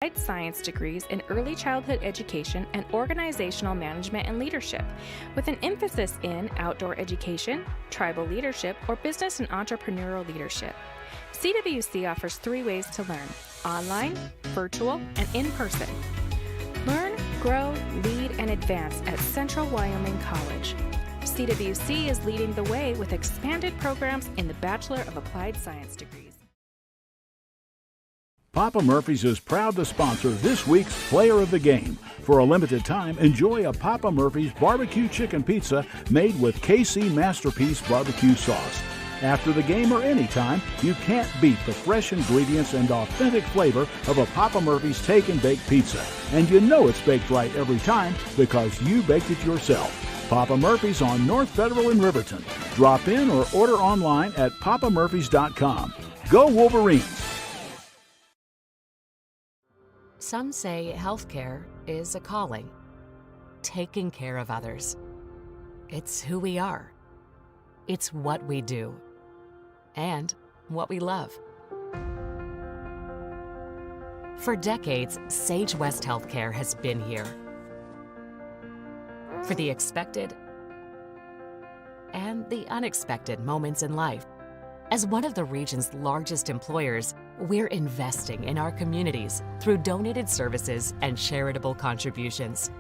applied science degrees in early childhood education and organizational management and leadership, with an emphasis in outdoor education, tribal leadership, or business and entrepreneurial leadership. CWC offers 3 ways to learn: online, virtual, and in person. Learn, grow, lead, and advance at Central Wyoming College. CWC is leading the way with expanded programs in the Bachelor of Applied Science degrees. Papa Murphy's is proud to sponsor this week's Player of the Game. For a limited time, enjoy a Papa Murphy's barbecue chicken pizza made with KC Masterpiece barbecue sauce. After the game or anytime, you can't beat the fresh ingredients and authentic flavor of a Papa Murphy's Take and Bake pizza. And you know it's baked right every time because you baked it yourself. Papa Murphy's on North Federal in Riverton. Drop in or order online at papamurphys.com. Go Wolverines! Some say healthcare is a calling. Taking care of others. It's who we are. It's what we do. And what we love. For decades, Sage West Healthcare has been here. For the expected and the unexpected moments in life. As one of the region's largest employers, we're investing in our communities through donated services and charitable contributions.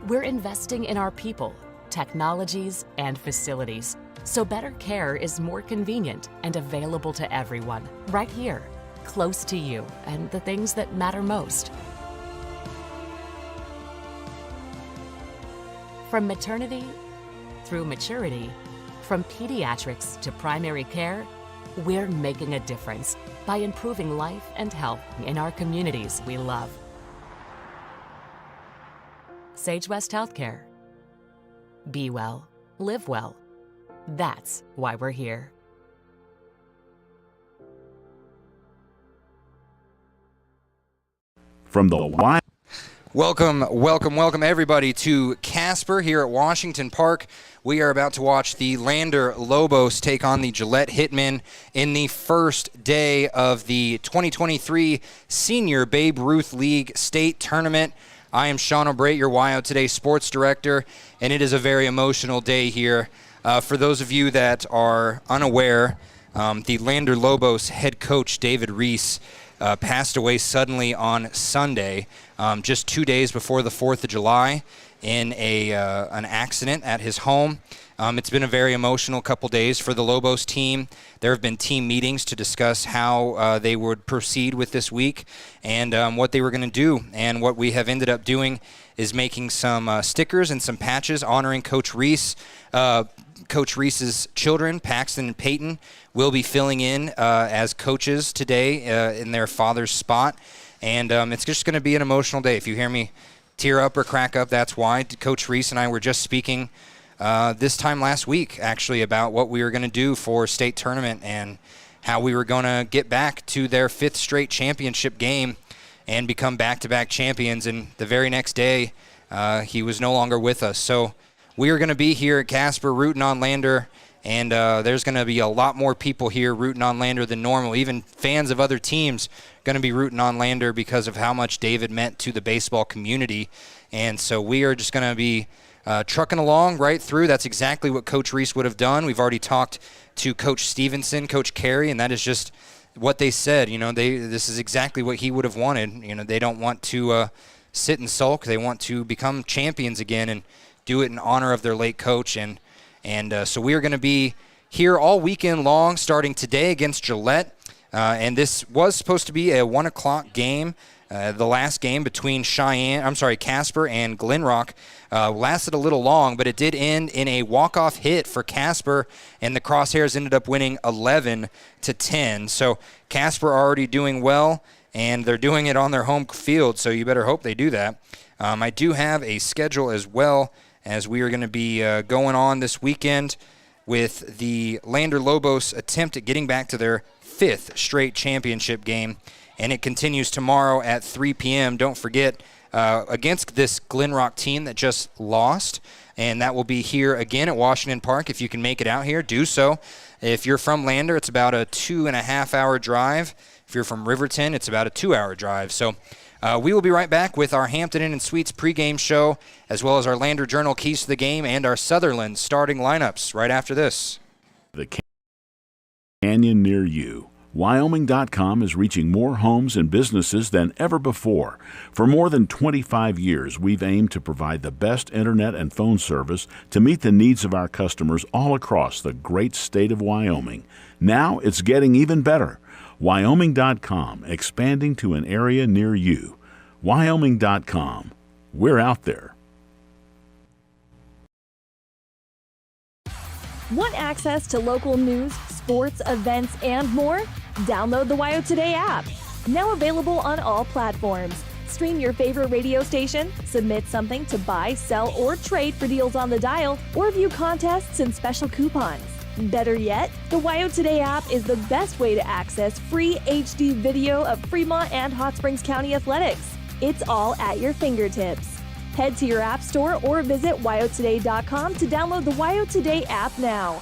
We're investing in our people, technologies, and facilities, so better care is more convenient and available to everyone, right here, close to you and the things that matter most. From maternity through maturity, from pediatrics to primary care, we're making a difference by improving life and health in our communities we love. Sage West Healthcare. Be well, live well. That's why we're here. From the Wild. Welcome everybody to Casper here at Washington Park. We are about to watch the Lander Lobos take on the Gillette Hitmen in the first day of the 2023 Senior Babe Ruth League State Tournament. I am Shawn O'Brate, your WYO Today sports director, and it is a very emotional day here. For those of you that are unaware, the Lander Lobos head coach, David Rees, passed away suddenly on Sunday, just 2 days before the 4th of July, in an accident at his home. It's been a very emotional couple days for the Lobos team. There have been team meetings to discuss how they would proceed with this week and what they were going to do. And what we have ended up doing is making some stickers and some patches honoring Coach Rees. Coach Rees's children, Paxton and Peyton, will be filling in as coaches today in their father's spot. And it's just going to be an emotional day. If you hear me tear up or crack up, that's why. Coach Rees and I were just speaking this time last week, actually, about what we were going to do for state tournament and how we were going to get back to their 5th straight championship game and become back-to-back champions. And the very next day, he was no longer with us. So we are going to be here at Casper rooting on Lander, and there's going to be a lot more people here rooting on Lander than normal. Even fans of other teams going to be rooting on Lander because of how much David meant to the baseball community. And so we are just going to be trucking along right through. That's exactly what Coach Rees would have done. We've already talked to Coach Stevenson, Coach Carey, and that is just what they said. You know, this is exactly what he would have wanted. You know, they don't want to sit and sulk. They want to become champions again and do it in honor of their late coach. And so we are going to be here all weekend long, starting today against Gillette. And this was supposed to be a 1 o'clock game. The last game between Casper and Glen Rock lasted a little long, but it did end in a walk-off hit for Casper, and the Crosshairs ended up winning 11-10. So Casper already doing well, and they're doing it on their home field, so you better hope they do that. I do have a schedule as well, as we are going to be going on this weekend with the Lander Lobos attempt at getting back to their 5th straight championship game. And it continues tomorrow at 3 p.m. Don't forget, against this Glen Rock team that just lost. And that will be here again at Washington Park. If you can make it out here, do so. If you're from Lander, it's about a 2.5-hour drive. If you're from Riverton, it's about a 2-hour drive. So We will be right back with our Hampton Inn and Suites pregame show, as well as our Lander Journal keys to the game and our Sutherland starting lineups right after this. The canyon near you. Wyoming.com is reaching more homes and businesses than ever before. For more than 25 years, we've aimed to provide the best internet and phone service to meet the needs of our customers all across the great state of Wyoming. Now it's getting even better. Wyoming.com, expanding to an area near you. Wyoming.com. We're out there. Want access to local news, sports, events, and more? Download the WYO Today app. Now available on all platforms. Stream your favorite radio station, submit something to buy, sell, or trade for deals on the dial, or view contests and special coupons. Better yet, the WYO Today app is the best way to access free HD video of Fremont and Hot Springs County athletics. It's all at your fingertips. Head to your app store or visit wyotoday.com to download the WYO Today app now.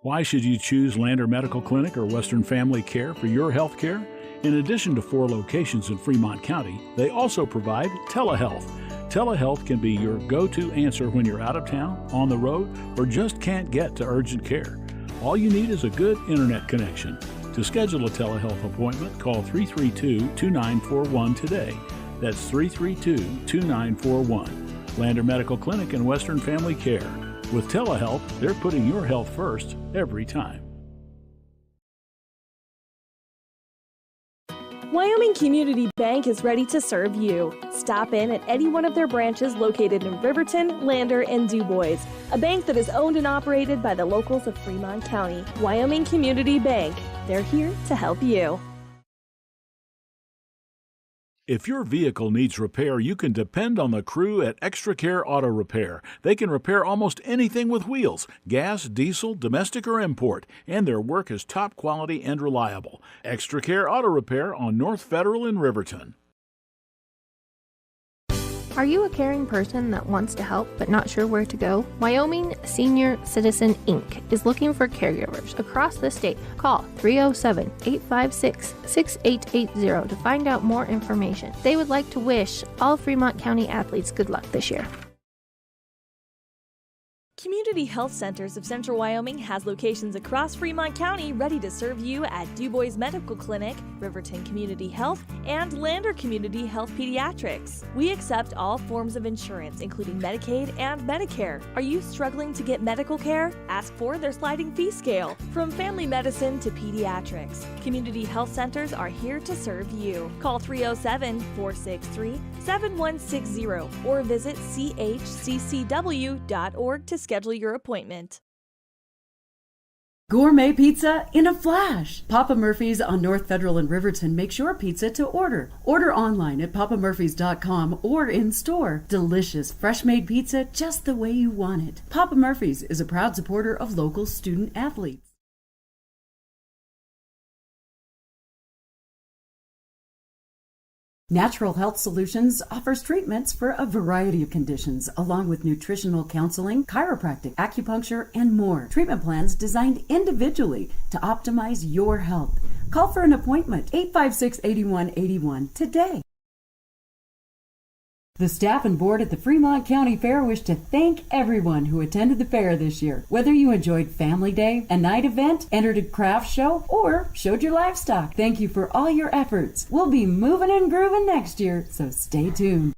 Why should you choose Lander Medical Clinic or Western Family Care for your health care? In addition to 4 locations in Fremont County, they also provide telehealth. Telehealth can be your go-to answer when you're out of town, on the road, or just can't get to urgent care. All you need is a good internet connection. To schedule a telehealth appointment, call 332-2941 today. That's 332-2941. Lander Medical Clinic and Western Family Care. With telehealth, they're putting your health first every time. Wyoming Community Bank is ready to serve you. Stop in at any one of their branches located in Riverton, Lander, and DuBois. A bank that is owned and operated by the locals of Fremont County. Wyoming Community Bank. They're here to help you. If your vehicle needs repair, you can depend on the crew at Extra Care Auto Repair. They can repair almost anything with wheels, gas, diesel, domestic, or import, and their work is top quality and reliable. Extra Care Auto Repair on North Federal in Riverton. Are you a caring person that wants to help but not sure where to go? Wyoming Senior Citizen Inc. is looking for caregivers across the state. Call 307-856-6880 to find out more information. They would like to wish all Fremont County athletes good luck this year. Community Health Centers of Central Wyoming has locations across Fremont County ready to serve you at DuBois Medical Clinic, Riverton Community Health, and Lander Community Health Pediatrics. We accept all forms of insurance, including Medicaid and Medicare. Are you struggling to get medical care? Ask for their sliding fee scale. From family medicine to pediatrics, Community Health Centers are here to serve you. Call 307-463-7160 or visit chccw.org to schedule your appointment. Gourmet pizza in a flash. Papa Murphy's on North Federal in Riverton makes your pizza to order. Order online at papamurphys.com or in store. Delicious, fresh-made pizza just the way you want it. Papa Murphy's is a proud supporter of local student athletes. Natural Health Solutions offers treatments for a variety of conditions, along with nutritional counseling, chiropractic, acupuncture, and more. Treatment plans designed individually to optimize your health. Call for an appointment, 856-8181 today. The staff and board at the Fremont County Fair wish to thank everyone who attended the fair this year. Whether you enjoyed Family Day, a night event, entered a craft show, or showed your livestock, thank you for all your efforts. We'll be moving and grooving next year, so stay tuned.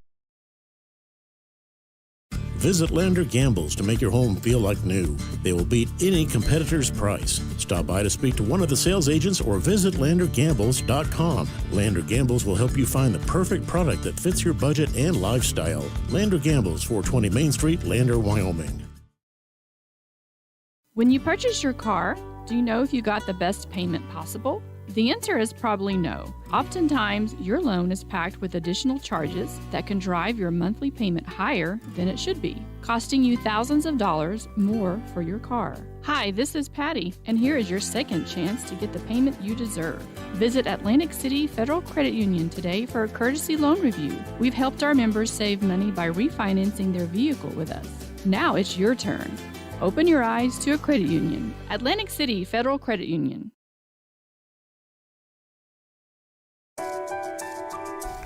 Visit Lander Gambles to make your home feel like new. They will beat any competitor's price. Stop by to speak to one of the sales agents or visit LanderGambles.com. Lander Gambles will help you find the perfect product that fits your budget and lifestyle. Lander Gambles, 420 Main Street, Lander, Wyoming. When you purchase your car, do you know if you got the best payment possible? The answer is probably no. Oftentimes, your loan is packed with additional charges that can drive your monthly payment higher than it should be, costing you thousands of dollars more for your car. Hi, this is Patty, and here is your second chance to get the payment you deserve. Visit Atlantic City Federal Credit Union today for a courtesy loan review. We've helped our members save money by refinancing their vehicle with us. Now it's your turn. Open your eyes to a credit union. Atlantic City Federal Credit Union.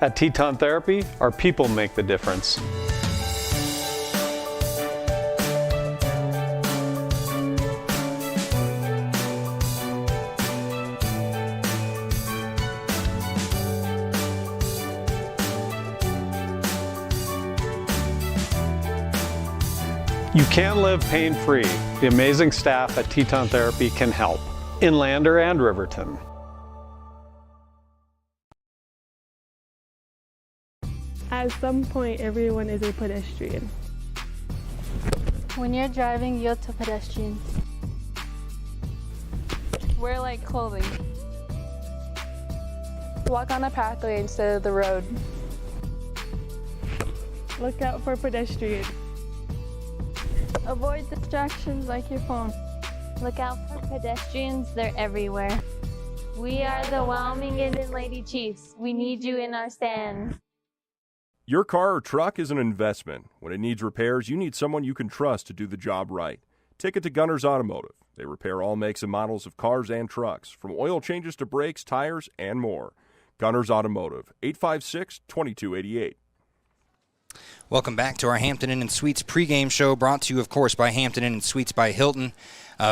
At Teton Therapy, our people make the difference. You can live pain-free. The amazing staff at Teton Therapy can help in Lander and Riverton. At some point, everyone is a pedestrian. When you're driving, yield to pedestrians. Wear light clothing. Walk on a pathway instead of the road. Look out for pedestrians. Avoid distractions like your phone. Look out for pedestrians, they're everywhere. We are the Wyoming Indian Lady Chiefs. We need you in our stand. Your car or truck is an investment. When it needs repairs, you need someone you can trust to do the job right. Take it to Gunner's Automotive. They repair all makes and models of cars and trucks, from oil changes to brakes, tires, and more. Gunner's Automotive, 856-2288. Welcome back to our Hampton Inn & Suites pregame show, brought to you, of course, by Hampton Inn & Suites by Hilton.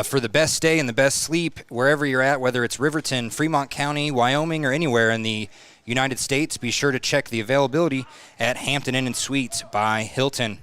For the best stay and the best sleep, wherever you're at, whether it's Riverton, Fremont County, Wyoming, or anywhere in the United States, be sure to check the availability at Hampton Inn & Suites by Hilton.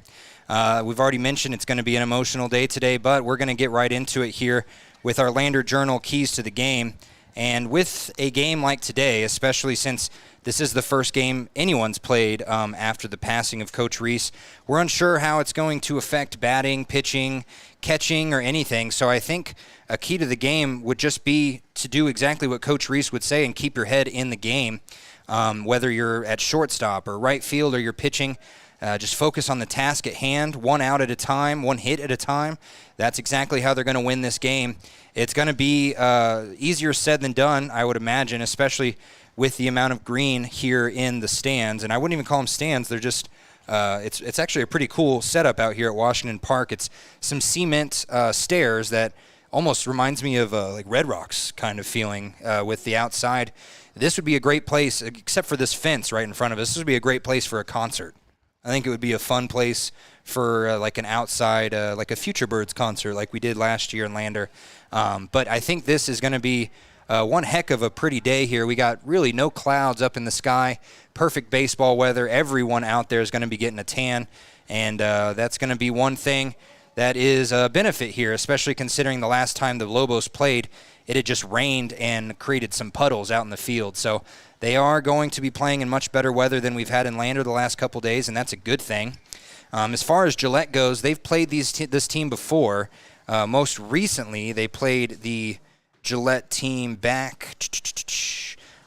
We've already mentioned it's going to be an emotional day today, but we're going to get right into it here with our Lander Journal keys to the game. And with a game like today, especially since this is the first game anyone's played after the passing of Coach Rees, we're unsure how it's going to affect batting, pitching, catching, or anything. So I think a key to the game would just be to do exactly what Coach Rees would say and keep your head in the game. Whether you're at shortstop or right field or you're pitching, just focus on the task at hand, one out at a time, one hit at a time. That's exactly how they're going to win this game. It's going to be easier said than done, I would imagine, especially with the amount of green here in the stands. And I wouldn't even call them stands. They're just it's actually a pretty cool setup out here at Washington Park. It's some cement stairs that almost reminds me of like Red Rocks kind of feeling with the outside. This would be a great place, except for this fence right in front of us. This would be a great place for a concert. I think it would be a fun place for like an outside, like a Future Birds concert like we did last year in Lander. But I think this is going to be one heck of a pretty day here. We got really no clouds up in the sky, perfect baseball weather. Everyone out there is going to be getting a tan, and that's going to be one thing that is a benefit here, especially considering the last time the Lobos played, it had just rained and created some puddles out in the field. So they are going to be playing in much better weather than we've had in Lander the last couple days, and that's a good thing. As far as Gillette goes, they've played this team before. Most recently, they played the Gillette team back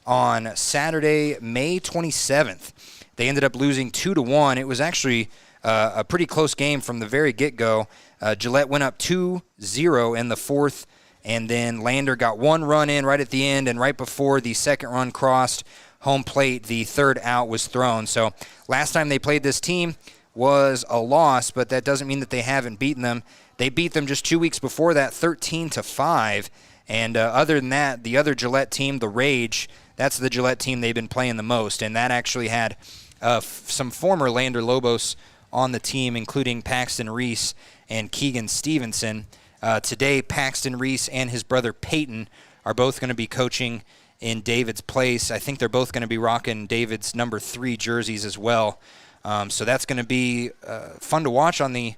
on Saturday, May 27th. They ended up losing 2-1. It was actually a pretty close game from the very get-go. Gillette went up 2-0 in the fourth, and then Lander got one run in right at the end, and right before the second run crossed home plate, the third out was thrown. So last time they played this team was a loss, but that doesn't mean that they haven't beaten them. They beat them just 2 weeks before that, 13-5. And other than that, the other Gillette team, the Rage, that's the Gillette team they've been playing the most. And that actually had some former Lander Lobos on the team, including Paxton Rees and Keegan Stevenson. Today, Paxton Rees and his brother Peyton are both going to be coaching in David's place. I think they're both going to be rocking David's number 3 jerseys as well. So that's going to be fun to watch on the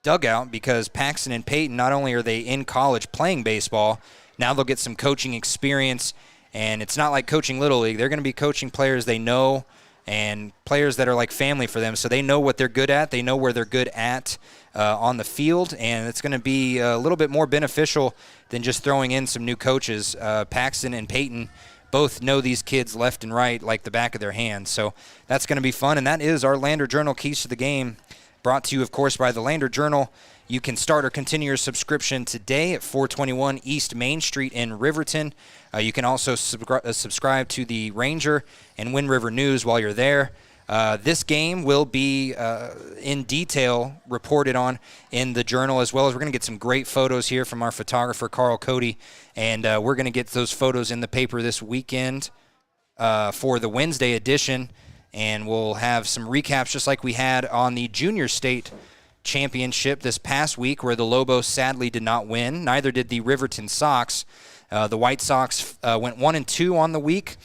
dugout, because Paxton and Peyton, not only are they in college playing baseball, now they'll get some coaching experience. And it's not like coaching Little League. They're going to be coaching players they know and players that are like family for them. So they know what they're good at. They know where they're good at on the field. And it's going to be a little bit more beneficial than just throwing in some new coaches. Paxton and Peyton both know these kids left and right like the back of their hand. So that's going to be fun. And that is our Lander Journal Keys to the Game, brought to you, of course, by the Lander Journal. You can start or continue your subscription today at 421 East Main Street in Riverton. You can also subscribe to the Ranger and Wind River News while you're there. This game will be in detail reported on in the Journal, as well as we're going to get some great photos here from our photographer, Carl Cody, and we're going to get those photos in the paper this weekend. for the Wednesday edition, and we'll have some recaps just like we had on the Junior State Championship this past week, where the Lobos sadly did not win. Neither did the Riverton Sox. The White Sox went 1-2 on the week,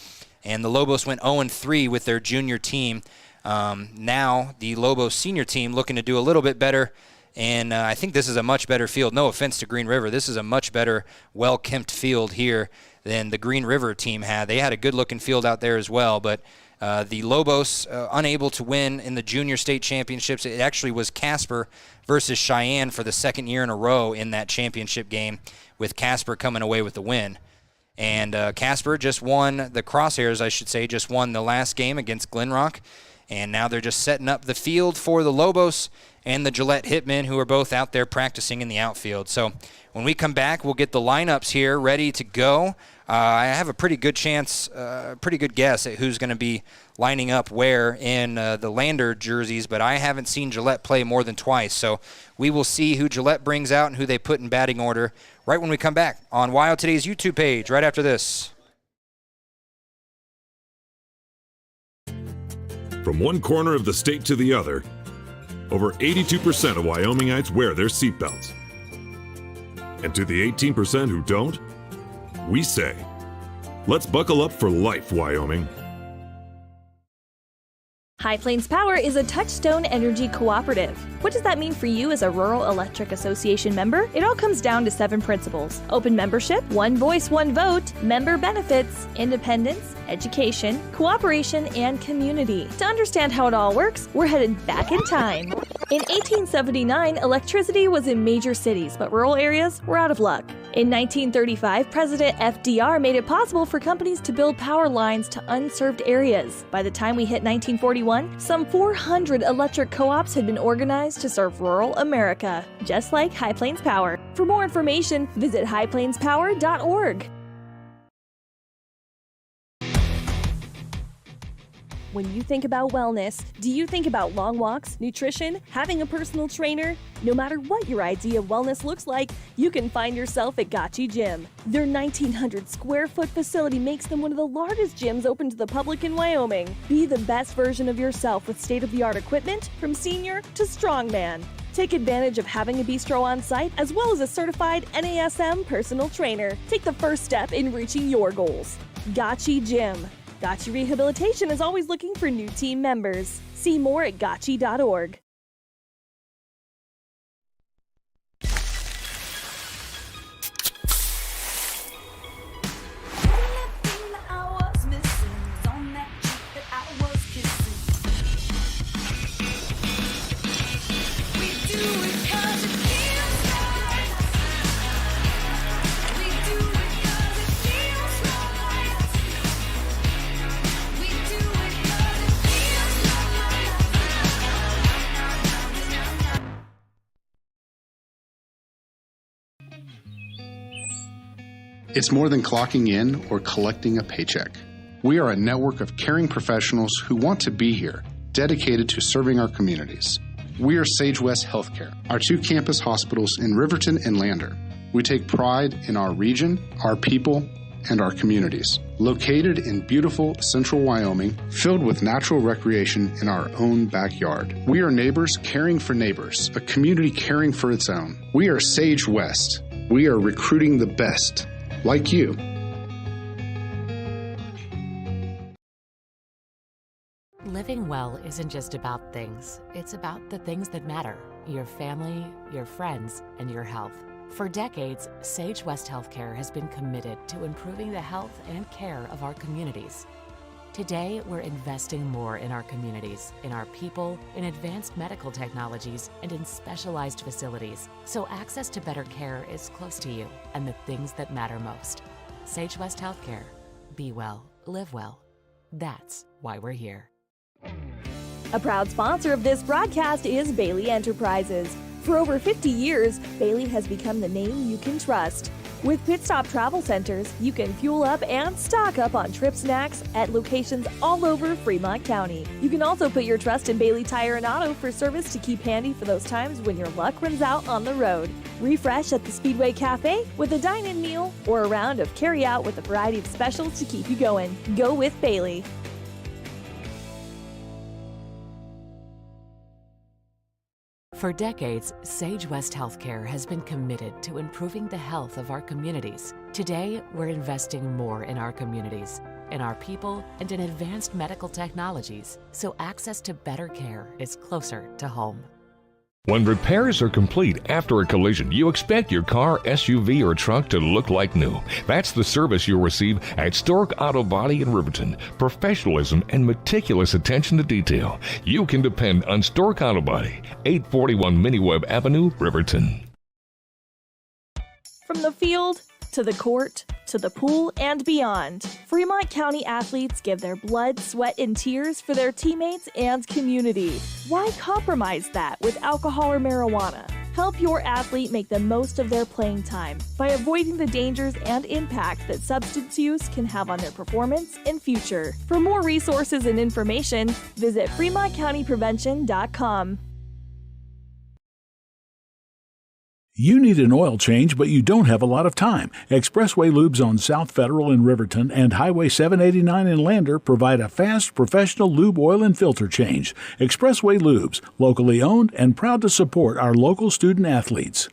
and the Lobos went 0-3 with their junior team. Now the Lobos senior team looking to do a little bit better, and I think this is a much better field. No offense to Green River. This is a much better, well-kempt field here than the Green River team had. They had a good-looking field out there as well, but the Lobos unable to win in the Junior State Championships. It actually was Casper versus Cheyenne for the second year in a row in that championship game, with Casper coming away with the win. And Casper just won, the Crosshairs, I should say, just won the last game against Glenrock. And now they're just setting up the field for the Lobos and the Gillette Hitmen, who are both out there practicing in the outfield. So when we come back, we'll get the lineups here ready to go. I have a pretty good chance, pretty good guess at who's going to be lining up where in the Lander jerseys, but I haven't seen Gillette play more than twice. So we will see who Gillette brings out and who they put in batting order right when we come back on Wild Today's YouTube page right after this. From one corner of the state to the other, over 82% of Wyomingites wear their seatbelts. And to the 18% who don't, we say, let's buckle up for life, Wyoming. High Plains Power is a Touchstone Energy cooperative. What does that mean for you as a Rural Electric Association member? It all comes down to 7 principles: open membership, one voice, one vote, member benefits, independence, education, cooperation, and community. To understand how it all works, we're headed back in time. In 1879, electricity was in major cities, but rural areas were out of luck. In 1935, President FDR made it possible for companies to build power lines to unserved areas. By the time we hit 1941, some 400 electric co-ops had been organized to serve rural America, just like High Plains Power. For more information, visit highplainspower.org. When you think about wellness, do you think about long walks, nutrition, having a personal trainer? No matter what your idea of wellness looks like, you can find yourself at Gotchi Gym. Their 1,900 square foot facility makes them one of the largest gyms open to the public in Wyoming. Be the best version of yourself with state-of-the-art equipment from senior to strongman. Take advantage of having a bistro on site as well as a certified NASM personal trainer. Take the first step in reaching your goals. Gotchi Gym. Gotchi Rehabilitation is always looking for new team members. See more at gotchi.org. It's more than clocking in or collecting a paycheck. We are a network of caring professionals who want to be here, dedicated to serving our communities. We are Sage West Healthcare, our 2 campus hospitals in Riverton and Lander. We take pride in our region, our people, and our communities. Located in beautiful central Wyoming, filled with natural recreation in our own backyard. We are neighbors caring for neighbors, a community caring for its own. We are Sage West. We are recruiting the best, like you. Living well isn't just about things. It's about the things that matter: your family, your friends, and your health. For decades, Sage West Healthcare has been committed to improving the health and care of our communities. Today, we're investing more in our communities, in our people, in advanced medical technologies, and in specialized facilities, so access to better care is close to you and the things that matter most. Sage West Healthcare. Be well, live well. That's why we're here. A proud sponsor of this broadcast is Bailey Enterprises. For over 50 years, Bailey has become the name you can trust. With Pit Stop Travel Centers, you can fuel up and stock up on trip snacks at locations all over Fremont County. You can also put your trust in Bailey Tire and Auto for service to keep handy for those times when your luck runs out on the road. Refresh at the Speedway Cafe with a dine-in meal or a round of carry-out with a variety of specials to keep you going. Go with Bailey. For decades, Sage West Healthcare has been committed to improving the health of our communities. Today, we're investing more in our communities, in our people, and in advanced medical technologies, so access to better care is closer to home. When repairs are complete after a collision, you expect your car, SUV, or truck to look like new. That's the service you'll receive at Stork Auto Body in Riverton. Professionalism and meticulous attention to detail. You can depend on Stork Auto Body, 841 Miniweb Avenue, Riverton. From the field to the court to the pool and beyond, Fremont County athletes give their blood, sweat, and tears for their teammates and community. Why compromise that with alcohol or marijuana? Help your athlete make the most of their playing time by avoiding the dangers and impact that substance use can have on their performance and future. For more resources and information, visit FremontCountyPrevention.com. You need an oil change, but you don't have a lot of time. Expressway Lubes on South Federal in Riverton and Highway 789 in Lander provide a fast, professional lube, oil, and filter change. Expressway Lubes, locally owned and proud to support our local student athletes.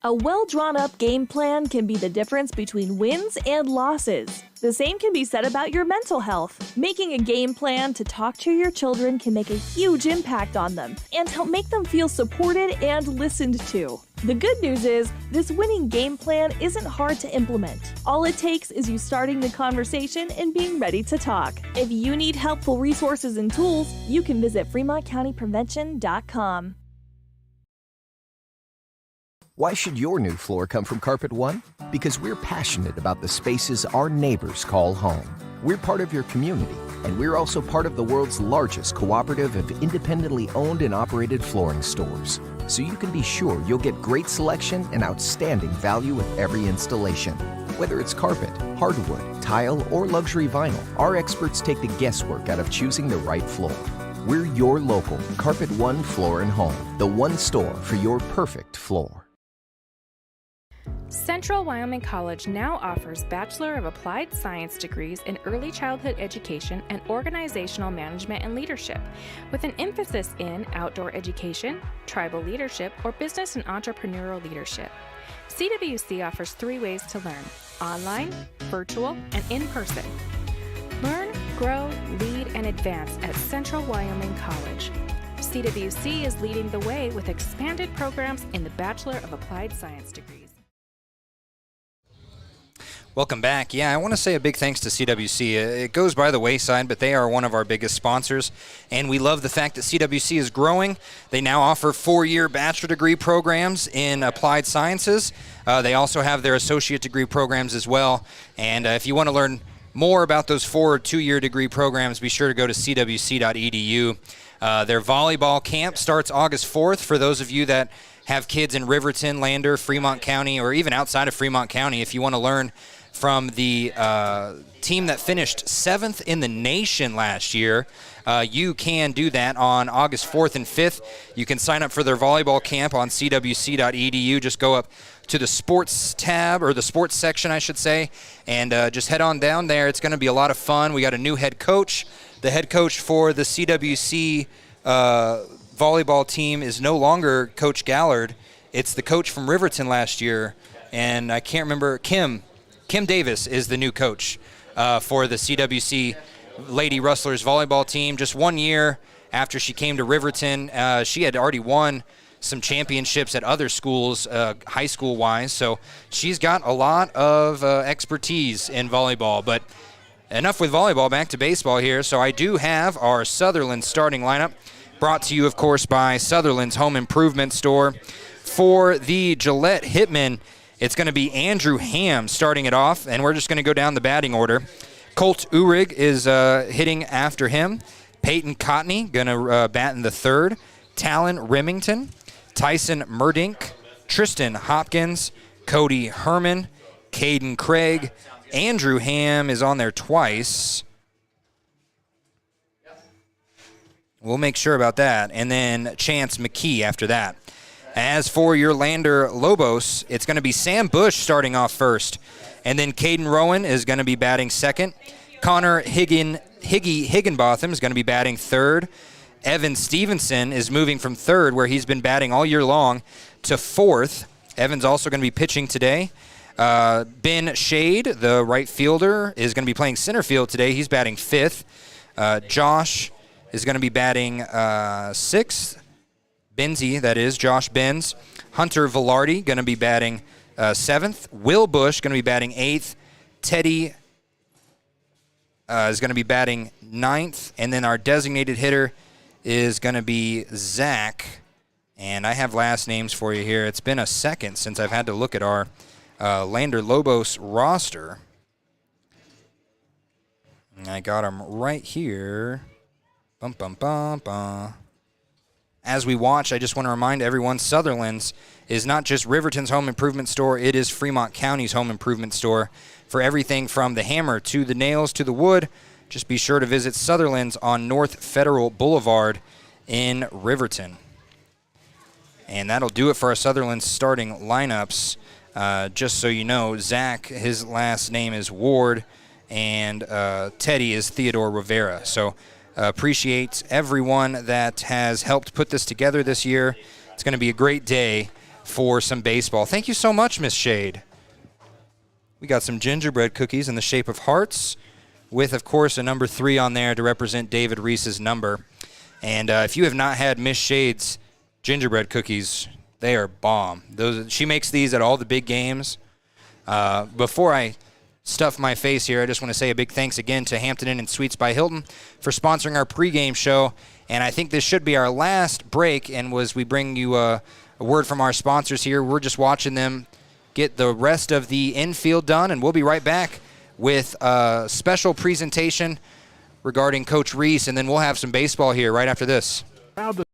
A well-drawn-up game plan can be the difference between wins and losses. The same can be said about your mental health. Making a game plan to talk to your children can make a huge impact on them and help make them feel supported and listened to. The good news is, this winning game plan isn't hard to implement. All it takes is you starting the conversation and being ready to talk. If you need helpful resources and tools, you can visit FremontCountyPrevention.com. Why should your new floor come from Carpet One? Because we're passionate about the spaces our neighbors call home. We're part of your community, and we're also part of the world's largest cooperative of independently owned and operated flooring stores. So you can be sure you'll get great selection and outstanding value with every installation. Whether it's carpet, hardwood, tile, or luxury vinyl, our experts take the guesswork out of choosing the right floor. We're your local Carpet One Floor and Home, the one store for your perfect floor. Central Wyoming College now offers Bachelor of Applied Science degrees in Early Childhood Education and Organizational Management and Leadership, with an emphasis in outdoor education, tribal leadership, or business and entrepreneurial leadership. CWC offers 3 ways to learn: online, virtual, and in person. Learn, grow, lead, and advance at Central Wyoming College. CWC is leading the way with expanded programs in the Bachelor of Applied Science degrees. Welcome back. Yeah, I want to say a big thanks to CWC. It goes by the wayside, but they are one of our biggest sponsors, and we love the fact that CWC is growing. They now offer 4-year bachelor degree programs in applied sciences. They also have their associate degree programs as well, and if you want to learn more about those 4 2-year degree programs, be sure to go to cwc.edu. Their volleyball camp starts August 4th for those of you that have kids in Riverton, Lander, Fremont County, or even outside of Fremont County. If you want to learn from the team that finished 7th in the nation last year, you can do that on August 4th and 5th. You can sign up for their volleyball camp on cwc.edu. Just go up to the sports tab, or the sports section, I should say, and just head on down there. It's going to be a lot of fun. We got a new head coach. The head coach for the CWC volleyball team is no longer Coach Gallard. It's the coach from Riverton last year, and I can't remember. Kim Davis is the new coach for the CWC Lady Rustlers volleyball team. Just 1 year after she came to Riverton, she had already won some championships at other schools, high school-wise, so she's got a lot of expertise in volleyball. But enough with volleyball, back to baseball here. So I do have our Sutherland starting lineup, brought to you, of course, by Sutherland's Home Improvement Store. For the Gillette Hitmen, it's going to be Andrew Ham starting it off, and we're just going to go down the batting order. Colt Uhrig is hitting after him. Peyton Cotney going to bat in the 3rd. Talon Remington, Tyson Merdink, Tristan Hopkins, Cody Herman, Caden Craig, Andrew Ham is on there twice. We'll make sure about that. And then Chance McKee after that. As for your Lander Lobos, it's going to be Sam Bush starting off first. And then Caden Rowan is going to be batting second. Connor Higginbotham is going to be batting third. Evan Stevenson is moving from third, where he's been batting all year long, to fourth. Evan's also going to be pitching today. Ben Shade, the right fielder, is going to be playing center field today. He's batting fifth. Josh is going to be batting sixth. Benzie, that is, Josh Benz. Hunter Velarde going to be batting seventh. Will Bush going to be batting eighth. Teddy is going to be batting ninth. And then our designated hitter is going to be Zach. And I have last names for you here. It's been a second since I've had to look at our Lander Lobos roster. And I got them right here. Bum, bum, bum, bum. As we watch, I just want to remind everyone, Sutherland's is not just Riverton's home improvement store, it is Fremont County's home improvement store. For everything from the hammer to the nails to the wood, just be sure to visit Sutherland's on North Federal Boulevard in Riverton. And that'll do it for our Sutherland's starting lineups. Just so you know, Zach, his last name is Ward, and Teddy is Theodore Rivera. So appreciate everyone that has helped put this together this year. It's going to be a great day for some baseball. Thank you so much, Miss Shade. We got some gingerbread cookies in the shape of hearts with, of course, a number 3 on there to represent David Rees's number. And if you have not had Miss Shade's gingerbread cookies, they are bomb. She makes these at all the big games. Before I stuff my face here, I just want to say a big thanks again to Hampton Inn and Suites by Hilton for sponsoring our pregame show. And I think this should be our last break, and we bring you a word from our sponsors here. We're just watching them get the rest of the infield done, and we'll be right back with a special presentation regarding Coach Rees, and then we'll have some baseball here right after this. Proud to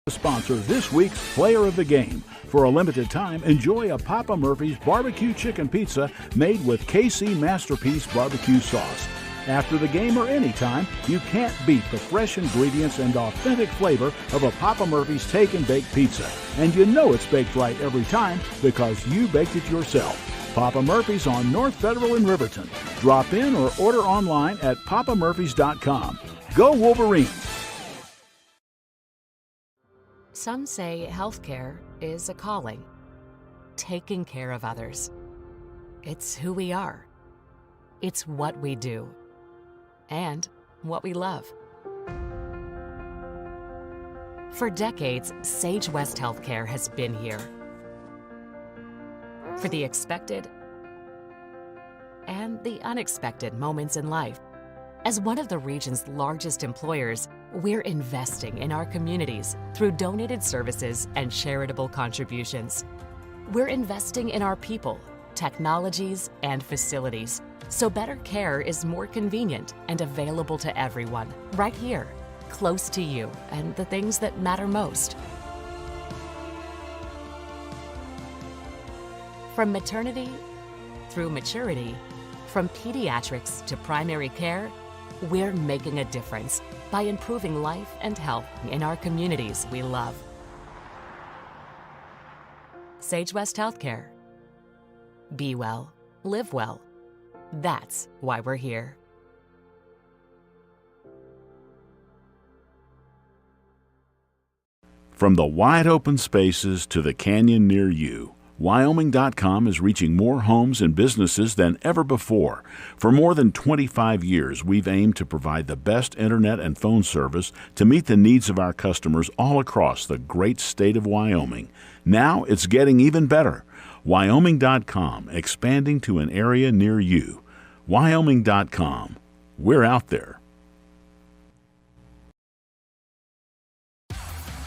sponsor this week's Player of the Game. For a limited time, enjoy a Papa Murphy's barbecue chicken pizza made with KC Masterpiece barbecue sauce. After the game or anytime, you can't beat the fresh ingredients and authentic flavor of a Papa Murphy's Take and Bake pizza. And you know it's baked right every time because you baked it yourself. Papa Murphy's on North Federal in Riverton. Drop in or order online at papamurphys.com. Go Wolverines! Some say healthcare is a calling. Taking care of others. It's who we are. It's what we do. And what we love. For decades, Sage West Healthcare has been here. For the expected and the unexpected moments in life. As one of the region's largest employers, we're investing in our communities through donated services and charitable contributions. We're investing in our people, technologies, and facilities, so better care is more convenient and available to everyone, right here, close to you and the things that matter most. From maternity through maturity, from pediatrics to primary care, we're making a difference by improving life and health in our communities we love. Sage West Healthcare. Be well, live well. That's why we're here. From the wide open spaces to the canyon near you, Wyoming.com is reaching more homes and businesses than ever before. For more than 25 years, we've aimed to provide the best internet and phone service to meet the needs of our customers all across the great state of Wyoming. Now it's getting even better. Wyoming.com, expanding to an area near you. Wyoming.com. We're out there.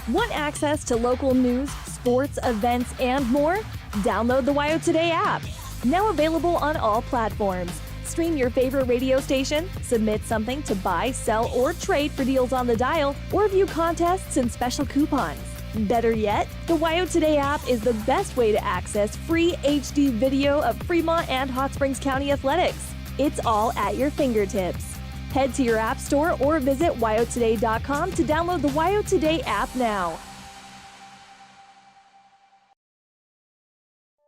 Want access to local news, sports, events, and more? Download the WYO Today app. Now available on all platforms. Stream your favorite radio station, submit something to buy, sell, or trade for deals on the dial, or view contests and special coupons. Better yet, the WYO Today app is the best way to access free HD video of Fremont and Hot Springs County athletics. It's all at your fingertips. Head to your app store or visit wyotoday.com to download the WYO Today app now.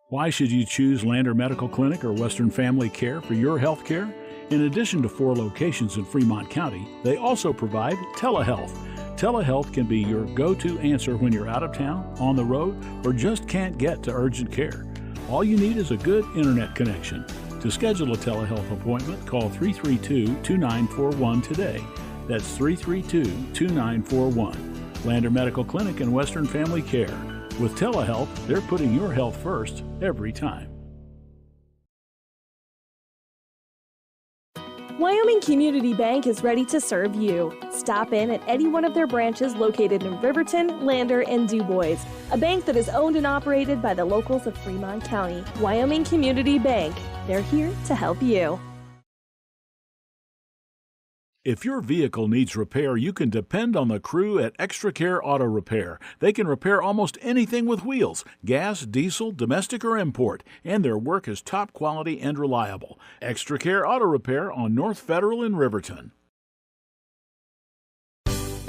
Why should you choose Lander Medical Clinic or Western Family Care for your health care? In addition to 4 locations in Fremont County, they also provide telehealth. Telehealth can be your go-to answer when you're out of town, on the road, or just can't get to urgent care. All you need is a good internet connection. To schedule a telehealth appointment, call 332-2941 today. That's 332-2941. Lander Medical Clinic and Western Family Care. With telehealth, they're putting your health first every time. Wyoming Community Bank is ready to serve you. Stop in at any one of their branches located in Riverton, Lander, and DuBois. A bank that is owned and operated by the locals of Fremont County. Wyoming Community Bank. They're here to help you. If your vehicle needs repair, you can depend on the crew at Extra Care Auto Repair. They can repair almost anything with wheels, gas, diesel, domestic, or import, and their work is top quality and reliable. Extra Care Auto Repair on North Federal in Riverton.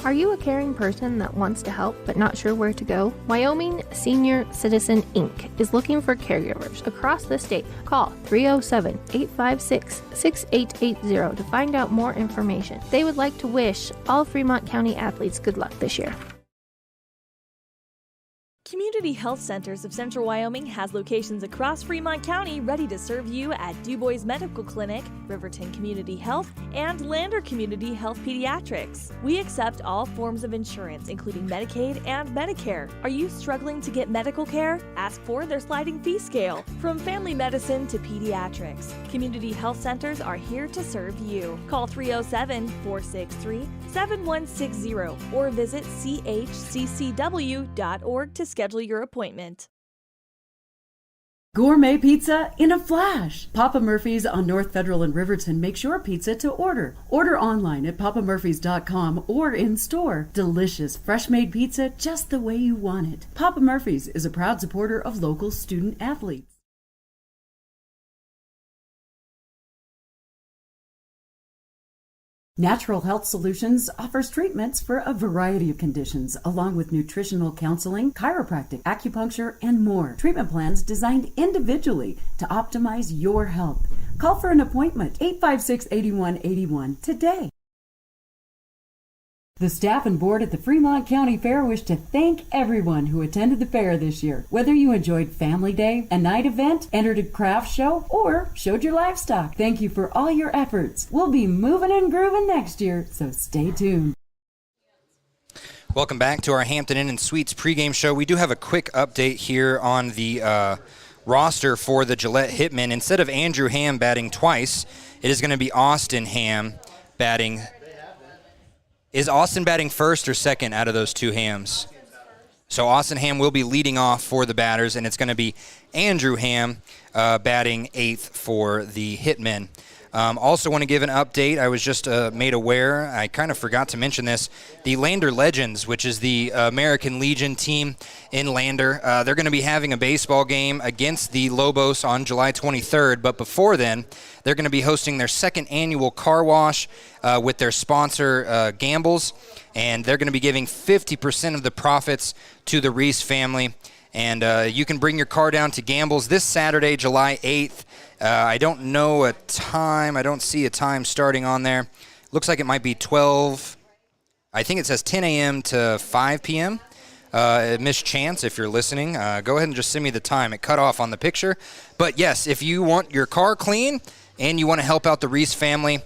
Are you a caring person that wants to help but not sure where to go? Wyoming Senior Citizen Inc. is looking for caregivers across the state. Call 307-856-6880 to find out more information. They would like to wish all Fremont County athletes good luck this year. Community Health Centers of Central Wyoming has locations across Fremont County ready to serve you at DuBois Medical Clinic, Riverton Community Health, and Lander Community Health Pediatrics. We accept all forms of insurance, including Medicaid and Medicare. Are you struggling to get medical care? Ask for their sliding fee scale. From family medicine to pediatrics, Community Health Centers are here to serve you. Call 307-463-7160 or visit chccw.org to schedule your appointment. Gourmet pizza in a flash. Papa Murphy's on North Federal in Riverton makes your pizza to order. Order online at papamurphys.com or in store. Delicious, fresh-made pizza just the way you want it. Papa Murphy's is a proud supporter of local student athletes. Natural Health Solutions offers treatments for a variety of conditions, along with nutritional counseling, chiropractic, acupuncture, and more. Treatment plans designed individually to optimize your health. Call for an appointment, 856-8181 today. The staff and board at the Fremont County Fair wish to thank everyone who attended the fair this year. Whether you enjoyed Family Day, a night event, entered a craft show, or showed your livestock, thank you for all your efforts. We'll be moving and grooving next year, so stay tuned. Welcome back to our Hampton Inn & Suites pregame show. We do have a quick update here on the roster for the Gillette Hitmen. Instead of Andrew Ham batting twice, it is going to be Austin Ham batting. Is Austin batting first or second out of those two Hams? So Austin Ham will be leading off for the batters, and it's going to be Andrew Ham batting eighth for the Hitmen. Also want to give an update. I was just made aware, I kind of forgot to mention this, the Lander Legends, which is the American Legion team in Lander, they're going to be having a baseball game against the Lobos on July 23rd, but before then, they're going to be hosting their second annual car wash with their sponsor, Gambles, and they're going to be giving 50% of the profits to the Rees family. And you can bring your car down to Gambles this Saturday, July 8th. I don't know a time. I don't see a time starting on there. Looks like it might be 12. I think it says 10 a.m. to 5 p.m. Miss Chance, if you're listening, go ahead and just send me the time. It cut off on the picture. But, yes, if you want your car clean and you want to help out the Rees family,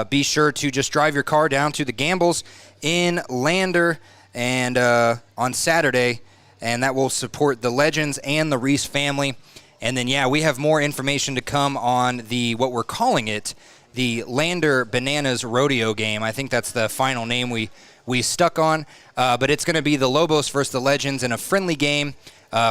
be sure to just drive your car down to the Gambles in Lander and on Saturday, and that will support the Legends and the Rees family. And then, yeah, we have more information to come on the, what we're calling it, the Lander Bananas Rodeo game. I think that's the final name we stuck on. But it's going to be the Lobos versus the Legends in a friendly game.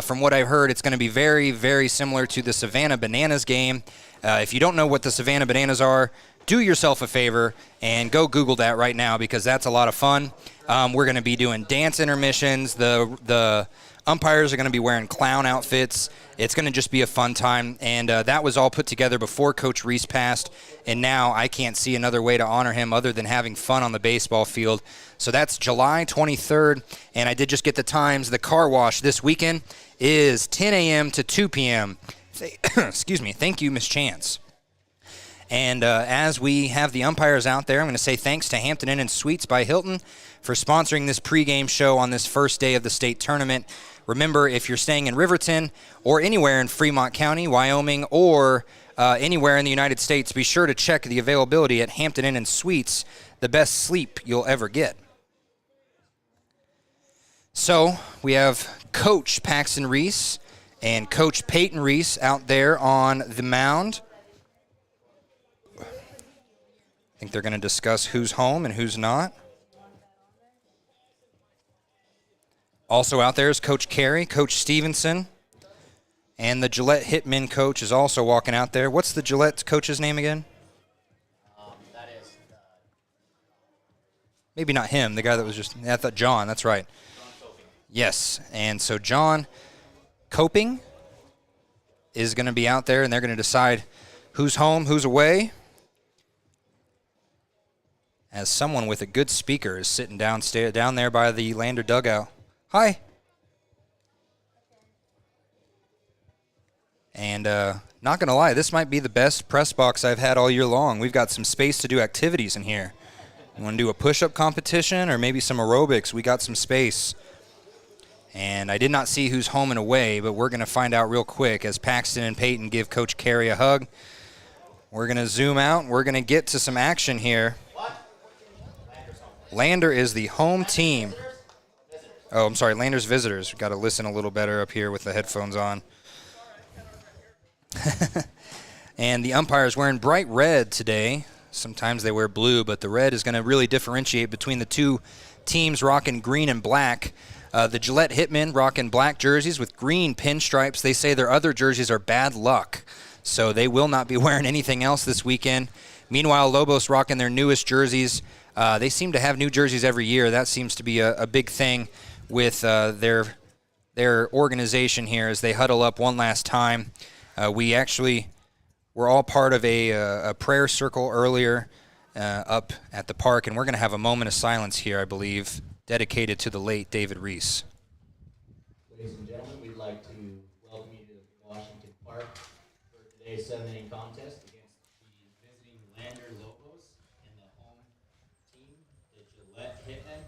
From what I've heard, it's going to be very, very similar to the Savannah Bananas game. If you don't know what the Savannah Bananas are, do yourself a favor and go Google that right now, because that's a lot of fun. We're going to be doing dance intermissions. The umpires are going to be wearing clown outfits. It's going to just be a fun time, and that was all put together before Coach Rees passed, and now I can't see another way to honor him other than having fun on the baseball field. So that's July 23rd, and I did just get the times. The car wash this weekend is 10 a.m. to 2 p.m. Excuse me. Thank you, Miss Chance. And as we have the umpires out there, I'm going to say thanks to Hampton Inn and Suites by Hilton for sponsoring this pregame show on this first day of the state tournament. Remember, if you're staying in Riverton or anywhere in Fremont County, Wyoming, or anywhere in the United States, be sure to check the availability at Hampton Inn and Suites, the best sleep you'll ever get. So we have Coach Paxton Rees and Coach Peyton Rees out there on the mound. I think they're going to discuss who's home and who's not. Also out there is Coach Carey, Coach Stevenson, and the Gillette Hitmen coach is also walking out there. What's the Gillette coach's name again? That is... Maybe not him, the guy that was just... I thought John, that's right. Yes, and so John Coping is going to be out there, and they're going to decide who's home, who's away. As someone with a good speaker is sitting down there by the Lander dugout. Hi. And not going to lie, this might be the best press box I've had all year long. We've got some space to do activities in here. You want to do a push-up competition or maybe some aerobics? We got some space. And I did not see who's home and away, but we're going to find out real quick as Paxton and Peyton give Coach Carey a hug. We're going to zoom out. We're going to get to some action here. Lander is the home team. Oh, I'm sorry, Lander's visitors. We've got to listen a little better up here with the headphones on. And the umpire is wearing bright red today. Sometimes they wear blue, but the red is going to really differentiate between the two teams rocking green and black. The Gillette Hitmen rocking black jerseys with green pinstripes. They say their other jerseys are bad luck, so they will not be wearing anything else this weekend. Meanwhile, Lobos rocking their newest jerseys. They seem to have new jerseys every year. That seems to be a big thing with their organization here as they huddle up one last time. We actually were all part of a prayer circle earlier up at the park, and we're going to have a moment of silence here, I believe, dedicated to the late David Rees. Ladies and gentlemen, we'd like to welcome you to Washington Park for today's 7-inning contest against the visiting Lander Lobos and the home team, the Gillette Hitmen.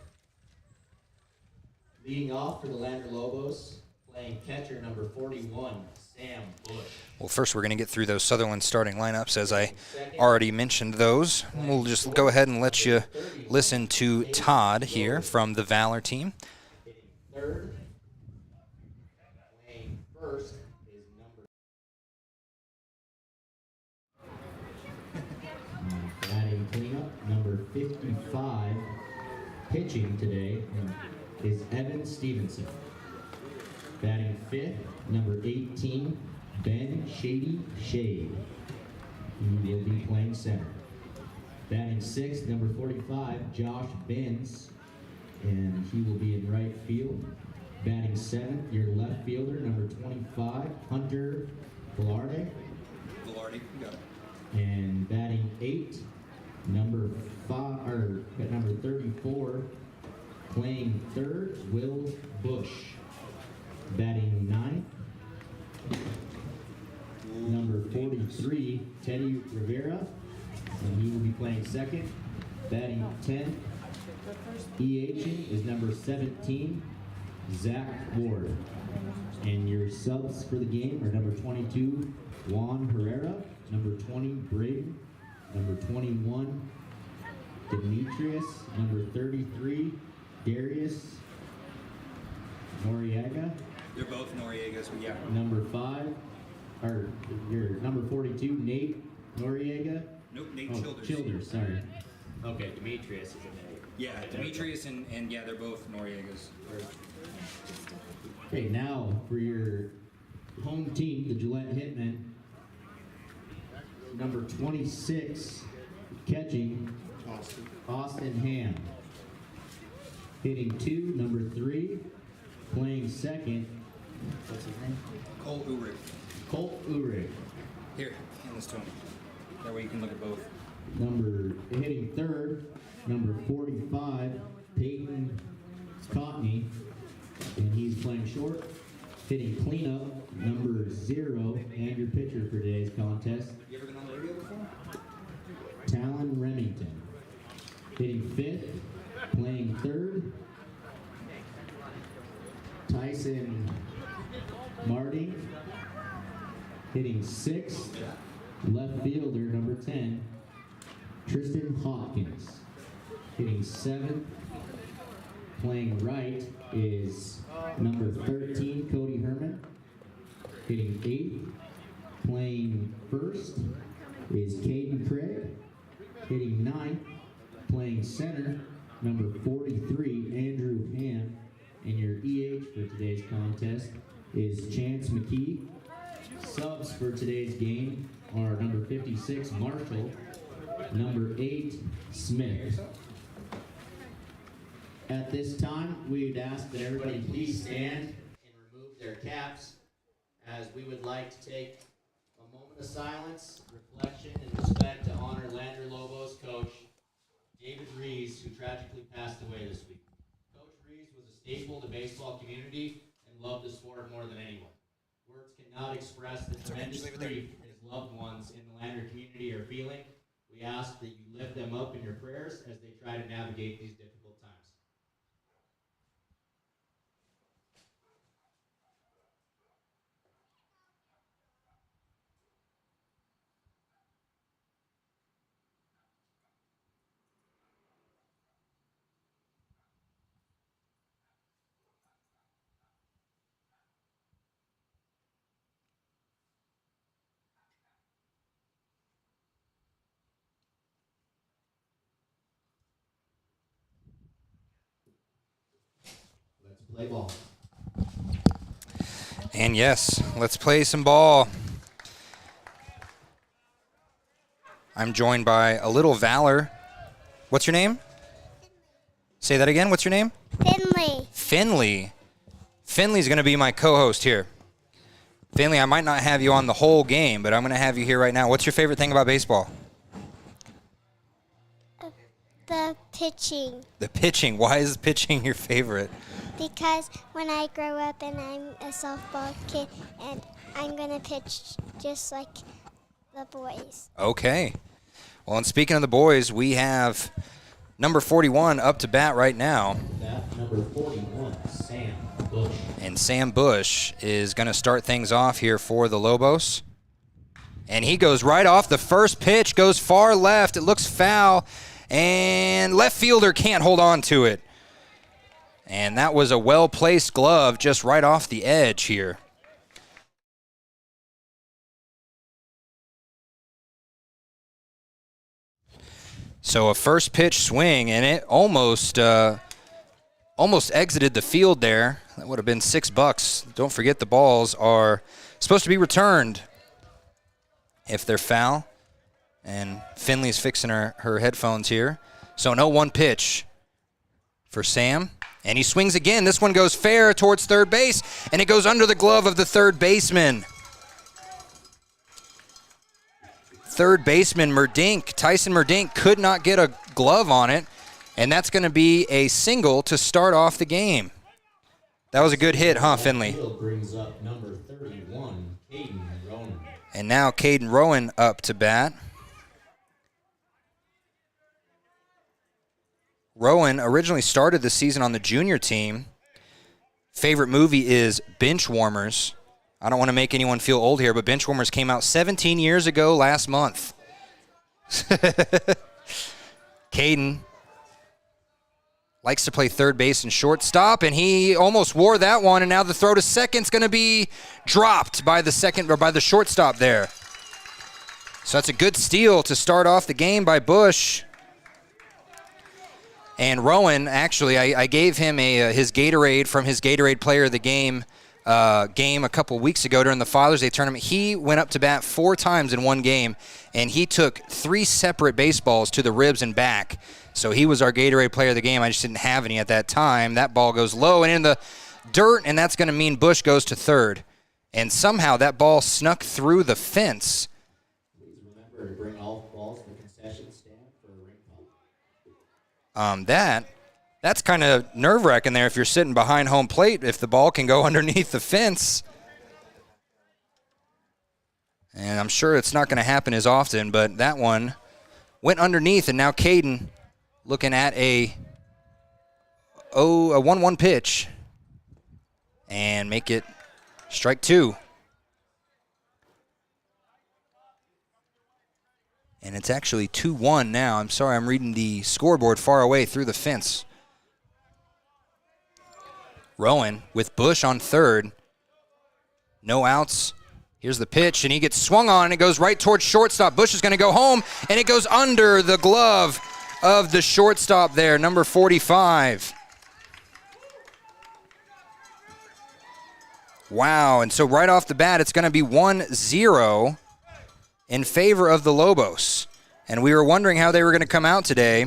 Leading off for the Lander Lobos, playing catcher number 41, Sam Bush. Well, first we're going to get through those Sutherland starting lineups, as I already mentioned those. We'll just go ahead and let you listen to Todd here from the Valor team. Third, playing first is batting cleanup, number 55. Pitching today is Evan Stevenson. Batting fifth, number 18, Ben Shady Shade. He'll be playing center. Batting sixth, number 45, Josh Benz, and he will be in right field. Batting seventh, your left fielder, number 25, Hunter Velarde. Velarde, you got it. And batting eight, number 34, playing third, Will Bush. Batting ninth, number 43, Teddy Rivera, and he will be playing second. Batting 10th, EHing is number 17, Zach Ward. And your subs for the game are number 22, Juan Herrera, number 20, Braden, number 21, Demetrius, number 33, Darius Noriega. They're both Noriegas, but yeah. Number 42, Nate Noriega. Nope, Nate Childers. Childers, sorry. Okay, Demetrius is a Nate. Yeah, Demetrius and yeah, they're both Noriegas. Okay, now for your home team, the Gillette Hitmen. Number 26, catching, Austin Ham. Hitting 2, number 3, playing second. What's his name? Colt Ulrich. Colt Ulrich. Here, hand this to him. That way you can look at both. Hitting third, number 45, Peyton Cottney, and he's playing short. Hitting cleanup, number 0, and your pitcher for today's contest. You ever been on the radio before? Talon Remington. Hitting 5th, playing 3rd. Tyson Marty. Hitting 6th, left fielder, number 10, Tristan Hopkins. Hitting 7th, playing right is number 13, Cody Herman. Hitting 8th, playing first is Caden Craig. Hitting 9th, playing center, number 43, Andrew Ham. And your EH for today's contest is Chance McKee. Subs for today's game are number 56, Marshall, number 8, Smith. At this time, we'd ask that everybody please stand and remove their caps, as we would like to take a moment of silence, reflection, and respect to honor Lander Lobos coach David Rees, who tragically passed away this week. Coach Rees was a staple to the baseball community and loved the sport more than anyone. Words cannot express the tremendous grief his loved ones in the Lander community are feeling. We ask that you lift them up in your prayers as they try to navigate these difficult times. Play ball. And yes, let's play some ball. I'm joined by a little Valor. What's your name? Say that again. What's your name? Finley. Finley. Finley's going to be my co-host here. Finley, I might not have you on the whole game, but I'm going to have you here right now. What's your favorite thing about baseball? The pitching. The pitching. Why is pitching your favorite? Because when I grow up and I'm a softball kid, and I'm going to pitch just like the boys. Okay. Well, and speaking of the boys, we have number 41 up to bat right now. Number 41, Sam Bush. And Sam Bush is going to start things off here for the Lobos. And he goes right off. The first pitch goes far left. It looks foul. And left fielder can't hold on to it. And that was a well-placed glove just right off the edge here. So a first pitch swing, and it almost exited the field there. That would have been $6. Don't forget the balls are supposed to be returned if they're foul. And Finley's fixing her headphones here. So no 1 pitch for Sam. And he swings again. This one goes fair towards third base, and it goes under the glove of the third baseman. Third baseman Tyson Merdink could not get a glove on it, and that's going to be a single to start off the game. That was a good hit, huh, Finley? Brings up number 31, Caden Rowan. And now Caden Rowan up to bat. Rowan originally started the season on the junior team. Favorite movie is Benchwarmers. I don't want to make anyone feel old here, but Benchwarmers came out 17 years ago last month. Caden likes to play third base and shortstop, and he almost wore that one, and now the throw to second's going to be dropped by the shortstop there. So that's a good steal to start off the game by Bush. And Rowan, actually, I gave him his Gatorade from his Gatorade Player of the Game a couple weeks ago during the Father's Day tournament. He went up to bat 4 times in one game, and he took 3 separate baseballs to the ribs and back. So he was our Gatorade Player of the Game. I just didn't have any at that time. That ball goes low and in the dirt, and that's going to mean Bush goes to third. And somehow that ball snuck through the fence. Please remember to bring all balls to the concession stand for a ring call. That's kind of nerve-wracking there if you're sitting behind home plate, if the ball can go underneath the fence. And I'm sure it's not going to happen as often, but that one went underneath, and now Caden looking at a 1-1 pitch and make it strike 2. And it's actually 2-1 now. I'm sorry, I'm reading the scoreboard far away through the fence. Rowan with Bush on third. No outs. Here's the pitch, and he gets swung on, and it goes right towards shortstop. Bush is going to go home, and it goes under the glove of the shortstop there, number 45. Wow, and so right off the bat, it's going to be 1-0 in favor of the Lobos. And we were wondering how they were going to come out today,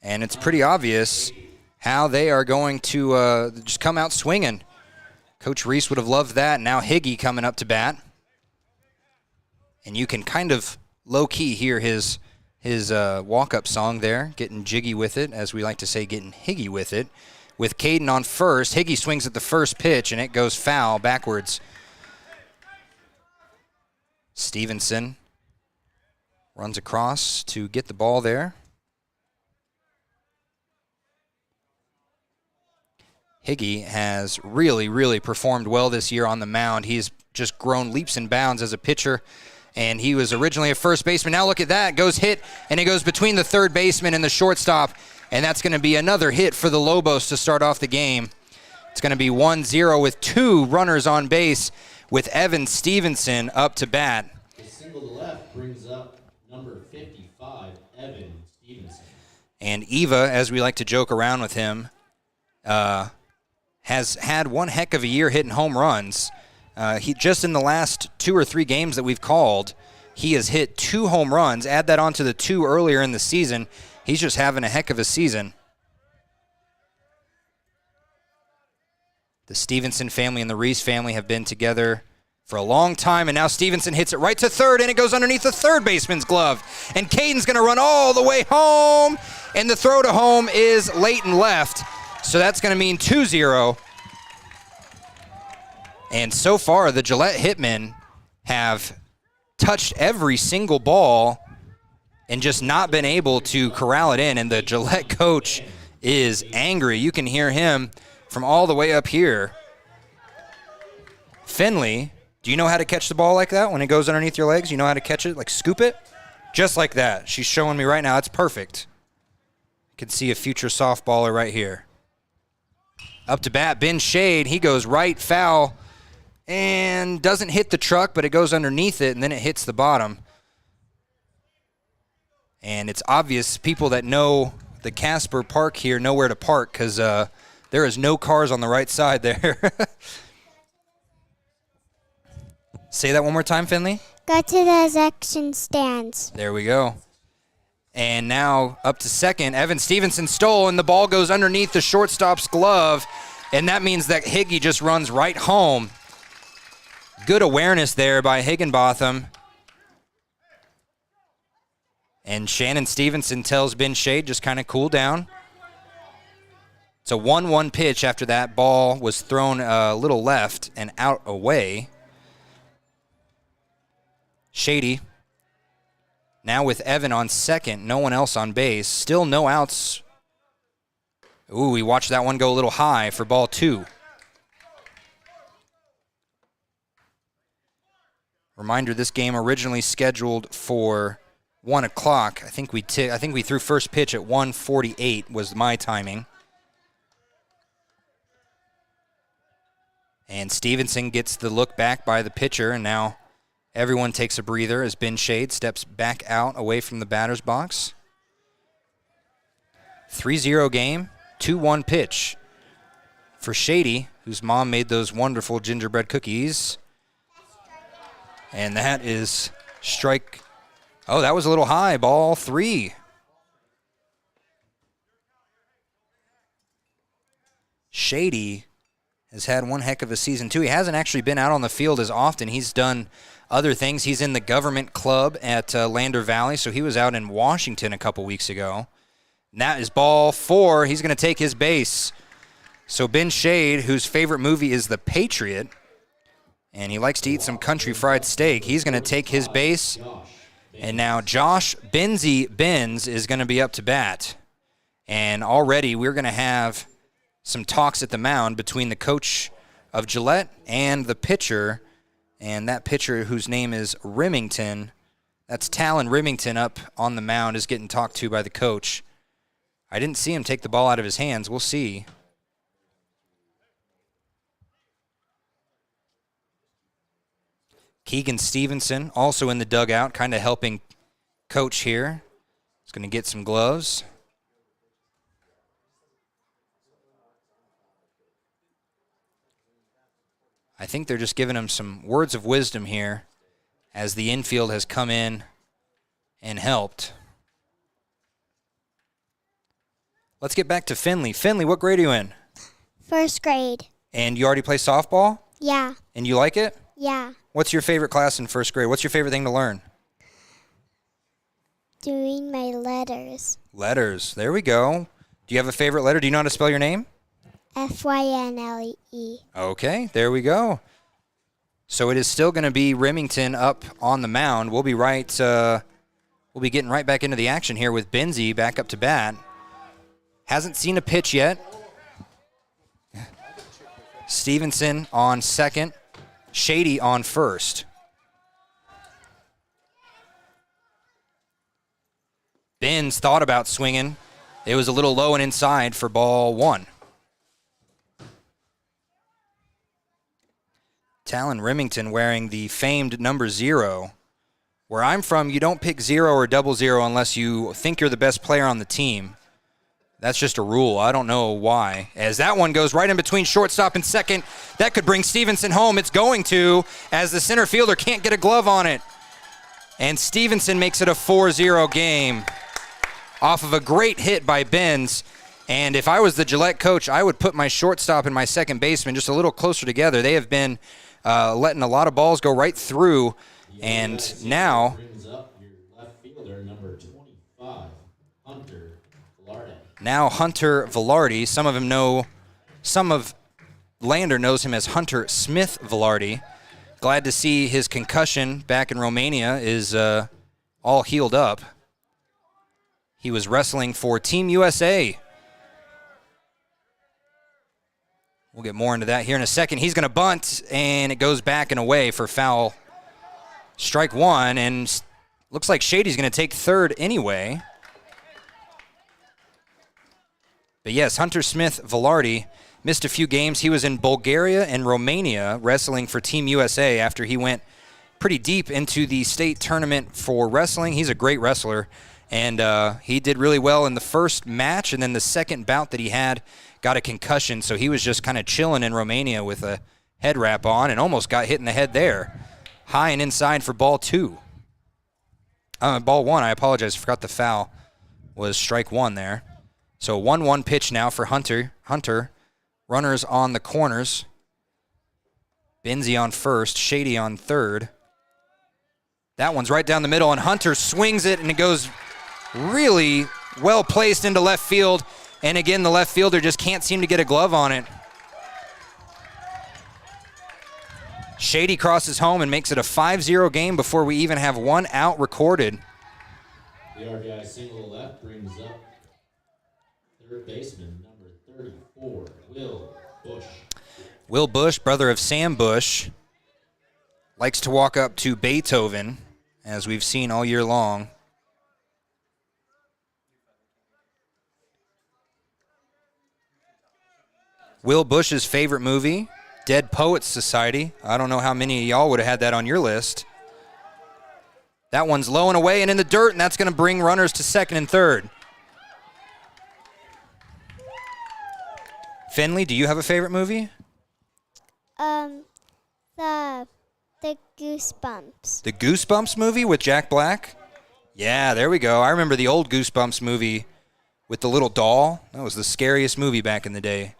and it's pretty obvious how they are going to just come out swinging. Coach Rees would have loved that. Now Higgy coming up to bat. And you can kind of low-key hear his walk-up song there, getting jiggy with it, as we like to say, getting Higgy with it. With Caden on first, Higgy swings at the first pitch, and it goes foul backwards. Stevenson runs across to get the ball there. Higgy has really, really performed well this year on the mound. He's just grown leaps and bounds as a pitcher, and he was originally a first baseman. Now look at that. Goes hit, and it goes between the third baseman and the shortstop, and that's going to be another hit for the Lobos to start off the game. It's going to be 1-0 with 2 runners on base with Evan Stevenson up to bat. The single to left brings up number 55, Evan Stevenson. And Eva, as we like to joke around with him, has had one heck of a year hitting home runs. He just in the last 2 or 3 games that we've called, he has hit 2 home runs. Add that onto the 2 earlier in the season. He's just having a heck of a season. The Stevenson family and the Rees family have been together for a long time, and now Stevenson hits it right to third, and it goes underneath the third baseman's glove. And Caden's going to run all the way home, and the throw to home is late and left. So that's going to mean 2-0. And so far, the Gillette Hitmen have touched every single ball and just not been able to corral it in. And the Gillette coach is angry. You can hear him from all the way up here. Finley, do you know how to catch the ball like that when it goes underneath your legs? You know how to catch it, like scoop it? Just like that. She's showing me right now. It's perfect. You can see a future softballer right here. Up to bat, Ben Shade. He goes right foul and doesn't hit the truck, but it goes underneath it, and then it hits the bottom. And it's obvious people that know the Casper Park here know where to park because there is no cars on the right side there. Say that one more time, Finley. Go to the section stands. There we go. And now up to second, Evan Stevenson stole, and the ball goes underneath the shortstop's glove, and that means that Higgy just runs right home. Good awareness there by Higginbotham. And Shannon Stevenson tells Ben Shade just kind of cool down. It's a 1-1 pitch after that ball was thrown a little left and out away. Shady. Now with Evan on second, no one else on base. Still no outs. Ooh, we watched that one go a little high for ball 2. Reminder, this game originally scheduled for 1 o'clock. I think we threw first pitch at 1:48 was my timing. And Stevenson gets the look back by the pitcher, and now everyone takes a breather as Ben Shade steps back out away from the batter's box. 3-0 game, 2-1 pitch for Shady, whose mom made those wonderful gingerbread cookies. And that is strike. Oh, that was a little high. Ball 3. Shady has had one heck of a season, too. He hasn't actually been out on the field as often. He's done other things. He's in the government club at Lander Valley, so he was out in Washington a couple weeks ago. And that is ball 4. He's going to take his base. So Ben Shade, whose favorite movie is The Patriot, and he likes to eat some country fried steak, he's going to take his base. And now Josh Benzie Benz is going to be up to bat. And already we're going to have some talks at the mound between the coach of Gillette and the pitcher. And that pitcher, whose name is Remington, that's Talon Remington up on the mound, is getting talked to by the coach. I didn't see him take the ball out of his hands. We'll see. Keegan Stevenson also in the dugout, kind of helping coach here. He's going to get some gloves. I think they're just giving him some words of wisdom here as the infield has come in and helped. Let's get back to Finley. Finley, what grade are you in? First grade. And you already play softball? Yeah. And you like it? Yeah. What's your favorite class in first grade? What's your favorite thing to learn? Doing my letters. Letters. There we go. Do you have a favorite letter? Do you know how to spell your name? Fynle. Okay, there we go. So it is still going to be Remington up on the mound. We'll be getting right back into the action here with Benzie back up to bat. Hasn't seen a pitch yet. Stevenson on second. Shady on first. Benz thought about swinging. It was a little low and inside for ball 1. Talon Remington wearing the famed number 0. Where I'm from, you don't pick 0 or 00 unless you think you're the best player on the team. That's just a rule. I don't know why. As that one goes right in between shortstop and second, that could bring Stevenson home. It's going to, as the center fielder can't get a glove on it. And Stevenson makes it a 4-0 game off of a great hit by Benz. And if I was the Gillette coach, I would put my shortstop and my second baseman just a little closer together. They have been letting a lot of balls go right through. And now Brings up your left fielder, number 25, Hunter Velarde. Now Hunter Velarde. Some of Lander knows him as Hunter Smith Velarde. Glad to see his concussion back in Romania is all healed up. He was wrestling for Team USA. We'll get more into that here in a second. He's going to bunt, and it goes back and away for foul. Strike 1, and looks like Shady's going to take third anyway. But yes, Hunter Smith Velarde missed a few games. He was in Bulgaria and Romania wrestling for Team USA after he went pretty deep into the state tournament for wrestling. He's a great wrestler, and he did really well in the first match, and then the second bout that he had got a concussion, so he was just kind of chilling in Romania with a head wrap on and almost got hit in the head there. High and inside for ball 2. Ball 1, I apologize, forgot the foul was strike 1 there. So 1-1 pitch now for Hunter. Runners on the corners. Benzie on first, Shady on third. That one's right down the middle, and Hunter swings it, and it goes really well placed into left field. And again, the left fielder just can't seem to get a glove on it. Shady crosses home and makes it a 5-0 game before we even have one out recorded. The RBI single left brings up third baseman, number 34, Will Bush. Will Bush, brother of Sam Bush, likes to walk up to Beethoven, as we've seen all year long. Will Bush's favorite movie, Dead Poets Society. I don't know how many of y'all would have had that on your list. That one's low and away and in the dirt, and that's going to bring runners to second and third. Finley, do you have a favorite movie? The Goosebumps. The Goosebumps movie with Jack Black? Yeah, there we go. I remember the old Goosebumps movie with the little doll. That was the scariest movie back in the day.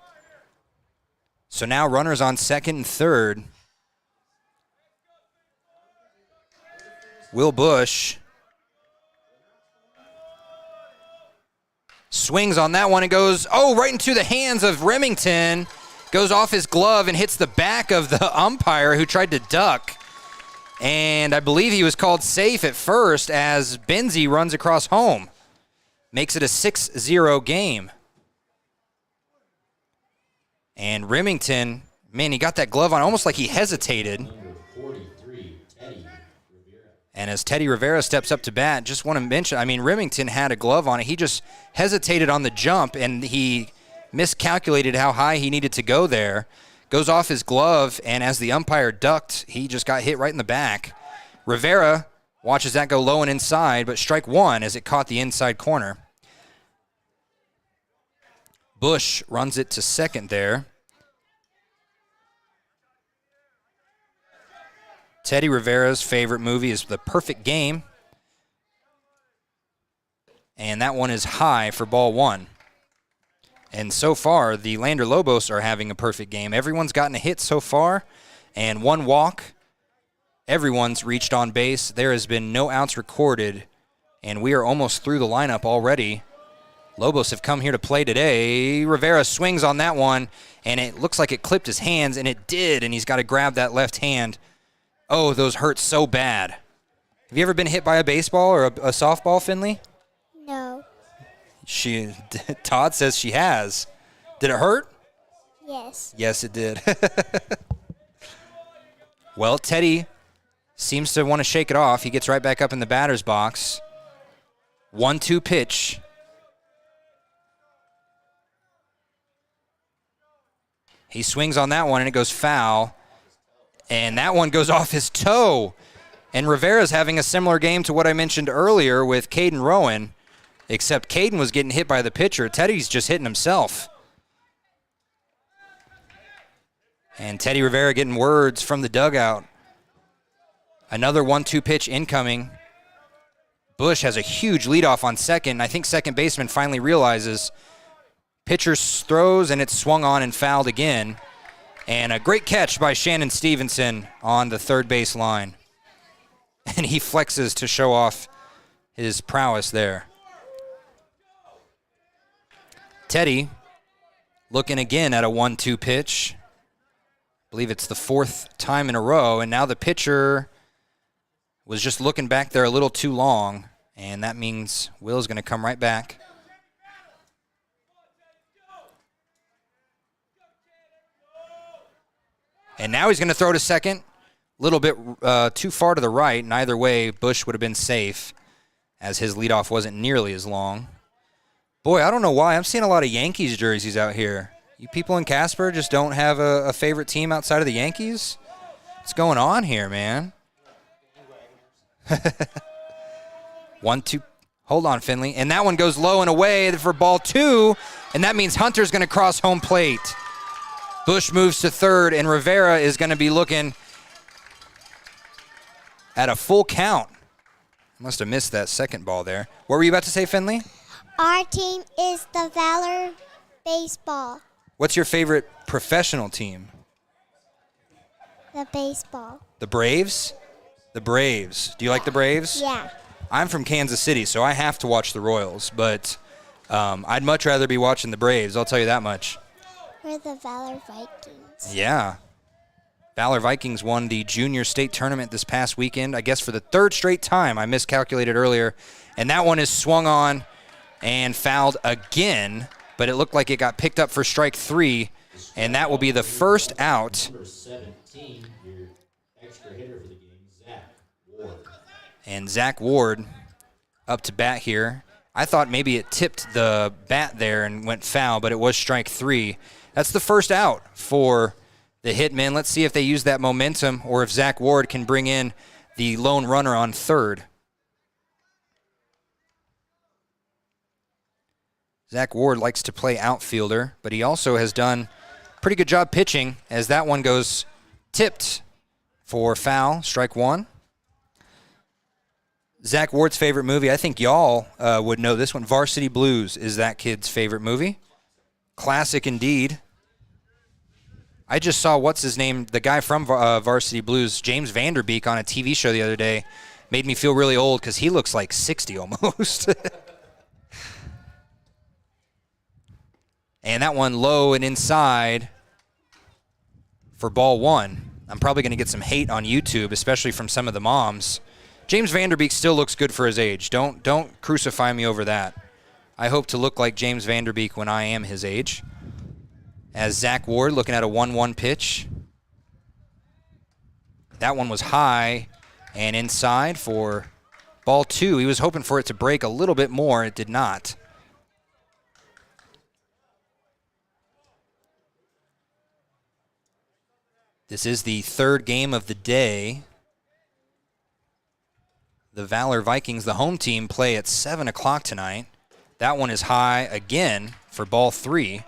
So now runners on second and third. Will Bush swings on that one and goes, right into the hands of Remington. Goes off his glove and hits the back of the umpire who tried to duck. And I believe he was called safe at first as Benzie runs across home. Makes it a 6-0 game. And Remington, man, he got that glove on almost like he hesitated. And as Teddy Rivera steps up to bat, just want to mention, Remington had a glove on it. He just hesitated on the jump, and he miscalculated how high he needed to go there. Goes off his glove, and as the umpire ducked, he just got hit right in the back. Rivera watches that go low and inside, but strike one as it caught the inside corner. Bush runs it to second there. Teddy Rivera's favorite movie is The Perfect Game. And that one is high for ball one. And so far, the Lander Lobos are having a perfect game. Everyone's gotten a hit so far, and one walk. Everyone's reached on base. There has been no outs recorded, and we are almost through the lineup already. Lobos have come here to play today. Rivera swings on that one, and it looks like it clipped his hands, and it did, and he's got to grab that left hand. Oh, those hurt so bad. Have you ever been hit by a baseball or a softball, Finley? No. Todd says she has. Did it hurt? Yes. Yes, it did. Well, Teddy seems to want to shake it off. He gets right back up in the batter's box. 1-2 pitch. He swings on that one, and it goes foul. And that one goes off his toe. And Rivera's having a similar game to what I mentioned earlier with Caden Rowan. Except Caden was getting hit by the pitcher. Teddy's just hitting himself. And Teddy Rivera getting words from the dugout. Another 1-2 pitch incoming. Bush has a huge leadoff on second. I think second baseman finally realizes. Pitcher throws, and it's swung on and fouled again. And a great catch by Shannon Stevenson on the third base line. And he flexes to show off his prowess there. Teddy looking again at a 1-2 pitch. I believe it's the fourth time in a row, and now the pitcher was just looking back there a little too long, and that means Will's going to come right back. And now he's going to throw to second. A little bit too far to the right, and either way, Bush would have been safe, as his leadoff wasn't nearly as long. Boy, I don't know why. I'm seeing a lot of Yankees jerseys out here. You people in Casper just don't have a favorite team outside of the Yankees? What's going on here, man? 1-2. Hold on, Finley. And that one goes low and away for ball two, and that means Hunter's going to cross home plate. Bush moves to third, and Rivera is going to be looking at a full count. Must have missed that second ball there. What were you about to say, Finley? Our team is the Valor Baseball. What's your favorite professional team? The baseball. The Braves? The Braves. Do you like the Braves? Yeah. I'm from Kansas City, so I have to watch the Royals, but I'd much rather be watching the Braves, I'll tell you that much. We're the Valor Vikings. Yeah. Valor Vikings won the junior state tournament this past weekend, I guess for the third straight time. I miscalculated earlier. And that one is swung on and fouled again, but it looked like it got picked up for strike three, and that will be the first out. Number 17, your extra hitter for the game, Zach Ward. And Zach Ward up to bat here. I thought maybe it tipped the bat there and went foul, but it was strike three. That's the first out for the Hitmen. Let's see if they use that momentum or if Zach Ward can bring in the lone runner on third. Zach Ward likes to play outfielder, but he also has done a pretty good job pitching as that one goes tipped for foul, strike one. Zach Ward's favorite movie, I think y'all would know this one. Varsity Blues is that kid's favorite movie. Classic indeed. I just saw, what's his name, the guy from Varsity Blues, James Vanderbeek, on a TV show the other day. Made me feel really old because he looks like 60 almost. And that one low and inside for ball one. I'm probably going to get some hate on YouTube, especially from some of the moms. James Vanderbeek still looks good for his age. Don't crucify me over that. I hope to look like James Vanderbeek when I am his age. As Zach Ward looking at a 1-1 pitch. That one was high and inside for ball two. He was hoping for it to break a little bit more. It did not. This is the third game of the day. The Valor Vikings, the home team, play at 7 o'clock tonight. That one is high again for ball three.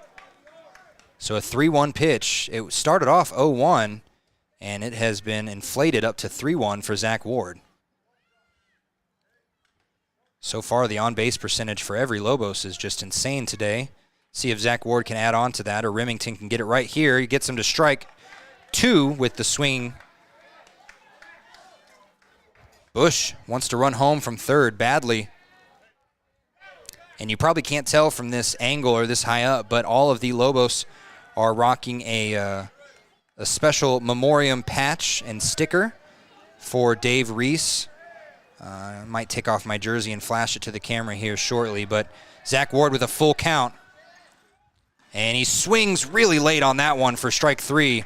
So a 3-1 pitch. It started off 0-1, and it has been inflated up to 3-1 for Zach Ward. So far, the on-base percentage for every Lobos is just insane today. See if Zach Ward can add on to that, or Remington can get it right here. He gets him to strike two with the swing. Bush wants to run home from third badly. And you probably can't tell from this angle or this high up, but all of the Lobos are rocking a special memoriam patch and sticker for Dave Rees. I might take off my jersey and flash it to the camera here shortly, but Zach Ward with a full count. And he swings really late on that one for strike three.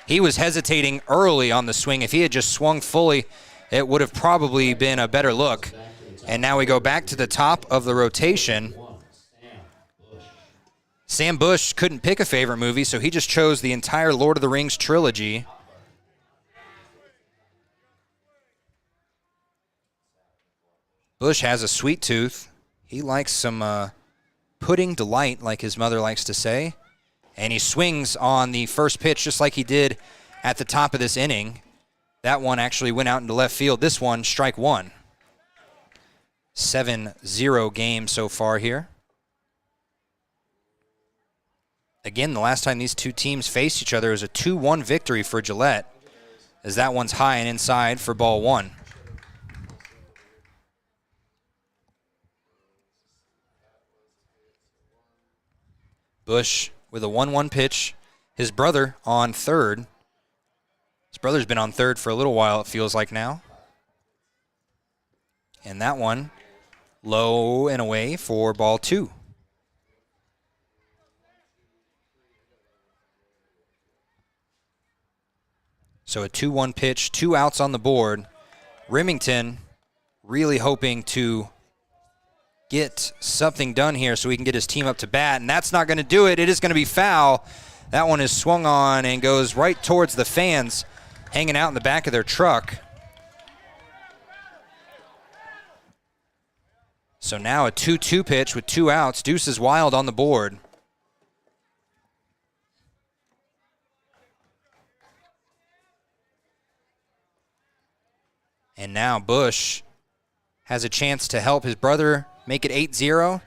He was hesitating early on the swing. If he had just swung fully, it would have probably been a better look. And now we go back to the top of the rotation. Sam Bush couldn't pick a favorite movie, so he just chose the entire Lord of the Rings trilogy. Bush has a sweet tooth. He likes some pudding delight, like his mother likes to say. And he swings on the first pitch just like he did at the top of this inning. That one actually went out into left field. This one, strike one. 7-0 game so far here. Again, the last time these two teams faced each other was a 2-1 victory for Gillette, as that one's high and inside for ball one. Bush with a 1-1 pitch. His brother on third. His brother's been on third for a little while, it feels like now. And that one low and away for ball two. So a 2-1 pitch, 2 outs on the board. Remington really hoping to get something done here so he can get his team up to bat, and that's not going to do it. It is going to be foul. That one is swung on and goes right towards the fans hanging out in the back of their truck. So now a 2-2 pitch with 2 outs. Deuce is wild on the board. And now Bush has a chance to help his brother make it 8-0,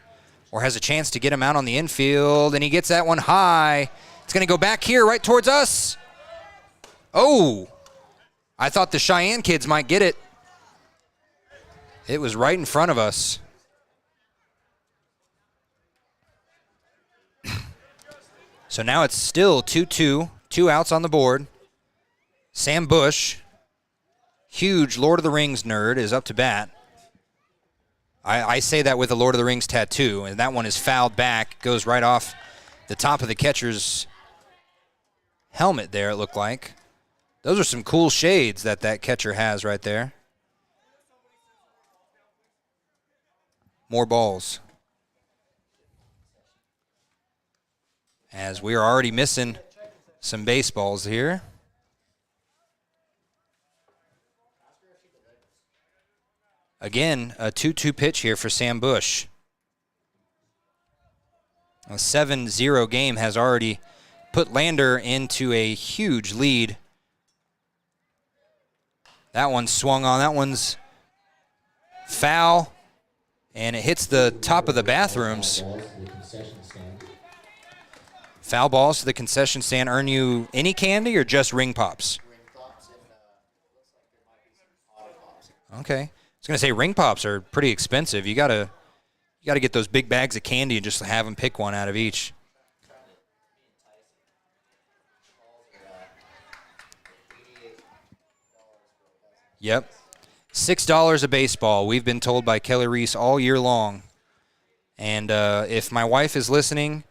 or has a chance to get him out on the infield, and he gets that one high. It's going to go back here right towards us. Oh, I thought the Cheyenne kids might get it. It was right in front of us. So now it's still 2-2, 2 outs on the board. Sam Bush, huge Lord of the Rings nerd, is up to bat. I say that with a Lord of the Rings tattoo, and that one is fouled back, goes right off the top of the catcher's helmet there, it looked like. Those are some cool shades that catcher has right there. More balls. As we are already missing some baseballs here. Again, a 2-2 pitch here for Sam Bush. A 7-0 game has already put Lander into a huge lead. That one swung on. That one's foul, and it hits the top of the bathrooms. Foul balls to the concession stand earn you any candy or just ring pops? Okay. I was going to say ring pops are pretty expensive. You gotta get those big bags of candy and just have them pick one out of each. Yep. $6 a baseball, we've been told by Kelly Rees all year long. And if my wife is listening,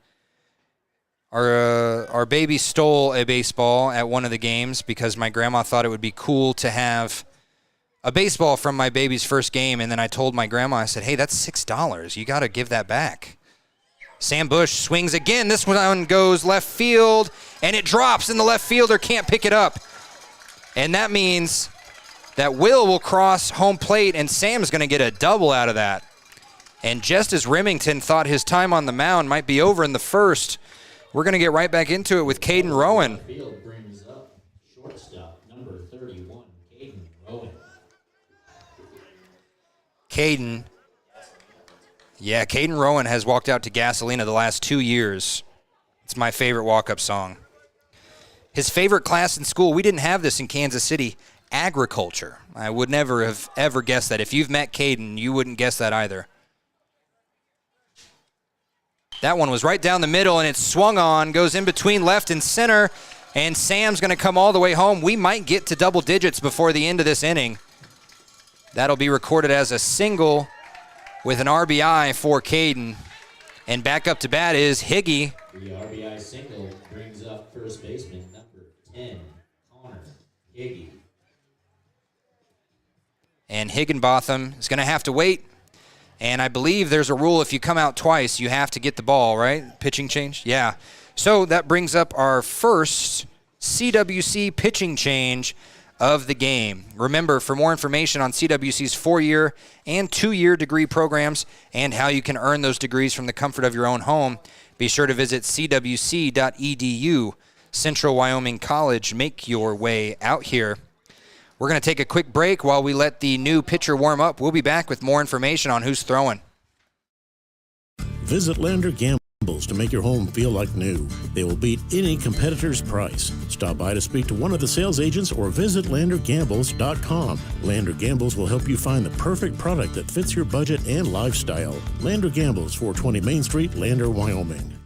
our baby stole a baseball at one of the games because my grandma thought it would be cool to have a baseball from my baby's first game. And then I told my grandma, I said, hey, that's $6. You got to give that back. Sam Bush swings again. This one goes left field, and it drops, and the left fielder can't pick it up. And that means that Will cross home plate, and Sam's going to get a double out of that. And just as Remington thought his time on the mound might be over in the first, we're going to get right back into it with Caden Rowan. Field brings up shortstop number 31, Caden Rowan. Caden Rowan has walked out to Gasolina the last 2 years. It's my favorite walk-up song. His favorite class in school, we didn't have this in Kansas City, agriculture. I would never have ever guessed that. If you've met Caden, you wouldn't guess that either. That one was right down the middle, and it swung on, goes in between left and center, and Sam's going to come all the way home. We might get to double digits before the end of this inning. That'll be recorded as a single with an RBI for Caden. And back up to bat is Higgy. The RBI single brings up first baseman number 10, Connor Higgy. And Higginbotham is going to have to wait. And I believe there's a rule if you come out twice, you have to get the ball, right? Pitching change? Yeah. So that brings up our first CWC pitching change of the game. Remember, for more information on CWC's 4-year and 2-year degree programs and how you can earn those degrees from the comfort of your own home, be sure to visit cwc.edu. Central Wyoming College, make your way out here. We're going to take a quick break while we let the new pitcher warm up. We'll be back with more information on who's throwing. Visit Lander Gambles to make your home feel like new. They will beat any competitor's price. Stop by to speak to one of the sales agents or visit LanderGambles.com. Lander Gambles will help you find the perfect product that fits your budget and lifestyle. Lander Gambles, 420 Main Street, Lander, Wyoming.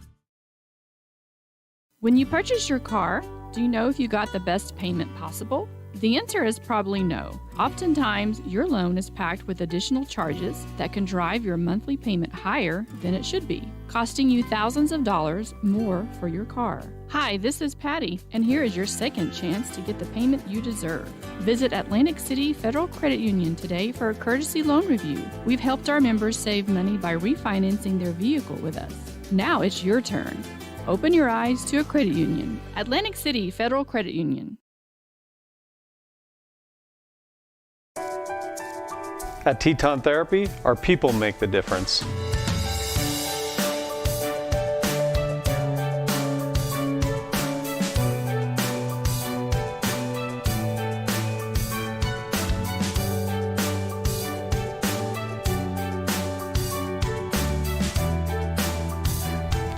When you purchase your car, do you know if you got the best payment possible? The answer is probably no. Oftentimes, your loan is packed with additional charges that can drive your monthly payment higher than it should be, costing you thousands of dollars more for your car. Hi, this is Patty, and here is your second chance to get the payment you deserve. Visit Atlantic City Federal Credit Union today for a courtesy loan review. We've helped our members save money by refinancing their vehicle with us. Now it's your turn. Open your eyes to a credit union. Atlantic City Federal Credit Union. At Teton Therapy, our people make the difference.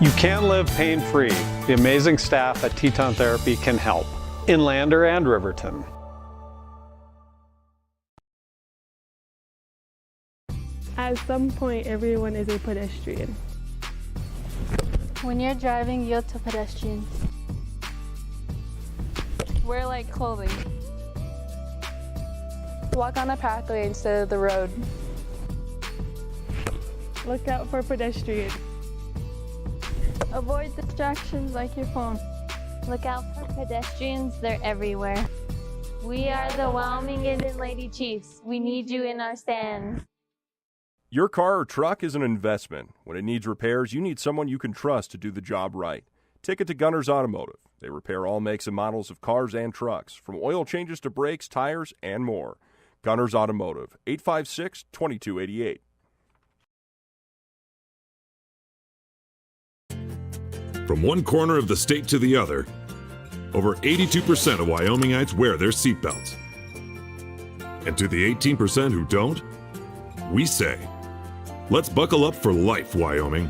You can live pain-free. The amazing staff at Teton Therapy can help in Lander and Riverton. At some point, everyone is a pedestrian. When you're driving, yield to pedestrians. Wear light clothing. Walk on a pathway instead of the road. Look out for pedestrians. Avoid distractions like your phone. Look out for pedestrians, they're everywhere. We are the Wyoming Indian Lady Chiefs. We need you in our stand. Your car or truck is an investment. When it needs repairs, you need someone you can trust to do the job right. Take it to Gunners Automotive. They repair all makes and models of cars and trucks, from oil changes to brakes, tires, and more. Gunners Automotive, 856-2288. From one corner of the state to the other, over 82% of Wyomingites wear their seatbelts. And to the 18% who don't, we say, let's buckle up for life, Wyoming.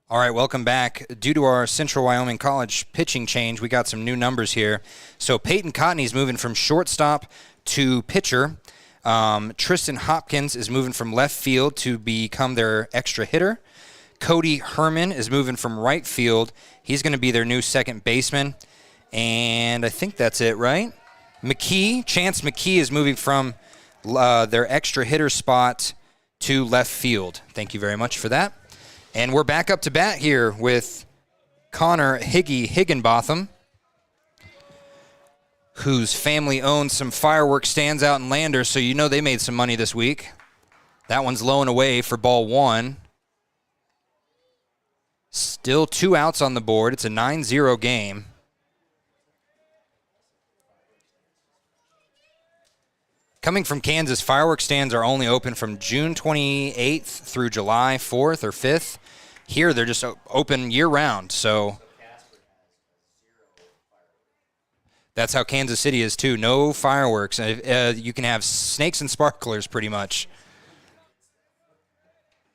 All right, welcome back. Due to our Central Wyoming College pitching change, we got some new numbers here. So Peyton Cotney's moving from shortstop to pitcher. Tristan Hopkins is moving from left field to become their extra hitter. Cody Herman is moving from right field. He's going to be their new second baseman. And I think that's it, right? Chance McKee is moving from their extra hitter spot to left field. Thank you very much for that. And we're back up to bat here with Connor Higginbotham, whose family owns some fireworks stands out in Lander, so you know they made some money this week. That one's low and away for ball one. Still 2 outs on the board. It's a 9-0 game. Coming from Kansas, fireworks stands are only open from June 28th through July 4th or 5th. Here, they're just open year-round, so that's how Kansas City is, too. No fireworks. You can have snakes and sparklers, pretty much.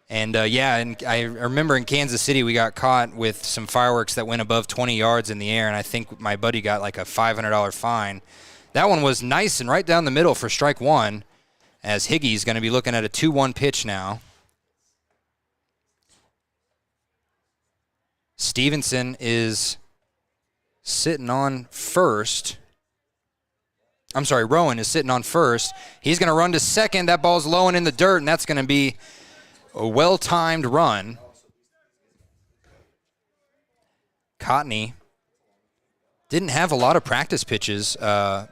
And, and I remember in Kansas City we got caught with some fireworks that went above 20 yards in the air, and I think my buddy got like a $500 fine. That one was nice and right down the middle for strike one, as Higgy's going to be looking at a 2-1 pitch now. Stevenson is sitting on first. I'm sorry, Rowan is sitting on first. He's going to run to second. That ball's low and in the dirt, and that's going to be a well-timed run. Cotney didn't have a lot of practice pitches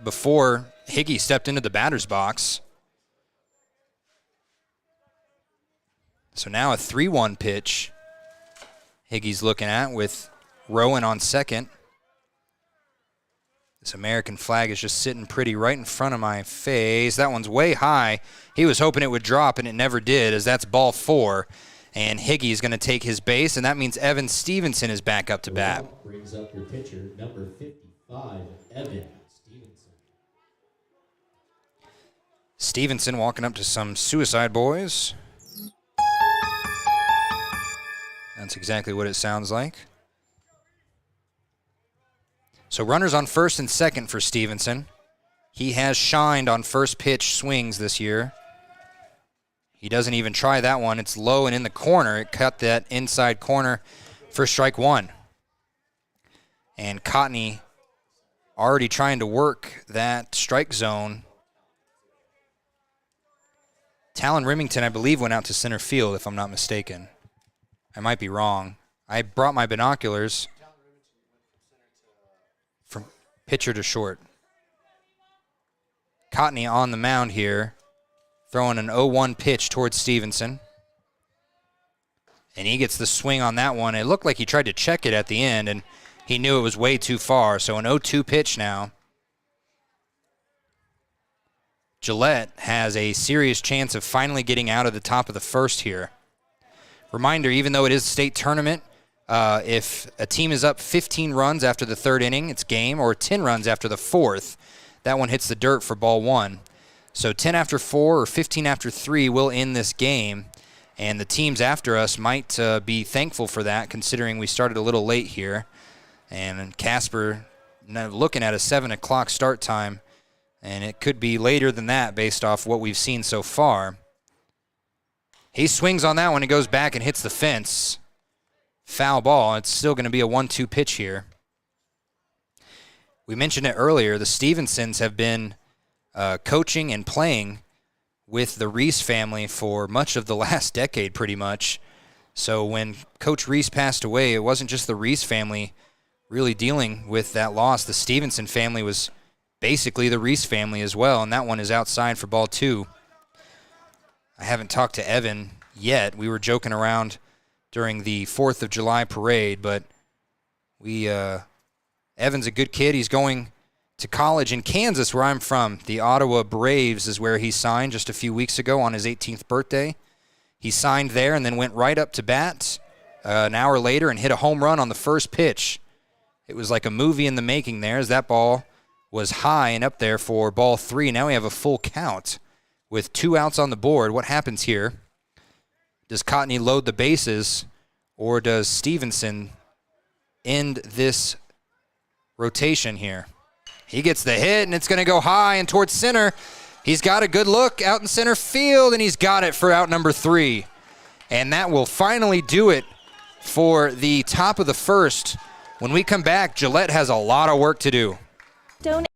before Higgy stepped into the batter's box. So now a 3-1 pitch Higgy's looking at with Rowan on second. This American flag is just sitting pretty right in front of my face. That one's way high. He was hoping it would drop, and it never did, as that's ball 4. And Higgy is going to take his base, and that means Evan Stevenson is back up to bat. Brings up your pitcher, number 55, Evan Stevenson. Stevenson walking up to some Suicide Boys. That's exactly what it sounds like. So runners on first and second for Stevenson. He has shined on first pitch swings this year. He doesn't even try that one. It's low and in the corner. It cut that inside corner for strike one. And Cotney already trying to work that strike zone. Talon Remington, I believe, went out to center field, if I'm not mistaken. I might be wrong. I brought my binoculars from pitcher to short. Cotney on the mound here, throwing an 0-1 pitch towards Stevenson. And he gets the swing on that one. It looked like he tried to check it at the end, and he knew it was way too far. So an 0-2 pitch now. Gillette has a serious chance of finally getting out of the top of the first here. Reminder, even though it is a state tournament, if a team is up 15 runs after the third inning, it's game, or 10 runs after the fourth, that one hits the dirt for ball one. So 10 after 4 or 15 after 3 will end this game, and the teams after us might be thankful for that, considering we started a little late here. And Casper looking at a 7 o'clock start time, and it could be later than that based off what we've seen so far. He swings on that one and goes back and hits the fence. Foul ball. It's still going to be a 1-2 pitch here. We mentioned it earlier. The Stevensons have been coaching and playing with the Rees family for much of the last decade, pretty much. So when Coach Rees passed away, it wasn't just the Rees family really dealing with that loss. The Stevenson family was basically the Rees family as well, and that one is outside for ball 2. I haven't talked to Evan yet. We were joking around during the 4th of July parade, but Evan's a good kid. He's going to college in Kansas, where I'm from. The Ottawa Braves is where he signed just a few weeks ago on his 18th birthday. He signed there and then went right up to bat an hour later and hit a home run on the first pitch. It was like a movie in the making there, as that ball was high and up there for ball 3. Now we have a full count with 2 outs on the board. What happens here? Does Cotney load the bases, or does Stevenson end this rotation here? He gets the hit, and it's going to go high and towards center. He's got a good look out in center field, and he's got it for out number 3. And that will finally do it for the top of the first. When we come back, Gillette has a lot of work to do. Don't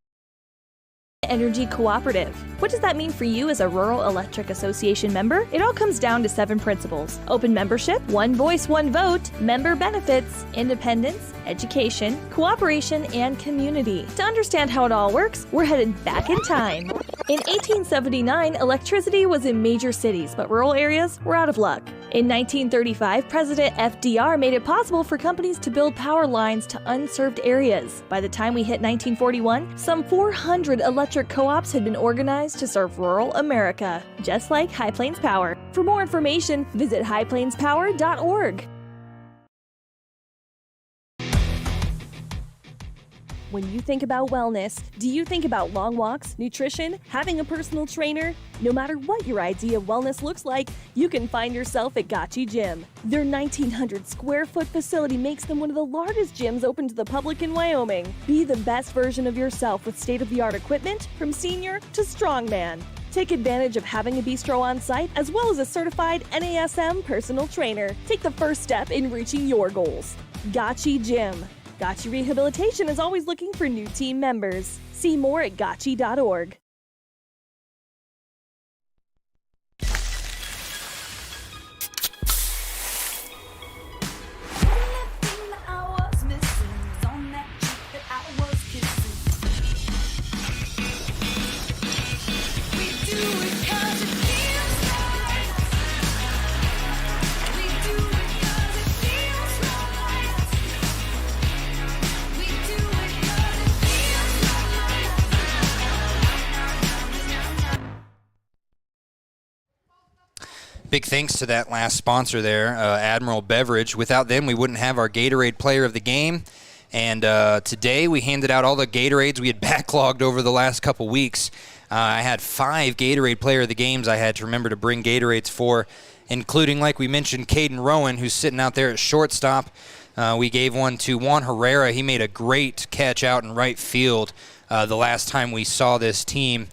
Energy Cooperative. What does that mean for you as a Rural Electric Association member? It all comes down to 7 principles: open membership, one voice, one vote, member benefits, independence, education, cooperation, and community. To understand how it all works, we're headed back in time. In 1879, electricity was in major cities, but rural areas were out of luck. In 1935, President FDR made it possible for companies to build power lines to unserved areas. By the time we hit 1941, some 400 electric co-ops had been organized to serve rural America, just like High Plains Power. For more information, visit highplainspower.org. When you think about wellness, do you think about long walks, nutrition, having a personal trainer? No matter what your idea of wellness looks like, you can find yourself at Gotchi Gym. Their 1,900 square foot facility makes them one of the largest gyms open to the public in Wyoming. Be the best version of yourself with state-of-the-art equipment from senior to strongman. Take advantage of having a bistro on site as well as a certified NASM personal trainer. Take the first step in reaching your goals. Gotchi Gym. Gotchi Rehabilitation is always looking for new team members. See more at gotchi.org. Big thanks to that last sponsor there, Admiral Beverage. Without them, we wouldn't have our Gatorade Player of the Game. And today we handed out all the Gatorades we had backlogged over the last couple weeks. I had 5 Gatorade Player of the Games I had to remember to bring Gatorades for, including, like we mentioned, Caden Rowan, who's sitting out there at shortstop. We gave one to Juan Herrera. He made a great catch out in right field the last time we saw this team.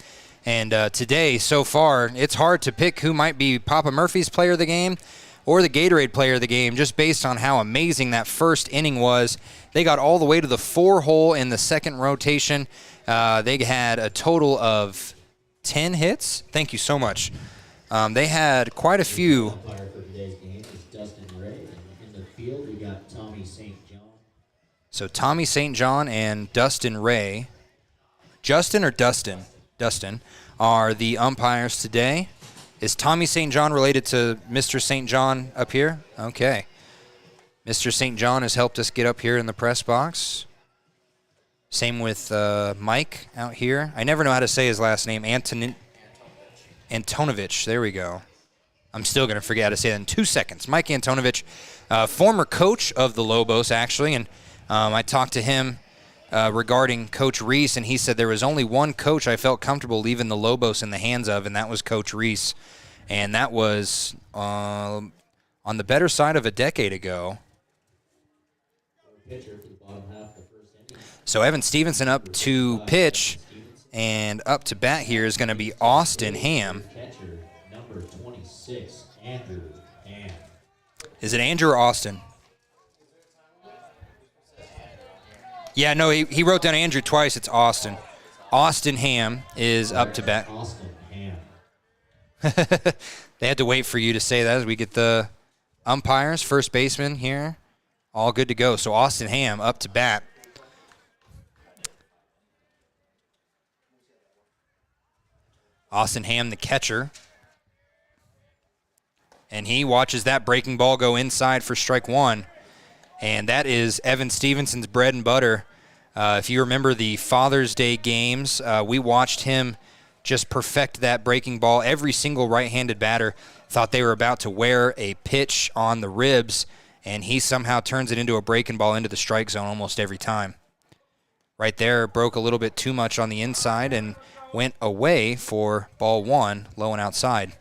And today, so far, it's hard to pick who might be Papa Murphy's Player of the Game or the Gatorade Player of the Game, just based on how amazing that first inning was. They got all the way to the 4-hole in the second rotation. They had a total of 10 hits. Thank you so much. They had quite a few. Umpire for today's game is Dustin Ray. And in the field, we got Tommy St. John. So Tommy St. John and Dustin Ray. Justin or Dustin? Dustin, are the umpires today. Is Tommy St. John related to Mr. St. John up here? Okay. Mr. St. John has helped us get up here in the press box. Same with Mike out here. I never know how to say his last name. Antonovich. There we go. I'm still going to forget how to say that in 2 seconds. Mike Antonovich, former coach of the Lobos, actually, and I talked to him regarding Coach Rees, and he said there was only one coach I felt comfortable leaving the Lobos in the hands of, and that was Coach Rees. And that was on the better side of a decade ago. So Evan Stevenson up to pitch, and up to bat here is going to be Austin Ham. Catcher, number 26, Andrew Ham. Is it Andrew or Austin? Yeah, no, he wrote down Andrew twice. It's Austin. Austin Ham is up to bat. Austin Ham. They had to wait for you to say that as we get the umpires, first baseman here, all good to go. So Austin Ham up to bat. Austin Ham, the catcher. And he watches that breaking ball go inside for strike 1. And that is Evan Stevenson's bread and butter. If you remember the Father's Day games, we watched him just perfect that breaking ball. Every single right-handed batter thought they were about to wear a pitch on the ribs, and he somehow turns it into a breaking ball into the strike zone almost every time. Right there, broke a little bit too much on the inside and went away for ball 1, low and outside.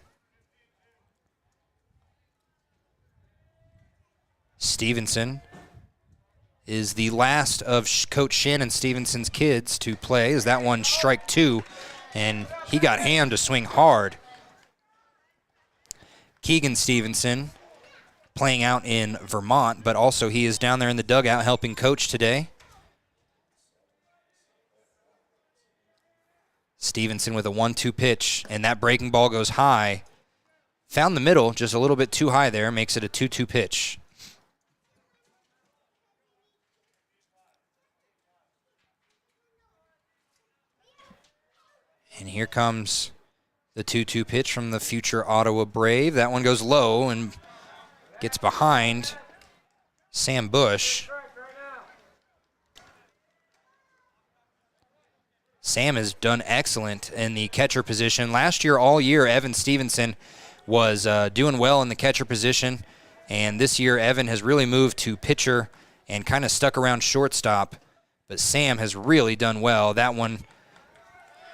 Stevenson is the last of Coach Shannon Stevenson's kids to play, as that one strike 2, and he got Ham to swing hard. Keegan Stevenson playing out in Vermont, but also he is down there in the dugout helping coach today. Stevenson with a 1-2 pitch, and that breaking ball goes high. Found the middle, just a little bit too high there, makes it a 2-2 pitch. And here comes the 2-2 pitch from the future Ottawa Brave. That one goes low and gets behind Sam Bush. Sam has done excellent in the catcher position. Last year, all year, Evan Stevenson was doing well in the catcher position. And this year, Evan has really moved to pitcher and kind of stuck around shortstop. But Sam has really done well. That one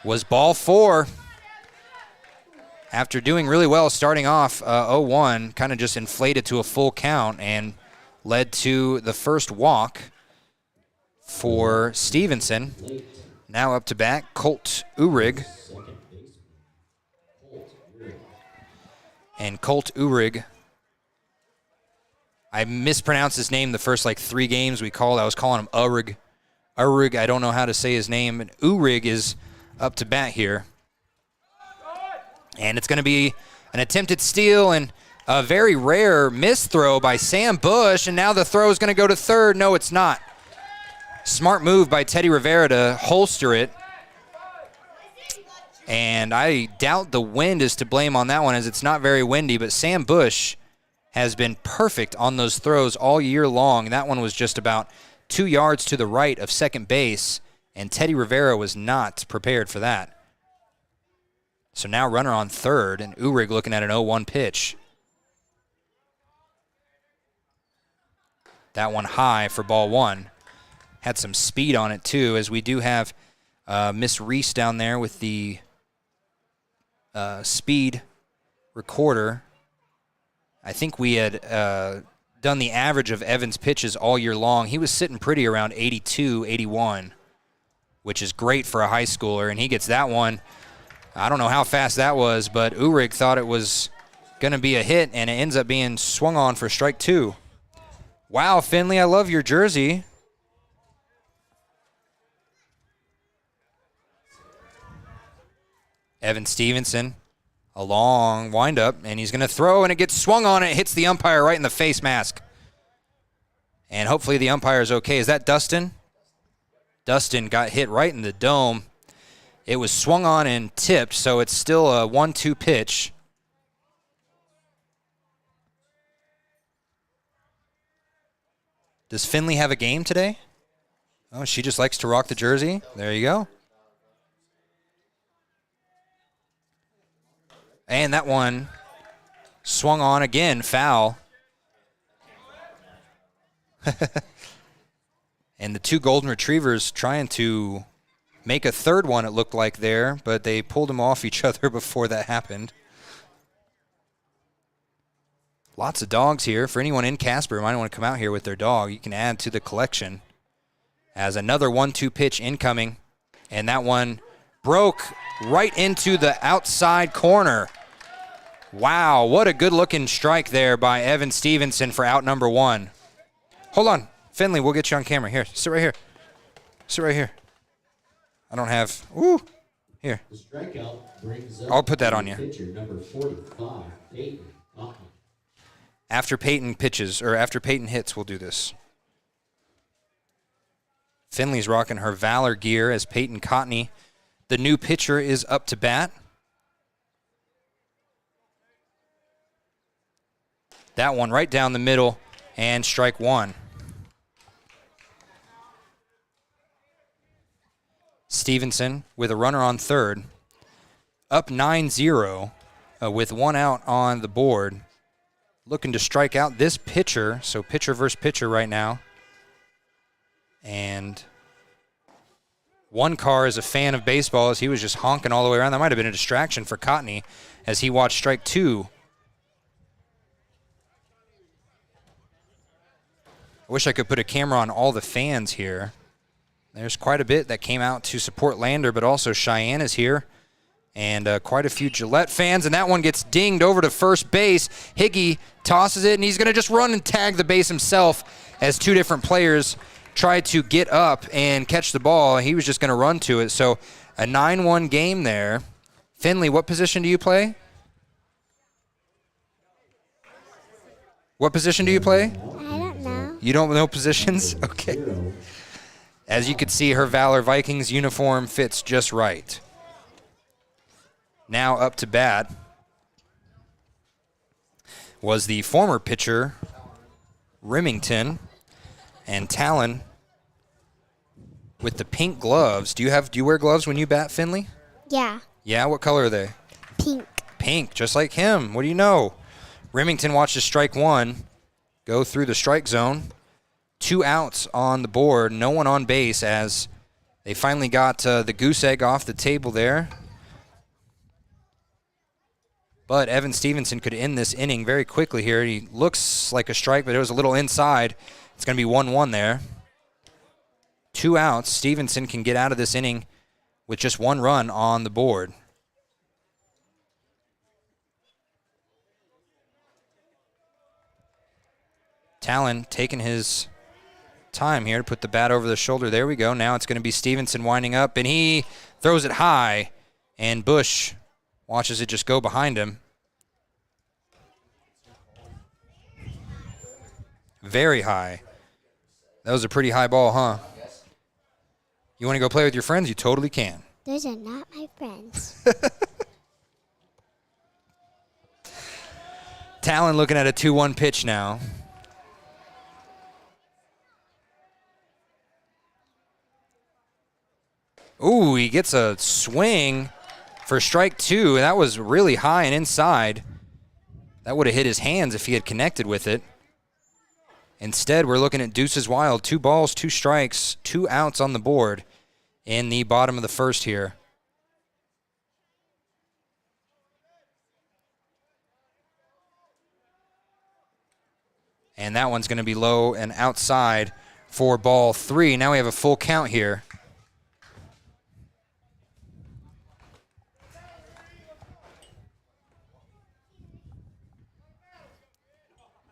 was ball 4. After doing really well starting off 0-1, kind of just inflated to a full count and led to the first walk for Stevenson. Now up to bat, Colt Uhrig. And Colt Uhrig, I mispronounced his name the first 3 games we called. I was calling him Uhrig. Uhrig, I don't know how to say his name. And Uhrig is up to bat here. And it's going to be an attempted steal and a very rare misthrow by Sam Bush. And now the throw is going to go to third. No, it's not. Smart move by Teddy Rivera to holster it. And I doubt the wind is to blame on that one, as it's not very windy. But Sam Bush has been perfect on those throws all year long. That one was just about 2 yards to the right of second base. And Teddy Rivera was not prepared for that. So now runner on third, and Uhrig looking at an 0-1 pitch. That one high for ball 1. Had some speed on it, too, as we do have Miss Reese down there with the speed recorder. I think we had done the average of Evans' pitches all year long. He was sitting pretty around 82, 81, which is great for a high schooler, and he gets that one. I don't know how fast that was, but Uhrig thought it was going to be a hit, and it ends up being swung on for strike 2. Wow, Finley, I love your jersey. Evan Stevenson, a long windup, and he's going to throw, and it gets swung on. It hits the umpire right in the face mask. And hopefully the umpire is okay. Is that Dustin? Dustin got hit right in the dome. It was swung on and tipped, so it's still a 1-2 pitch. Does Finley have a game today? Oh, she just likes to rock the jersey. There you go. And that one swung on again, foul. And the 2 golden retrievers trying to make a third one, it looked like there, but they pulled them off each other before that happened. Lots of dogs here. For anyone in Casper who might want to come out here with their dog, you can add to the collection. As another 1-2 pitch incoming, and that one broke right into the outside corner. Wow, what a good-looking strike there by Evan Stevenson for out number 1. Hold on. Finley, we'll get you on camera. Here, sit right here. Sit right here. I don't have... Ooh. Here. The strikeout brings up I'll put that on you. pitcher number 45, Peyton Cottney. After Peyton pitches, or after Peyton hits, we'll do this. Finley's rocking her Valor gear as Peyton Cottney, the new pitcher, is up to bat. That one right down the middle, and strike 1. Stevenson with a runner on third, up 9-0 with 1 out on the board. looking to strike out this pitcher. So pitcher versus pitcher right now. And one car is a fan of baseball as he was just honking all the way around. That might have been a distraction for Cotney as he watched strike 2. I wish I could put a camera on all the fans here. There's quite a bit that came out to support Lander, but also Cheyenne is here. And quite a few Gillette fans, and that one gets dinged over to first base. Higgy tosses it, and he's going to just run and tag the base himself as 2 different players tried to get up and catch the ball. He was just going to run to it. So a 9-1 game there. Finley, what position do you play? What position do you play? I don't know. You don't know positions? Okay. As you can see, her Valor Vikings uniform fits just right. Now up to bat was the former pitcher, Remington, and Talon with the pink gloves. Do you wear gloves when you bat, Finley? Yeah. Yeah, what color are they? Pink. Pink, just like him. What do you know? Remington watches strike 1 go through the strike zone. 2 outs on the board, no one on base as they finally got the goose egg off the table there. But Evan Stevenson could end this inning very quickly here. He looks like a strike, but it was a little inside. It's going to be 1-1 there. 2 outs. Stevenson can get out of this inning with just 1 run on the board. Talon taking his time here to put the bat over the shoulder. There we go. Now it's going to be Stevenson winding up, and he throws it high, and Bush watches it just go behind him. Very high. That was a pretty high ball, huh? You want to go play with your friends? You totally can. Those are not my friends. Talon looking at a 2-1 pitch now. Ooh, he gets a swing for strike 2. That was really high and inside. That would have hit his hands if he had connected with it. Instead, we're looking at Deuces Wild. 2 balls, 2 strikes, 2 outs on the board in the bottom of the first here. And that one's going to be low and outside for ball 3. Now we have a full count here.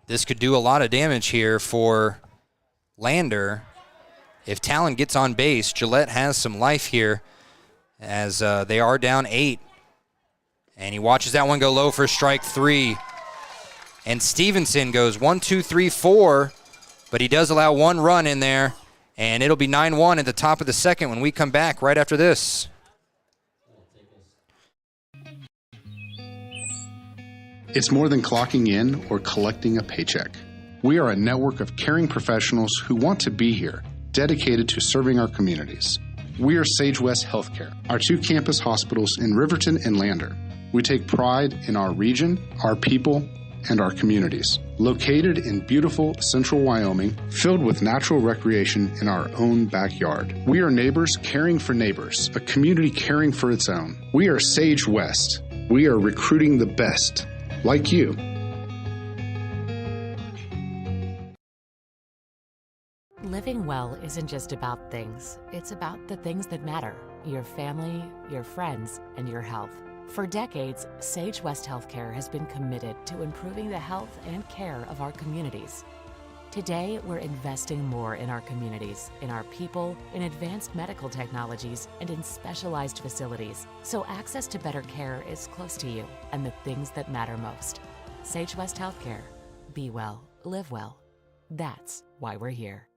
This could do a lot of damage here for Lander. If Talon gets on base, Gillette has some life here as they are down 8. And he watches that one go low for strike 3. And Stevenson goes 1, 2, 3, 4, but he does allow 1 run in there, and it'll be 9-1 at the top of the second when we come back right after this. It's more than clocking in or collecting a paycheck. We are a network of caring professionals who want to be here, dedicated to serving our communities. We are Sage West Healthcare, our 2 campus hospitals in Riverton and Lander. We take pride in our region, our people, and our communities. Located in beautiful central Wyoming, filled with natural recreation in our own backyard. We are neighbors caring for neighbors, a community caring for its own. We are Sage West. We are recruiting the best, like you. Living well isn't just about things. It's about the things that matter. Your family, your friends, and your health. For decades, Sage West Healthcare has been committed to improving the health and care of our communities. Today, we're investing more in our communities, in our people, in advanced medical technologies, and in specialized facilities, so access to better care is close to you and the things that matter most. Sage West Healthcare. Be well, live well. That's why we're here.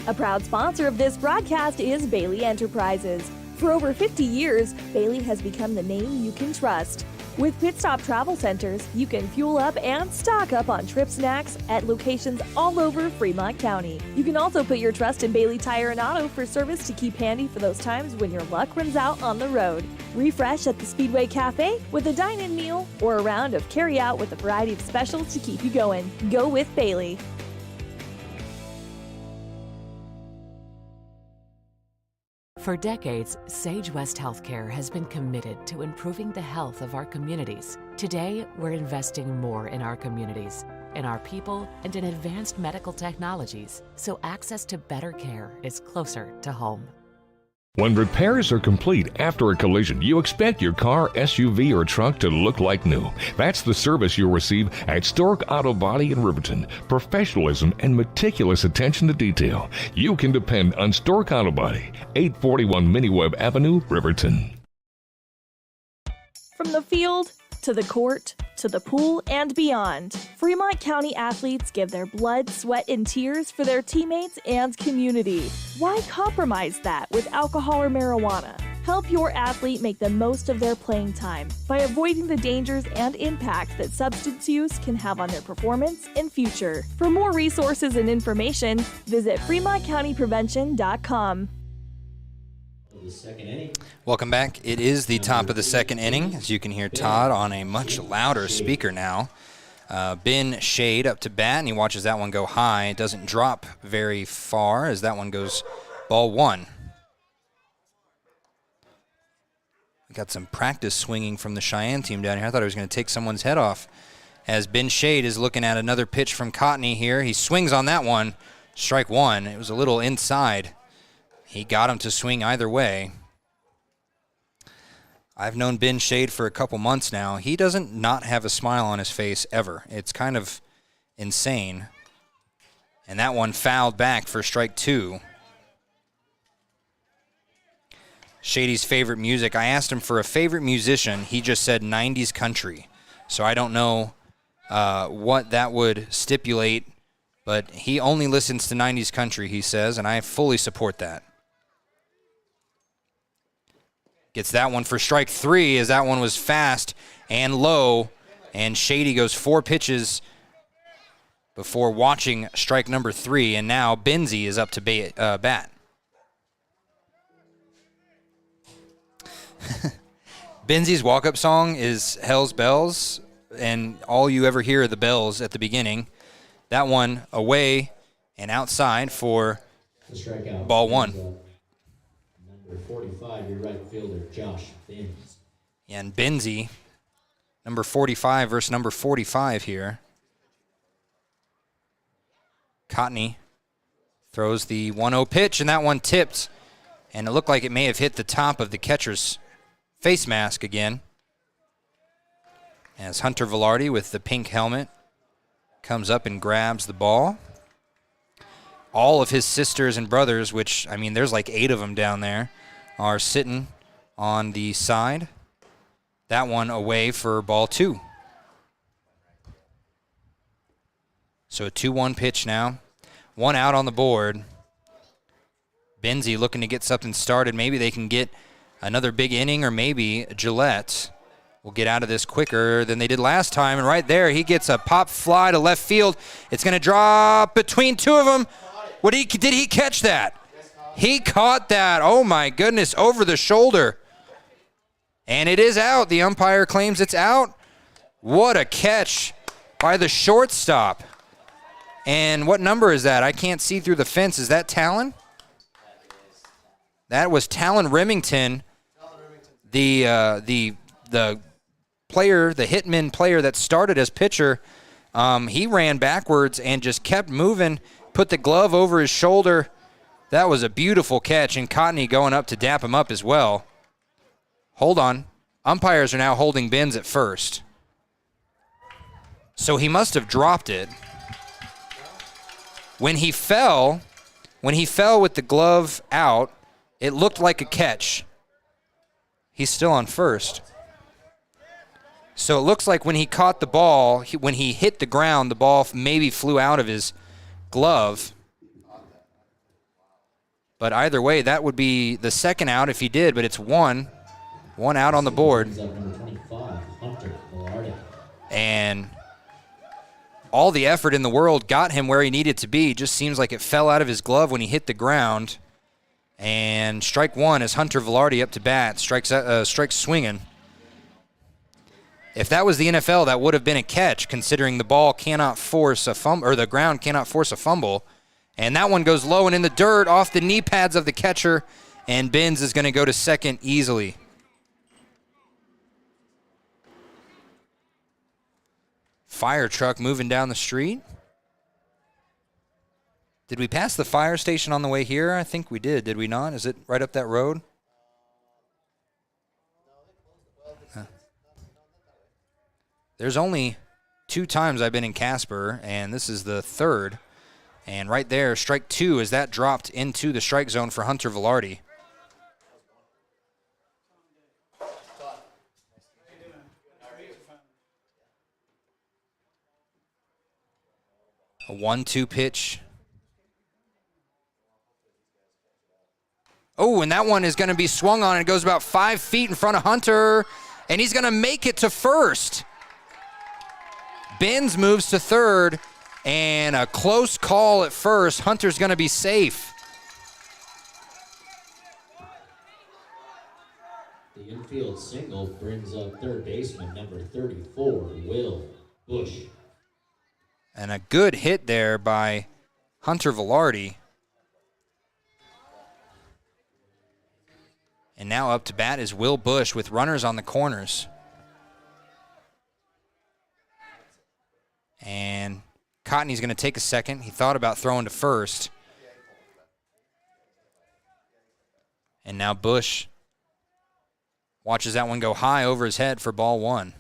A proud sponsor of this broadcast is Bailey Enterprises. For over 50 years, Bailey has become the name you can trust. With Pit Stop Travel Centers, you can fuel up and stock up on trip snacks at locations all over Fremont County. You can also put your trust in Bailey Tire and Auto for service to keep handy for those times when your luck runs out on the road. Refresh at the Speedway Cafe with a dine-in meal or a round of carry-out with a variety of specials to keep you going. Go with Bailey. For decades, Sage West Healthcare has been committed to improving the health of our communities. Today, we're investing more in our communities, in our people, and in advanced medical technologies, so access to better care is closer to home. When repairs are complete after a collision, you expect your car, SUV, or truck to look like new. That's the service you'll receive at Stork Auto Body in Riverton. Professionalism and meticulous attention to detail. You can depend on Stork Auto Body, 841 Miniweb Avenue, Riverton. From the field to the court to the pool and beyond, Fremont County athletes give their blood, sweat, and tears for their teammates and community. Why compromise that with alcohol or marijuana? Help your athlete make the most of their playing time by avoiding the dangers and impact that substance use can have on their performance and future. For more resources and information, visit FremontCountyPrevention.com. Welcome back. It is the top of the second inning. As you can hear Todd on a much louder speaker now. Ben Shade up to bat, and he watches that one go high. It doesn't drop very far as that one goes ball one. We got some practice swinging from the Cheyenne team down here. I thought I was going to take someone's head off. As Ben Shade is looking at another pitch from Cotney here. He swings on that one. Strike one. It was a little inside. He got him to swing either way. I've known Ben Shade for a couple months now. He doesn't not have a smile on his face ever. It's kind of insane. And that one fouled back for strike two. Shady's favorite music. I asked him for a favorite musician. He just said 90s country. So I don't know what that would stipulate, but he only listens to 90s country, he says, and I fully support that. Gets that one for strike three as that one was fast and low, and Shady goes 4 pitches before watching strike number 3, and now Benzie is up to bat. Benzie's walk-up song is Hell's Bells, and all you ever hear are the bells at the beginning. That one away and outside for ball one. Number 45, your right fielder, Josh Benz. And Benzie, number 45 versus number 45 here. Cotney throws the 1-0 pitch, and that one tipped, and it looked like it may have hit the top of the catcher's face mask again. As Hunter Velarde with the pink helmet comes up and grabs the ball. All of his sisters and brothers, which, I mean, there's like 8 of them down there, are sitting on the side. That one away for ball 2. So a 2-1 pitch now. 1 out on the board. Benzie looking to get something started. Maybe they can get another big inning, or maybe Gillette will get out of this quicker than they did last time. And right there, he gets a pop fly to left field. It's going to drop between 2 of them. Did he catch that? He caught that. Oh, my goodness, over the shoulder. And it is out. The umpire claims it's out. What a catch by the shortstop. And what number is that? I can't see through the fence. Is that Talon? That was Talon Remington, the player, the Hitmen player that started as pitcher. He ran backwards and just kept moving, put the glove over his shoulder. That was a beautiful catch, and Cotney going up to dap him up as well. Hold on. Umpires are now holding Benz at first. So he must have dropped it. When he fell with the glove out, it looked like a catch. He's still on first. So it looks like when he caught the ball, when he hit the ground, the ball maybe flew out of his glove. But either way, that would be the second out if he did, but it's one out on the board. Number 25, Hunter And all the effort in the world got him where he needed to be. Just seems like it fell out of his glove when he hit the ground. And strike one as Hunter Velarde up to bat. Strikes swinging. If that was the NFL, that would have been a catch, considering the ball cannot force a fumble, or the ground cannot force a fumble. And that one goes low and in the dirt off the knee pads of the catcher. And Benz is going to go to second easily. Fire truck moving down the street. Did we pass the fire station on the way here? I think we did we not? Is it right up that road? There's only 2 times I've been in Casper, and this is the 3rd. And right there, strike 2 as that dropped into the strike zone for Hunter Velarde. A 1-2 pitch. Oh, and that one is going to be swung on. It goes about 5 feet in front of Hunter, and he's going to make it to first. Benz moves to third, and a close call at first. Hunter's going to be safe. The infield single brings up third baseman number 34, Will Bush. And a good hit there by Hunter Velarde. And now up to bat is Will Bush with runners on the corners. And Cotney's going to take a second. He thought about throwing to first. And now Bush watches that one go high over his head for ball 1.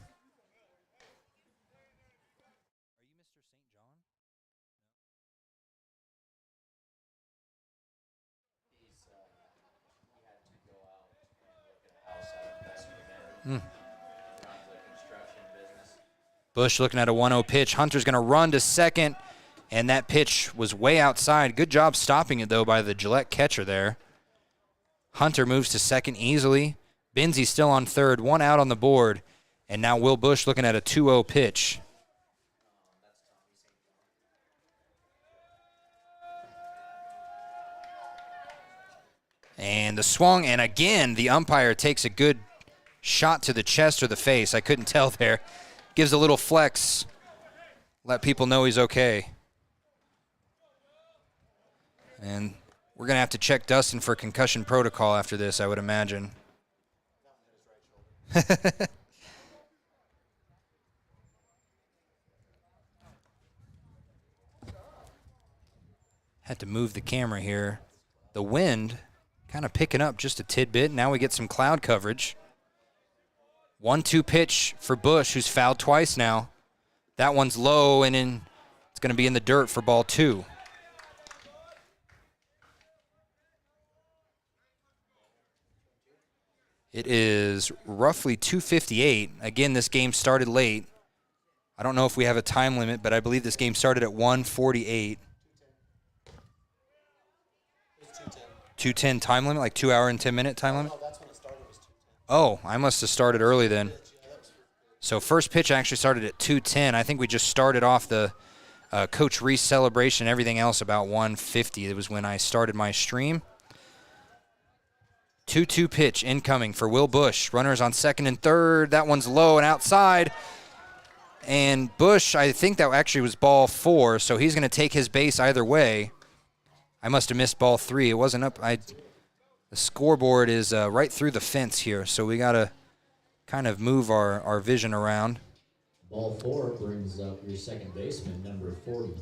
Bush looking at a 1-0 pitch. Hunter's going to run to second, and that pitch was way outside. Good job stopping it, though, by the Gillette catcher there. Hunter moves to second easily. Benzie still on third, 1 out on the board, and now Will Bush looking at a 2-0 pitch. And the swung, and again, the umpire takes a good shot to the chest or the face. I couldn't tell there. Gives a little flex. Let people know he's okay. And we're going to have to check Dustin for concussion protocol after this, I would imagine. Had to move the camera here. The wind kind of picking up just a tidbit. Now we get some cloud coverage. 1-2 pitch for Bush, who's fouled twice now. That one's low, and it's going to be in the dirt for ball 2. It is roughly 2:58. Again, this game started late. I don't know if we have a time limit, but I believe this game started at 1:48. 2:10 time limit, like 2 hour and 10 minute time limit? Oh, I must have started early then. So first pitch actually started at 2:10. I think we just started off the Coach Rees celebration, everything else about 1:50. It was when I started my stream. 2-2 pitch incoming for Will Bush. Runners on second and third. That one's low and outside. And Bush, I think that actually was ball 4, so he's going to take his base either way. I must have missed ball 3. It wasn't up. The scoreboard is right through the fence here, so we got to kind of move our vision around. Ball 4 brings up your second baseman, number 43,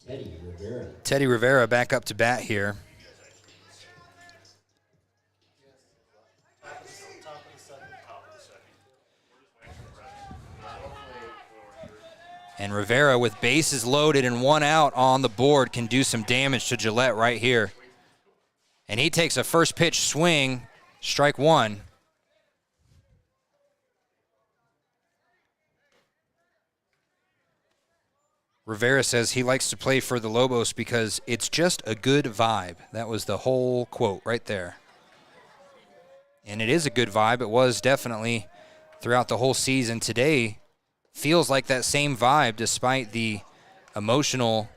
Teddy Rivera. Teddy Rivera back up to bat here. And Rivera, with bases loaded and 1 out on the board, can do some damage to Gillette right here. And he takes a first pitch swing, strike 1. Rivera says he likes to play for the Lobos because it's just a good vibe. That was the whole quote right there. And it is a good vibe. It was definitely throughout the whole season. Today, feels like that same vibe despite the emotional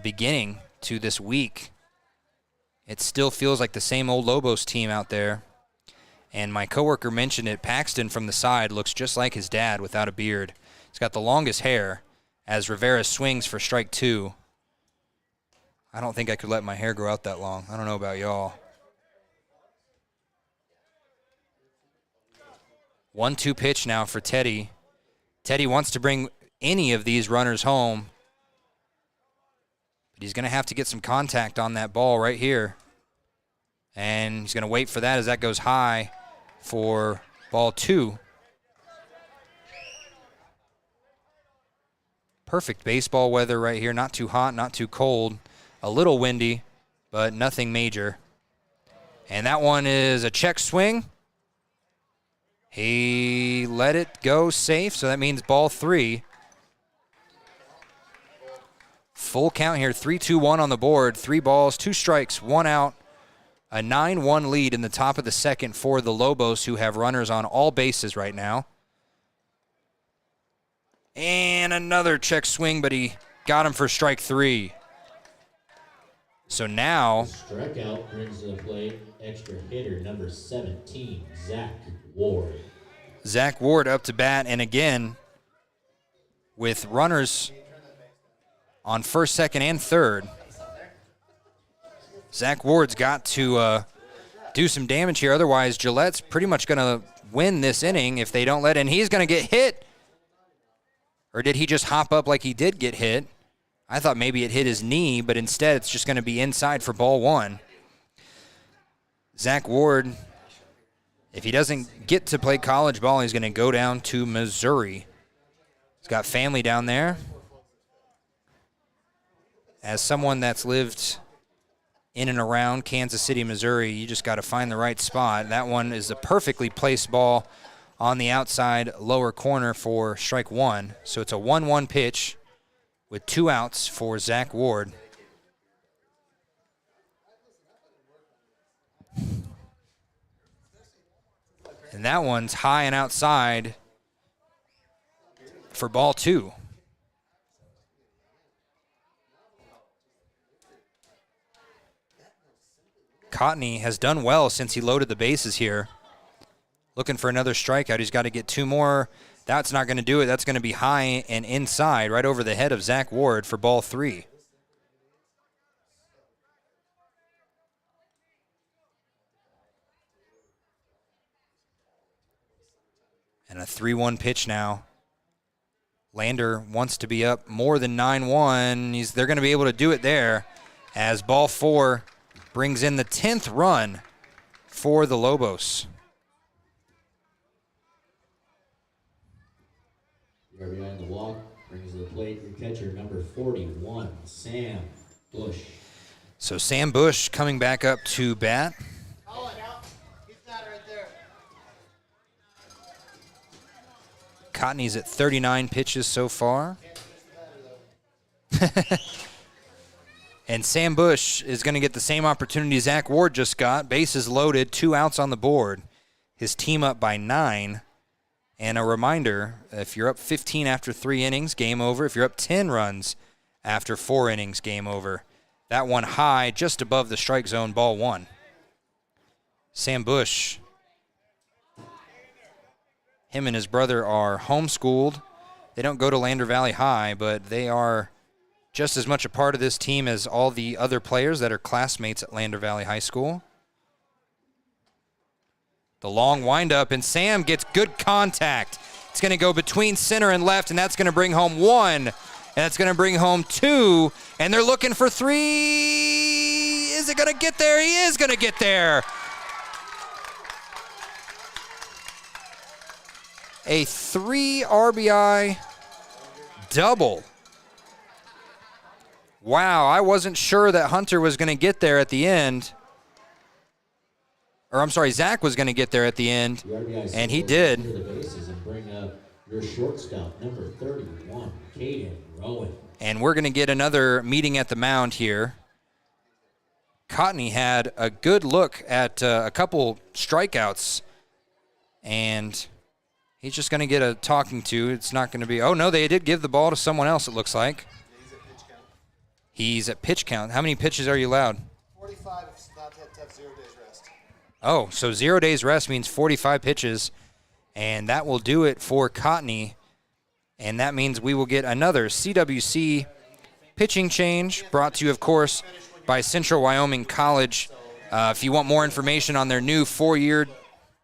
beginning to this week. It still feels like the same old Lobos team out there. And my coworker mentioned it, Paxton from the side looks just like his dad without a beard. He's got the longest hair as Rivera swings for strike 2. I don't think I could let my hair grow out that long. I don't know about y'all. 1-2 pitch now for Teddy. Teddy wants to bring any of these runners home, but he's going to have to get some contact on that ball right here. And he's going to wait for that as that goes high for ball 2. Perfect baseball weather right here. Not too hot, not too cold. A little windy, but nothing major. And that one is a check swing. He let it go safe, so that means ball 3. Full count here, 3-2-1 on the board. 3 balls, 2 strikes, 1 out. A 9-1 lead in the top of the second for the Lobos, who have runners on all bases right now. And another check swing, but he got him for strike 3. So now, Strikeout brings to the plate extra hitter number 17, Zach Ward. Zach Ward up to bat, and again, with runners on first, second, and third, Zach Ward's got to do some damage here. Otherwise, Gillette's pretty much going to win this inning if they don't let in. He's going to get hit. Or did he just hop up like he did get hit? I thought maybe it hit his knee, but instead it's just going to be inside for ball 1. Zach Ward, if he doesn't get to play college ball, he's going to go down to Missouri. He's got family down there. As someone that's lived in and around Kansas City, Missouri, you just got to find the right spot. That one is a perfectly placed ball on the outside lower corner for strike 1. So it's a 1-1 pitch with 2 outs for Zach Ward. And that one's high and outside for ball 2. Cotney has done well since he loaded the bases here. Looking for another strikeout. He's got to get 2 more. That's not going to do it. That's going to be high and inside right over the head of Zach Ward for ball 3. And a 3-1 pitch now. Lander wants to be up more than 9-1. They're going to be able to do it there as ball 4 brings in the 10th run for the Lobos. You're behind the walk, brings to the plate your catcher number 41, Sam Bush. So Sam Bush coming back up to bat. Cotney's at 39 pitches so far. And Sam Bush is going to get the same opportunity Zach Ward just got. Bases loaded, 2 outs on the board. His team up by 9. And a reminder, if you're up 15 after 3 innings, game over. If you're up 10 runs after 4 innings, game over. That one high, just above the strike zone, ball 1. Sam Bush, him and his brother are homeschooled. They don't go to Lander Valley High, but they are just as much a part of this team as all the other players that are classmates at Lander Valley High School. The long windup, and Sam gets good contact. It's going to go between center and left, and that's going to bring home 1, and that's going to bring home 2, and they're looking for 3. Is it going to get there? He is going to get there. A 3 RBI double. Wow, I wasn't sure that Hunter was going to get there at the end. Or I'm sorry, Zach was going to get there at the end, and he did. Your shortstop, number 31, Caden Rowan. And we're going to get another meeting at the mound here. Cotney had a good look at a couple strikeouts, and He's just going to get a talking to. It's not going to be, oh, no, they did give the ball to someone else, it looks like. He's at pitch count. How many pitches are you allowed? 45 if it's not to have 0 days rest. Oh, so 0 days rest means 45 pitches, and that will do it for Cotney. And that means we will get another CWC pitching change, brought to you, of course, by Central Wyoming College. If you want more information on their new 4-year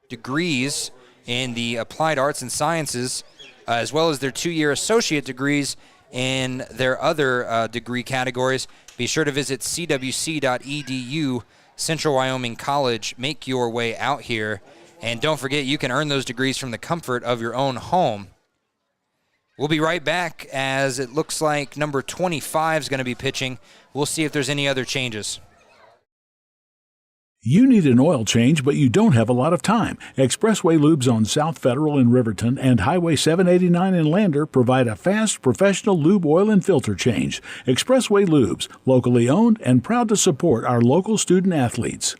degrees in the Applied Arts and Sciences, as well as their 2-year associate degrees in their other degree categories, be sure to visit cwc.edu, Central Wyoming College. Make your way out here. And don't forget, you can earn those degrees from the comfort of your own home. We'll be right back as it looks like number 25 is going to be pitching. We'll see if there's any other changes. You need an oil change, but you don't have a lot of time. Expressway Lubes on South Federal in Riverton and Highway 789 in Lander provide a fast, professional lube oil and filter change. Expressway Lubes, locally owned and proud to support our local student athletes.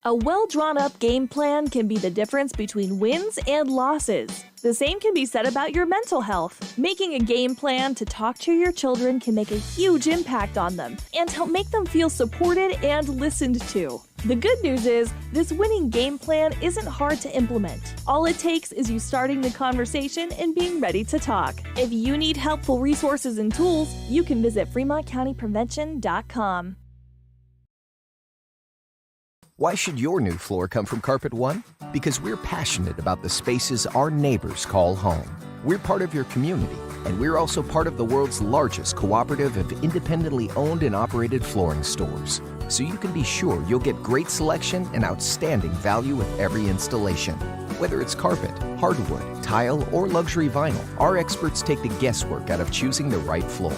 A well-drawn-up game plan can be the difference between wins and losses. The same can be said about your mental health. Making a game plan to talk to your children can make a huge impact on them and help make them feel supported and listened to. The good news is, this winning game plan isn't hard to implement. All it takes is you starting the conversation and being ready to talk. If you need helpful resources and tools, you can visit FremontCountyPrevention.com. Why should your new floor come from Carpet One? Because we're passionate about the spaces our neighbors call home. We're part of your community, and we're also part of the world's largest cooperative of independently owned and operated flooring stores. So you can be sure you'll get great selection and outstanding value with every installation. Whether it's carpet, hardwood, tile, or luxury vinyl, our experts take the guesswork out of choosing the right floor.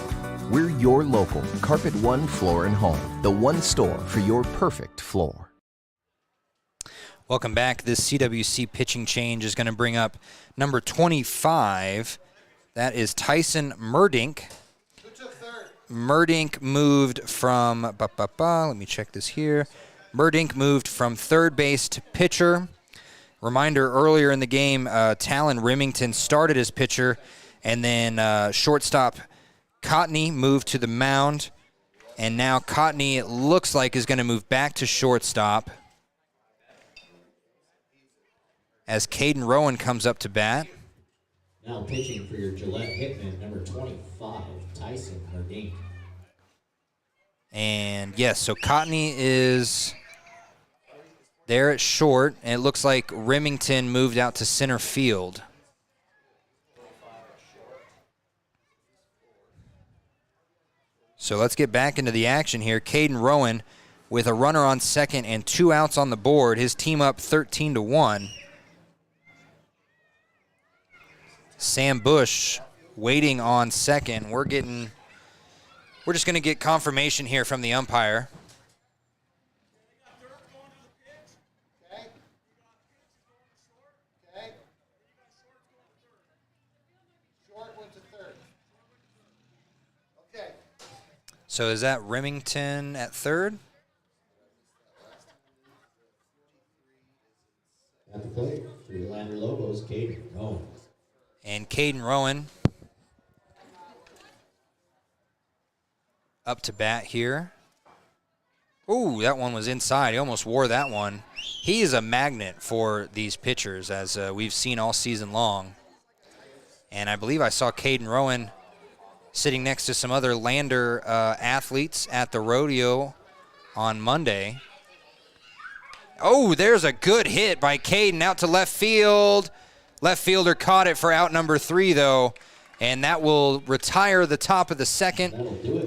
We're your local Carpet One Floor and Home, the one store for your perfect floor. Welcome back. This CWC pitching change is going to bring up number 25. That is Tyson Merdink. Who took third? Merdink moved from, let me check this here. Merdink moved from third base to pitcher. Reminder, earlier in the game, Talon Remington started as pitcher, and then shortstop Cotney moved to the mound. And now Cotney, it looks like, is going to move back to shortstop as Caden Rowan comes up to bat. Now pitching for your Gillette Hitmen, number 25, Tyson Merdink. And yes, so Cotney is there at short, and it looks like Remington moved out to center field. So let's get back into the action here. Caden Rowan with a runner on second and 2 outs on the board. His team up 13-1. Sam Bush waiting on second. We're just going to get confirmation here from the umpire. Short went to third. Okay. So is that Remington at third? At the plate for your Lander Lobos, Caden Rowan. And Caden Rowan up to bat here. Ooh, that one was inside. He almost wore that one. He is a magnet for these pitchers, as we've seen all season long. And I believe I saw Caden Rowan sitting next to some other Lander athletes at the rodeo on Monday. Oh, there's a good hit by Caden out to left field. Left fielder caught it for out number 3, though, and that will retire the top of the second.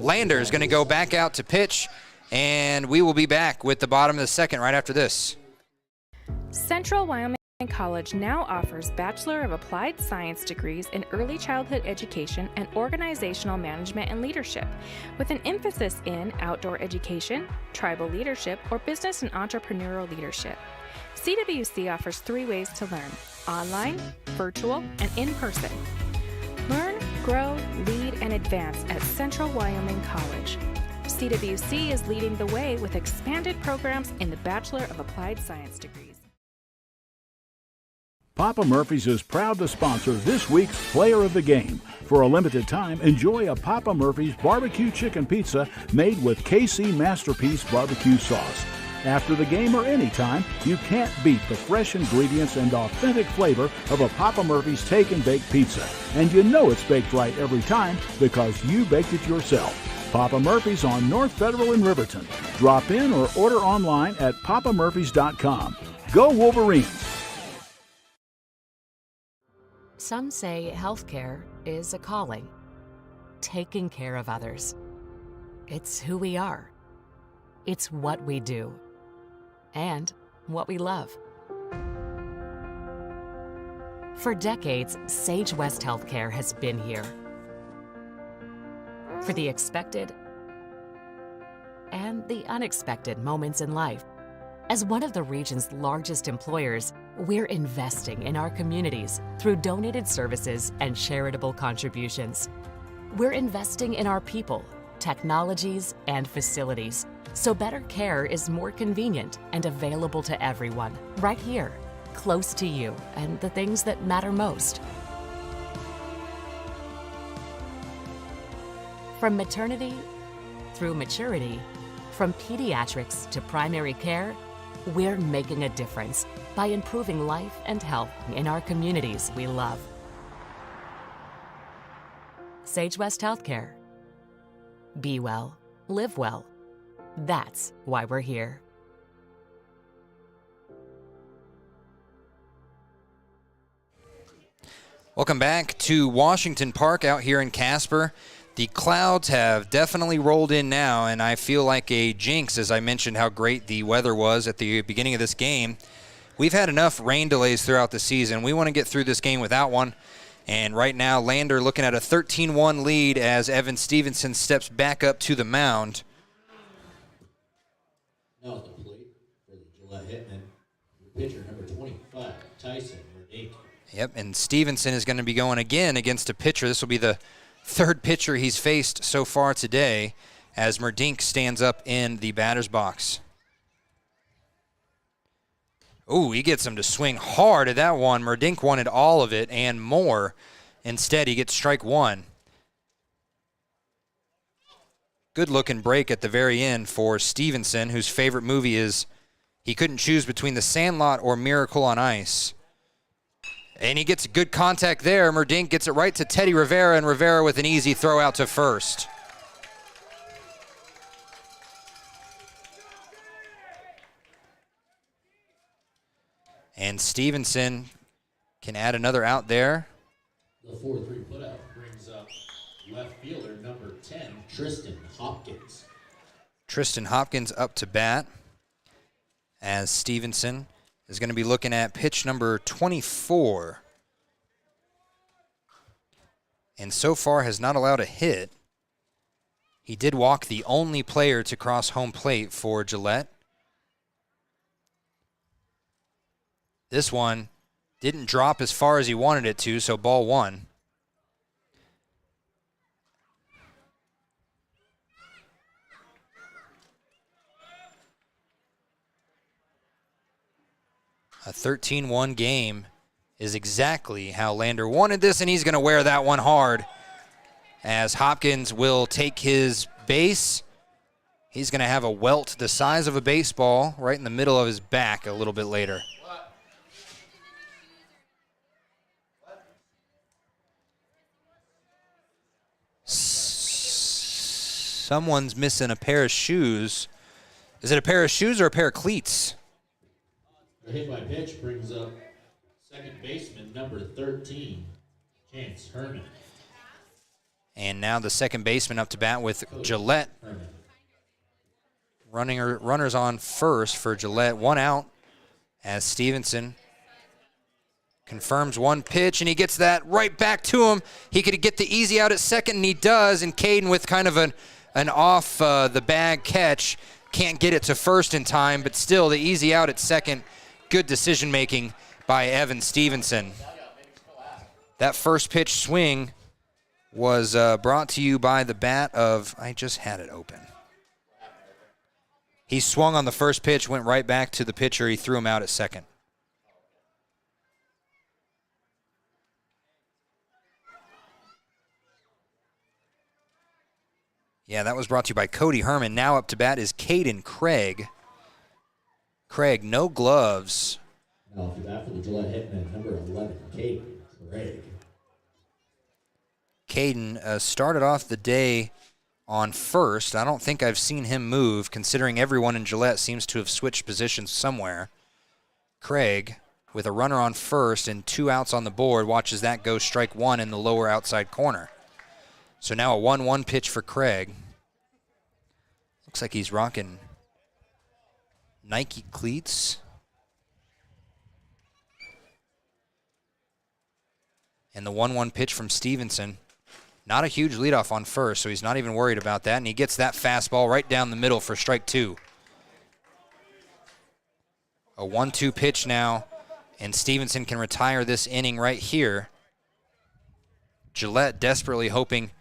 Lander is going to go back out to pitch, and we will be back with the bottom of the second right after this. Central Wyoming College now offers Bachelor of Applied Science degrees in Early Childhood Education and Organizational Management and Leadership, with an emphasis in outdoor education, tribal leadership, or business and entrepreneurial leadership. CWC offers 3 ways to learn: online, virtual, and in person. Learn, grow, lead, and advance at Central Wyoming College. CWC is leading the way with expanded programs in the Bachelor of Applied Science degrees. Papa Murphy's is proud to sponsor this week's Player of the Game. For a limited time, enjoy a Papa Murphy's barbecue chicken pizza made with KC Masterpiece barbecue sauce. After the game or anytime, you can't beat the fresh ingredients and authentic flavor of a Papa Murphy's Take and Bake pizza. And you know it's baked right every time because you baked it yourself. Papa Murphy's on North Federal in Riverton. Drop in or order online at papamurphys.com. Go Wolverines! Some say healthcare is a calling. Taking care of others. It's who we are. It's what we do. And what we love. For decades, Sage West Healthcare has been here. For the expected and the unexpected moments in life. As one of the region's largest employers, we're investing in our communities through donated services and charitable contributions. We're investing in our people, technologies, and facilities, so better care is more convenient and available to everyone, right here, close to you and the things that matter most. From maternity through maturity, from pediatrics to primary care, we're making a difference by improving life and health in our communities we love. Sage West Healthcare. Be well, live well. That's why we're here. Welcome back to Washington Park out here in Casper. The clouds have definitely rolled in now, and I feel like a jinx, as I mentioned how great the weather was at the beginning of this game. We've had enough rain delays throughout the season. We want to get through this game without one. And right now, Lander looking at a 13-1 lead as Evan Stevenson steps back up to the mound. Now at the plate for the Gillette Hitmen, pitcher number 25, Tyson Merdink. Yep, and Stevenson is going to be going again against a pitcher. This will be the third pitcher he's faced so far today as Merdink stands up in the batter's box. Ooh, he gets him to swing hard at that one. Merdink wanted all of it and more. Instead, he gets strike one. Good-looking break at the very end for Stevenson, whose favorite movie is he couldn't choose between The Sandlot or Miracle on Ice. And he gets good contact there. Merdink gets it right to Teddy Rivera, and Rivera with an easy throw out to first. And Stevenson can add another out there. The 4-3 putout brings up left fielder number 10, Tristan Hopkins. Tristan Hopkins up to bat as Stevenson is going to be looking at pitch number 24. And so far has not allowed a hit. He did walk the only player to cross home plate for Gillette. This one didn't drop as far as he wanted it to, so ball one. A 13-1 game is exactly how Lander wanted this, and he's going to wear that one hard as Hopkins will take his base. He's going to have a welt the size of a baseball right in the middle of his back a little bit later. Someone's missing a pair of shoes. Is it a pair of shoes or a pair of cleats? The hit by pitch brings up second baseman number 13, Chance Herman. And now the second baseman up to bat with Gillette. Runners on first for Gillette. One out as Stevenson confirms one pitch, and he gets that right back to him. He could get the easy out at second, and he does. And Caden with kind of an off-the-bag catch. Can't get it to first in time, but still the easy out at second. Good decision-making by Evan Stevenson. That first pitch swing was brought to you by the bat of, I just had it open. He swung on the first pitch, went right back to the pitcher. He threw him out at second. Yeah, that was brought to you by Cody Herman. Now up to bat is Caden Craig. Craig, no gloves. Now for that, for the Gillette Hitmen, number 11, Caden Craig. Caden started off the day on first. I don't think I've seen him move, considering everyone in Gillette seems to have switched positions somewhere. Craig, with a runner on first and 2 outs on the board, watches that go strike one in the lower outside corner. So now a 1-1 pitch for Craig. Looks like he's rocking Nike cleats. And the 1-1 pitch from Stevenson. Not a huge leadoff on first, so he's not even worried about that. And he gets that fastball right down the middle for strike 2. A 1-2 pitch now, and Stevenson can retire this inning right here. Gillette desperately hoping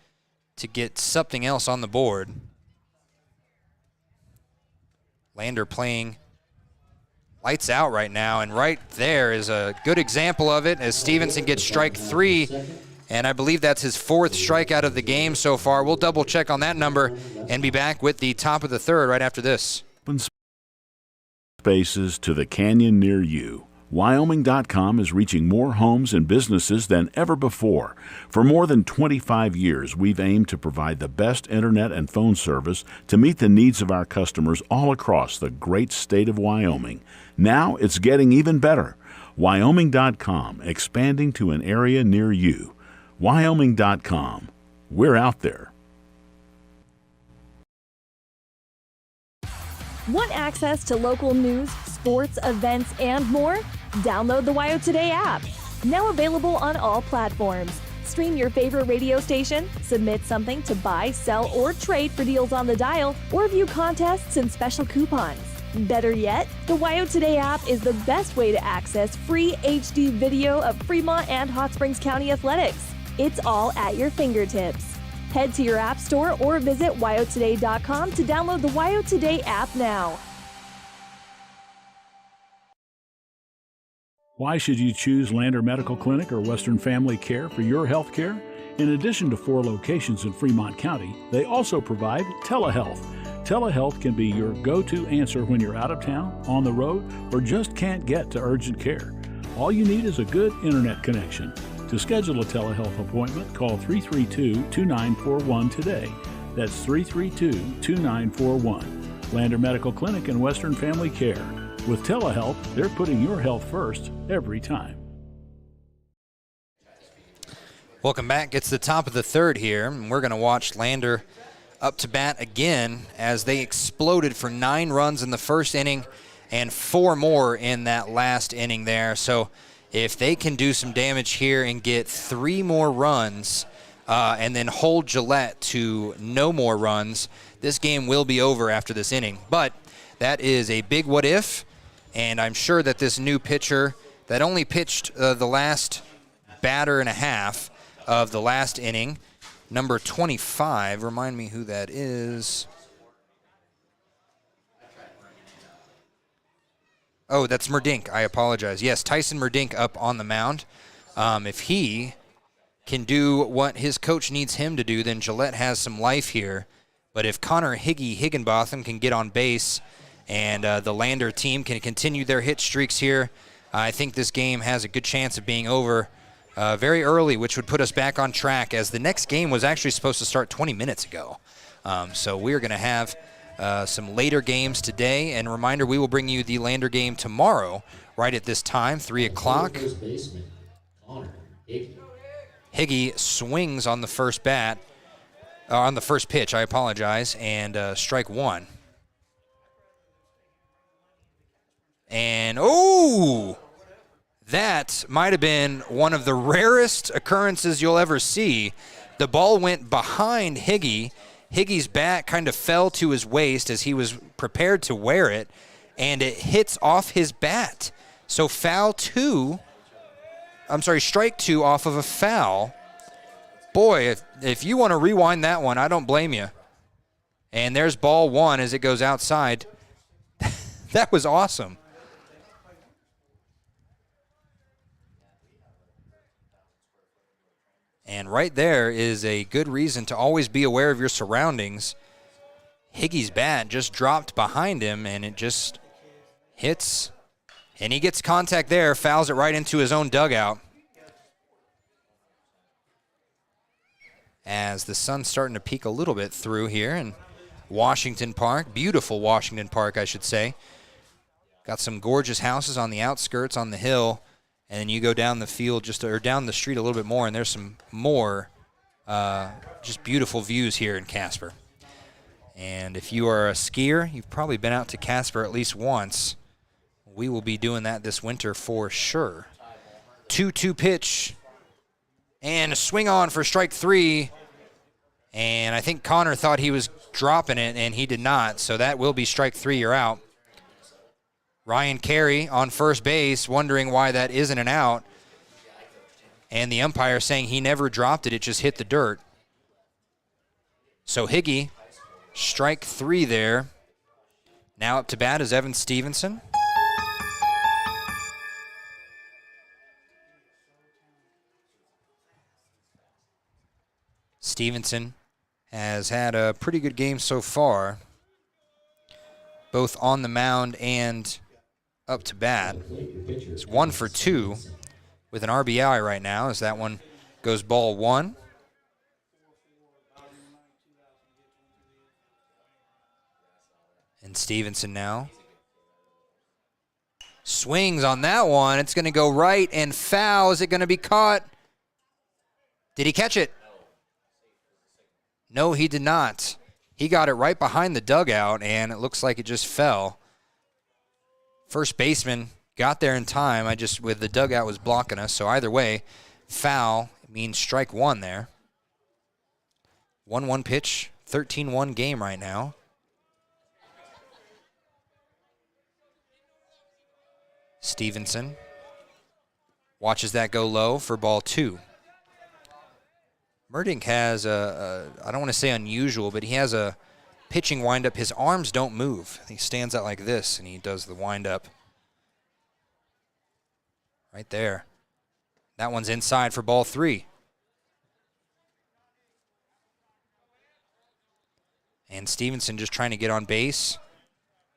to get something else on the board. Lander playing lights out right now, and right there is a good example of it as Stevenson gets strike 3, and I believe that's his 4th strikeout of the game so far. We'll double check on that number and be back with the top of the third right after this. Spaces to the canyon near you. Wyoming.com is reaching more homes and businesses than ever before. For more than 25 years, we've aimed to provide the best internet and phone service to meet the needs of our customers all across the great state of Wyoming. Now it's getting even better. Wyoming.com, expanding to an area near you. Wyoming.com. We're out there. Want access to local news, sports, events, and more? Download the WYO Today app. Now available on all platforms. Stream your favorite radio station, submit something to buy, sell, or trade for deals on the dial, or view contests and special coupons. Better yet, the WYO Today app is the best way to access free HD video of Fremont and Hot Springs County athletics. It's all at your fingertips. Head to your app store or visit wyotoday.com to download the WYO Today app now. Why should you choose Lander Medical Clinic or Western Family Care for your health care? In addition to 4 locations in Fremont County, they also provide telehealth. Telehealth can be your go-to answer when you're out of town, on the road, or just can't get to urgent care. All you need is a good internet connection. To schedule a telehealth appointment, call 332-2941 today. That's 332-2941. Lander Medical Clinic and Western Family Care. With telehealth, they're putting your health first every time. Welcome back. It's the top of the third here, and we're going to watch Lander up to bat again as they exploded for 9 runs in the first inning and 4 more in that last inning there. So if they can do some damage here and get 3 more runs and then hold Gillette to no more runs, this game will be over after this inning. But that is a big what if, and I'm sure that this new pitcher that only pitched the last batter and a half of the last inning, number 25, remind me who that is. Oh, that's Merdink. I apologize. Yes, Tyson Merdink up on the mound. If he can do what his coach needs him to do, then Gillette has some life here. But if Connor Higginbotham can get on base and the Lander team can continue their hit streaks here, I think this game has a good chance of being over very early, which would put us back on track, as the next game was actually supposed to start 20 minutes ago. So we're going to have some later games today. And a reminder, we will bring you the Lander game tomorrow, right at this time, 3 o'clock. Higgy swings on the first bat, on the first pitch, I apologize, and strike 1. And, oh, that might have been one of the rarest occurrences you'll ever see. The ball went behind Higgy. Higgy's bat kind of fell to his waist as he was prepared to wear it, and it hits off his bat. So strike 2 off of a foul. Boy, if you want to rewind that one, I don't blame you. And there's ball 1 as it goes outside. That was awesome. And right there is a good reason to always be aware of your surroundings. Higgy's bat just dropped behind him, and it just hits. And he gets contact there, fouls it right into his own dugout. As the sun's starting to peek a little bit through here in Washington Park. Beautiful Washington Park, I should say. Got some gorgeous houses on the outskirts, on the hill. And then you go down the field or down the street a little bit more, and there's some more just beautiful views here in Casper. And if you are a skier, you've probably been out to Casper at least once. We will be doing that this winter for sure. 2-2 pitch. And a swing on for strike 3. And I think Connor thought he was dropping it, and he did not. So that will be strike 3. You're out. Ryan Carey on first base, wondering why that isn't an out. And the umpire saying he never dropped it, it just hit the dirt. So Higgy, strike 3 there. Now up to bat is Evan Stevenson. Stevenson has had a pretty good game so far, both on the mound and up to bat. It's 1 for 2 with an RBI right now as that one goes ball 1. And Stevenson now swings on that one. It's going to go right and foul. Is it going to be caught? Did he catch it? No, he did not. He got it right behind the dugout, and it looks like it just fell. First baseman got there in time. With the dugout was blocking us. So either way, foul means strike 1 there. 1-1 pitch, 13-1 game right now. Stevenson watches that go low for ball 2. Murdink has I don't want to say unusual, but he has a pitching windup. His arms don't move. He stands out like this, and he does the windup. Right there. That one's inside for ball 3. And Stevenson just trying to get on base.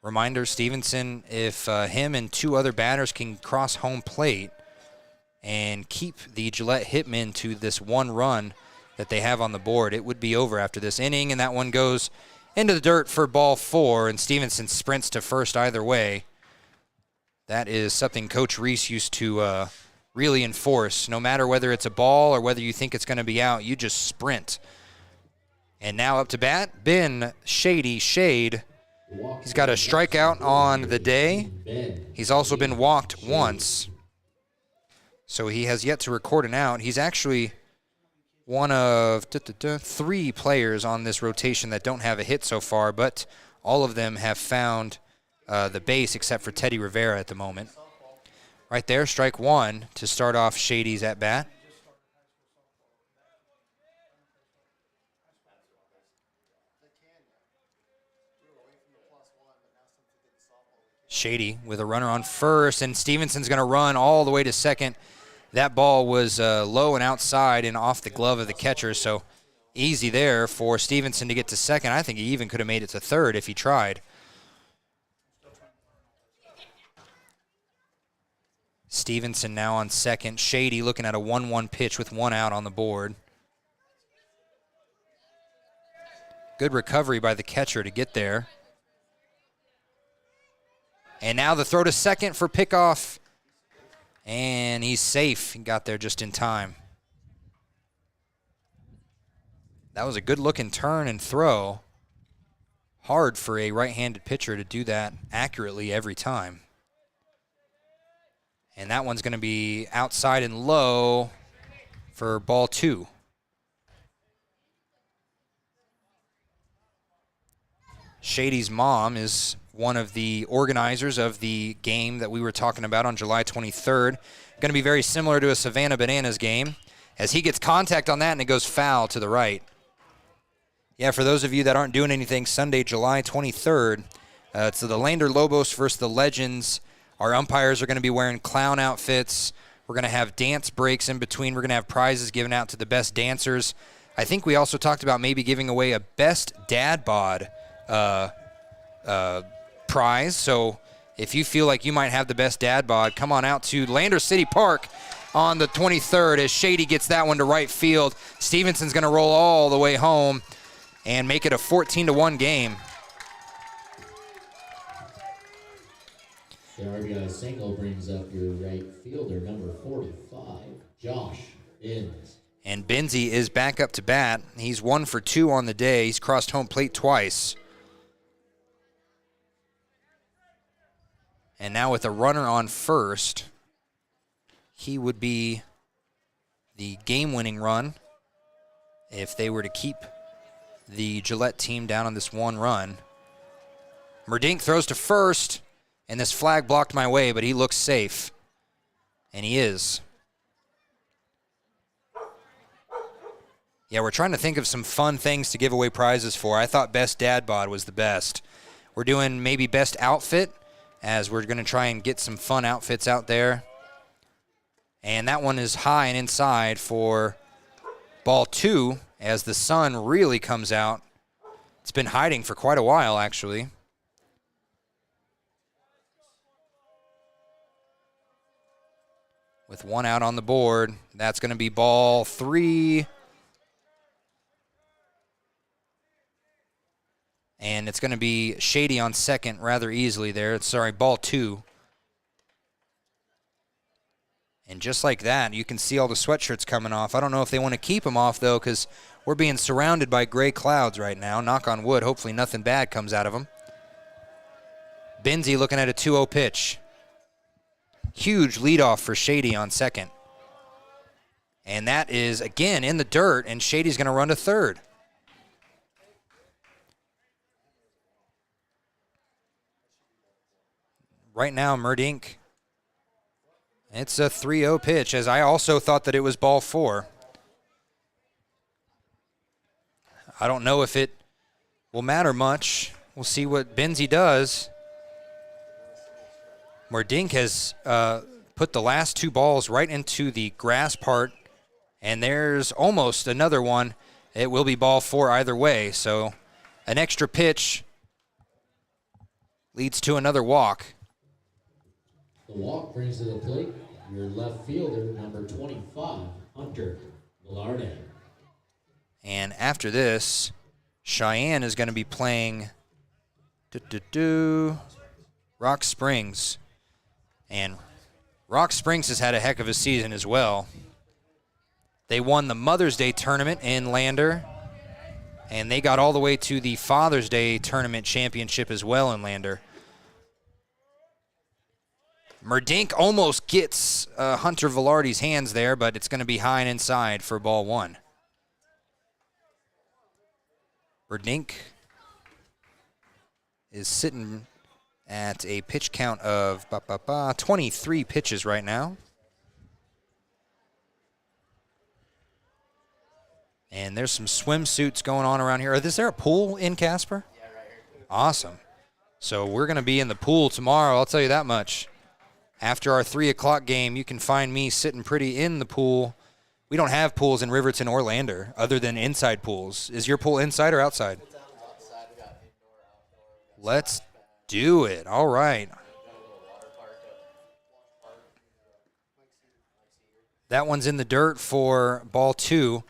Reminder, Stevenson, if him and 2 other batters can cross home plate and keep the Gillette Hitmen to this 1 run that they have on the board, it would be over after this inning, and that one goes into the dirt for ball 4, and Stevenson sprints to first either way. That is something Coach Rees used to really enforce. No matter whether it's a ball or whether you think it's going to be out, you just sprint. And now up to bat, Ben Shade. He's got a strikeout on the day. He's also been walked once. So he has yet to record an out. He's actually one of 3 players on this rotation that don't have a hit so far, but all of them have found the base except for Teddy Rivera at the moment. Right there, strike 1 to start off Shady's at bat. Shady with a runner on first, and Stevenson's going to run all the way to second. That ball was low and outside and off the glove of the catcher, so easy there for Stevenson to get to second. I think he even could have made it to third if he tried. Stevenson now on second. Shady looking at a 1-1 pitch with 1 out on the board. Good recovery by the catcher to get there. And now the throw to second for pickoff. And he's safe. He got there just in time. That was a good-looking turn and throw. Hard for a right-handed pitcher to do that accurately every time. And that one's going to be outside and low for ball 2. Shady's mom is one of the organizers of the game that we were talking about on July 23rd. Going to be very similar to a Savannah Bananas game as he gets contact on that and it goes foul to the right. Yeah, for those of you that aren't doing anything, Sunday, July 23rd, So the Lander Lobos versus the Legends. Our umpires are going to be wearing clown outfits. We're going to have dance breaks in between. We're going to have prizes given out to the best dancers. I think we also talked about maybe giving away a best dad bod prize. So if you feel like you might have the best dad bod, come on out to Lander City Park on the 23rd as Shady gets that one to right field. Stevenson's going to roll all the way home and make it a 14-1 game. The RBI single brings up your right fielder, number 45, Josh Binns. And Benzie is back up to bat. He's 1 for 2 on the day. He's crossed home plate twice. And now with a runner on first, he would be the game-winning run if they were to keep the Gillette team down on this 1 run. Merdink throws to first, and this flag blocked my way, but he looks safe. And he is. Yeah, we're trying to think of some fun things to give away prizes for. I thought best dad bod was the best. We're doing maybe best outfit, as we're going to try and get some fun outfits out there. And that one is high and inside for ball 2 as the sun really comes out. It's been hiding for quite a while, actually. With 1 out on the board, that's going to be ball 3. And it's going to be Shady on second rather easily there. Sorry, ball 2. And just like that, you can see all the sweatshirts coming off. I don't know if they want to keep them off, though, because we're being surrounded by gray clouds right now. Knock on wood. Hopefully nothing bad comes out of them. Benzie looking at a 2-0 pitch. Huge leadoff for Shady on second. And that is, again, in the dirt, and Shady's going to run to third. Right now, Merdink, it's a 3-0 pitch, as I also thought that it was ball 4. I don't know if it will matter much. We'll see what Benzie does. Merdink has put the last 2 balls right into the grass part, and there's almost another one. It will be ball 4 either way, so an extra pitch leads to another walk. The walk brings to the plate your left fielder, number 25, Hunter Velarde. And after this, Cheyenne is going to be playing Rock Springs. And Rock Springs has had a heck of a season as well. They won the Mother's Day tournament in Lander, and they got all the way to the Father's Day tournament championship as well in Lander. Merdink almost gets Hunter Velarde's hands there, but it's going to be high and inside for ball 1. Merdink is sitting at a pitch count of 23 pitches right now. And there's some swimsuits going on around here. Is there a pool in Casper? Yeah, right here. Awesome. So we're going to be in the pool tomorrow, I'll tell you that much. After our 3 o'clock game, you can find me sitting pretty in the pool. We don't have pools in Riverton or Lander other than inside pools. Is your pool inside or outside? It's outside. We got indoor, outdoor. Let's do it. All right. That one's in the dirt for ball 2.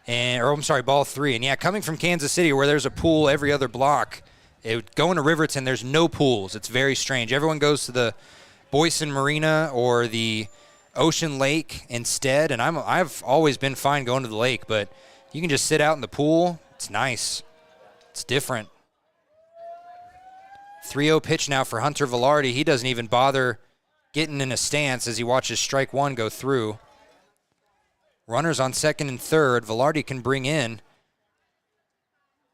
Ball 3. And yeah, coming from Kansas City where there's a pool every other block, going to Riverton, there's no pools. It's very strange. Everyone goes to the Boyson Marina or the Ocean Lake instead, and I've always been fine going to the lake, but you can just sit out in the pool. It's nice. It's different. 3-0 pitch now for Hunter Velarde. He doesn't even bother getting in a stance as he watches strike 1 go through. Runners on second and third. Velarde can bring in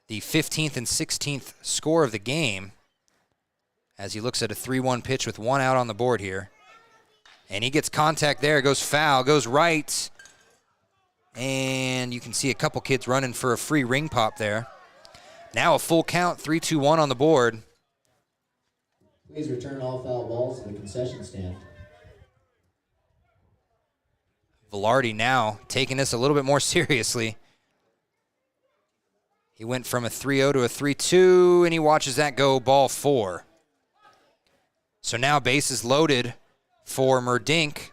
the 15th and 16th score of the game as he looks at a 3-1 pitch with 1 out on the board here. And he gets contact there, goes foul, goes right. And you can see a couple kids running for a free ring pop there. Now a full count, 3-2-1 on the board. Please return all foul balls to the concession stand. Velarde now taking this a little bit more seriously. He went from a 3-0 to a 3-2, and he watches that go ball 4. So now bases loaded for Merdink,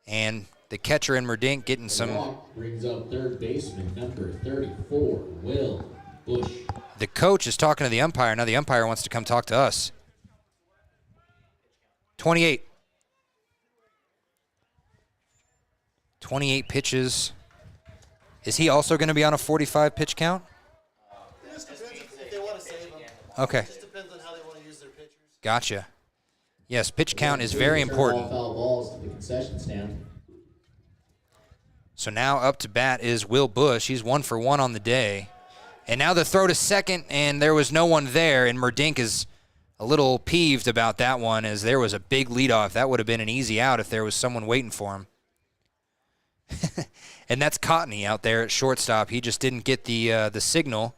and the catcher in Merdink getting some. Brings up third baseman number 34, Will Bush. The coach is talking to the umpire. Now the umpire wants to come talk to us. 28. 28 pitches. Is he also going to be on a 45 pitch count? It just depends if they want to save them. Okay. It just depends on how they want to use their pitchers. Gotcha. Yes, pitch count is very important. All foul balls to the concession stand. So now up to bat is Will Bush. He's 1 for 1 on the day. And now the throw to second, and there was no one there, and Merdink is a little peeved about that one as there was a big leadoff. That would have been an easy out if there was someone waiting for him. And that's Cotney out there at shortstop. He just didn't get the signal.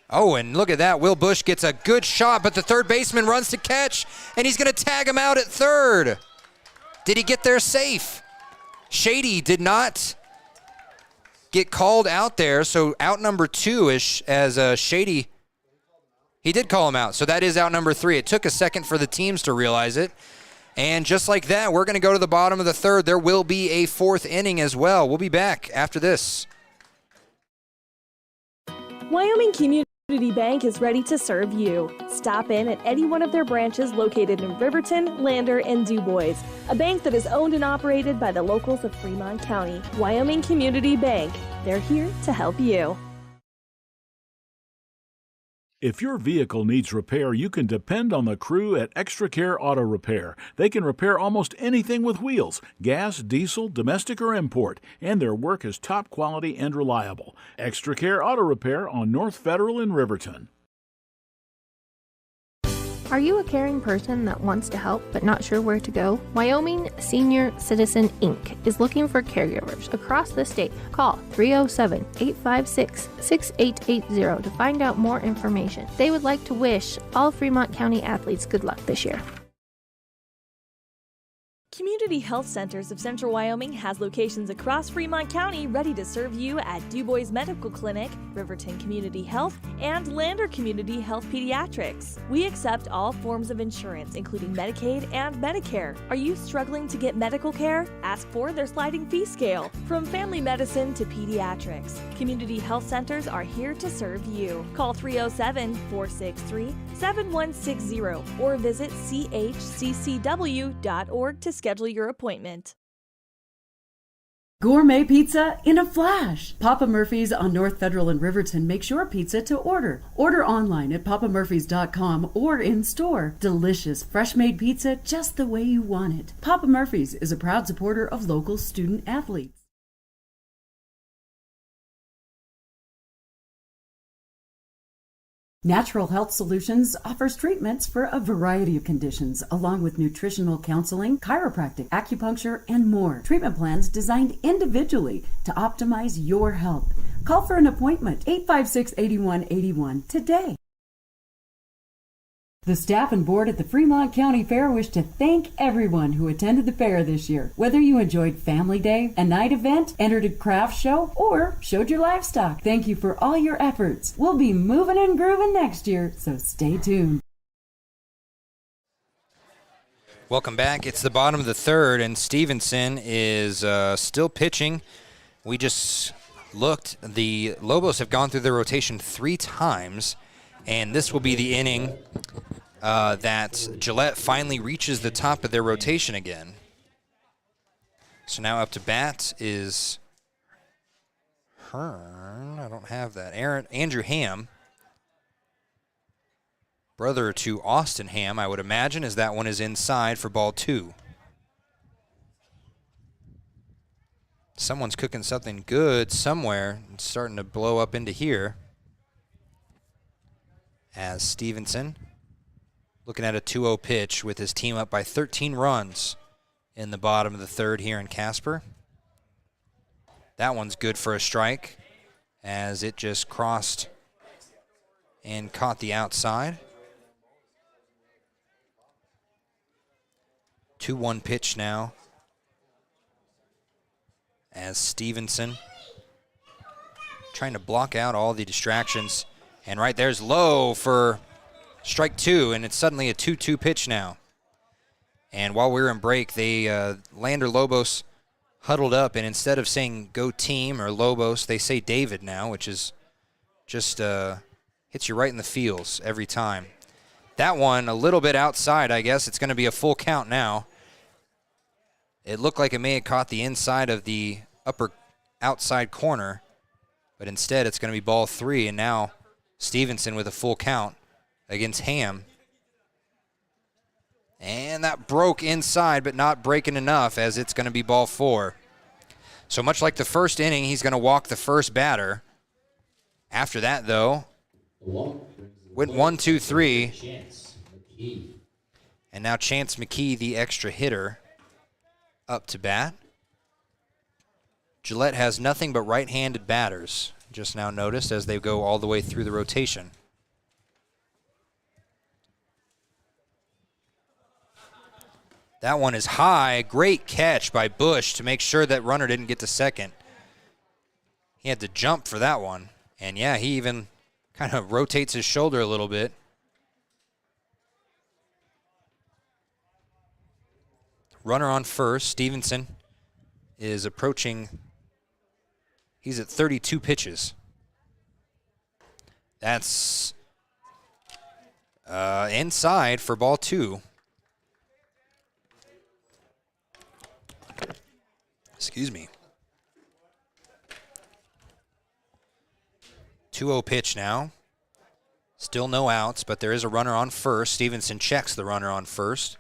Oh, and look at that. Will Bush gets a good shot, but the third baseman runs to catch, and he's going to tag him out at third. Did he get there safe? Shady did not get called out there, so out number 2-ish as Shady. He did call him out, so that is out number 3. It took a second for the teams to realize it. And just like that, we're going to go to the bottom of the third. There will be a 4th inning as well. We'll be back after this. Wyoming Community Bank is ready to serve you. Stop in at any one of their branches located in Riverton, Lander, and DuBois. A bank that is owned and operated by the locals of Fremont County. Wyoming Community Bank. They're here to help you. If your vehicle needs repair, you can depend on the crew at Extra Care Auto Repair. They can repair almost anything with wheels, gas, diesel, domestic, or import, and their work is top quality and reliable. Extra Care Auto Repair on North Federal in Riverton. Are you a caring person that wants to help but not sure where to go? Wyoming Senior Citizen Inc. is looking for caregivers across the state. Call 307-856-6880 to find out more information. They would like to wish all Fremont County athletes good luck this year. Community Health Centers of Central Wyoming has locations across Fremont County ready to serve you at DuBois Medical Clinic, Riverton Community Health, and Lander Community Health Pediatrics. We accept all forms of insurance, including Medicaid and Medicare. Are you struggling to get medical care? Ask for their sliding fee scale. From family medicine to pediatrics, Community Health Centers are here to serve you. Call 307-463-7160 or visit chccw.org to schedule your appointment. Gourmet pizza in a flash. Papa Murphy's on North Federal in Riverton makes your pizza to order. Order online at papamurphys.com or in store. Delicious, fresh-made pizza just the way you want it. Papa Murphy's is a proud supporter of local student athletes. Natural Health Solutions offers treatments for a variety of conditions, along with nutritional counseling, chiropractic, acupuncture, and more. Treatment plans designed individually to optimize your health. Call for an appointment, 856-8181 today. The staff and board at the Fremont County Fair wish to thank everyone who attended the fair this year. Whether you enjoyed Family Day, a night event, entered a craft show, or showed your livestock, thank you for all your efforts. We'll be moving and grooving next year, so stay tuned. Welcome back. It's the bottom of the third, and Stevenson is still pitching. We just looked. The Lobos have gone through their rotation 3 times, and this will be the inning that Gillette finally reaches the top of their rotation again. So now up to bat is Hearn. I don't have that. Andrew Ham. Brother to Austin Ham, I would imagine, as that one is inside for ball 2. Someone's cooking something good somewhere. It's starting to blow up into here. As Stevenson looking at a 2-0 pitch with his team up by 13 runs in the bottom of the third here in Casper. That one's good for a strike. as it just crossed and caught the outside. 2-1 pitch now as Stevenson trying to block out all the distractions. And right there's low for strike 2, and it's suddenly a 2-2 pitch now. And while we were in break, they Lander Lobos huddled up, and instead of saying go team or Lobos, they say David now, which is just hits you right in the feels every time. That one a little bit outside, I guess. It's going to be a full count now. It looked like it may have caught the inside of the upper outside corner, but instead it's going to be ball 3, and now Stevenson with a full count against Ham. And that broke inside, but not breaking enough, as it's going to be ball 4. So much like the first inning, he's going to walk the first batter. After that, though, went 1-2-3. And now Chance McKee, the extra hitter, up to bat. Gillette has nothing but right-handed batters, just now noticed, as they go all the way through the rotation. That one is high. Great catch by Bush to make sure that runner didn't get to second. He had to jump for that one. And yeah, he even kind of rotates his shoulder a little bit. Runner on first. Stevenson is approaching. He's at 32 pitches. That's inside for ball 2. Excuse me. 2-0 pitch now. Still no outs, but there is a runner on first. Stevenson checks the runner on first.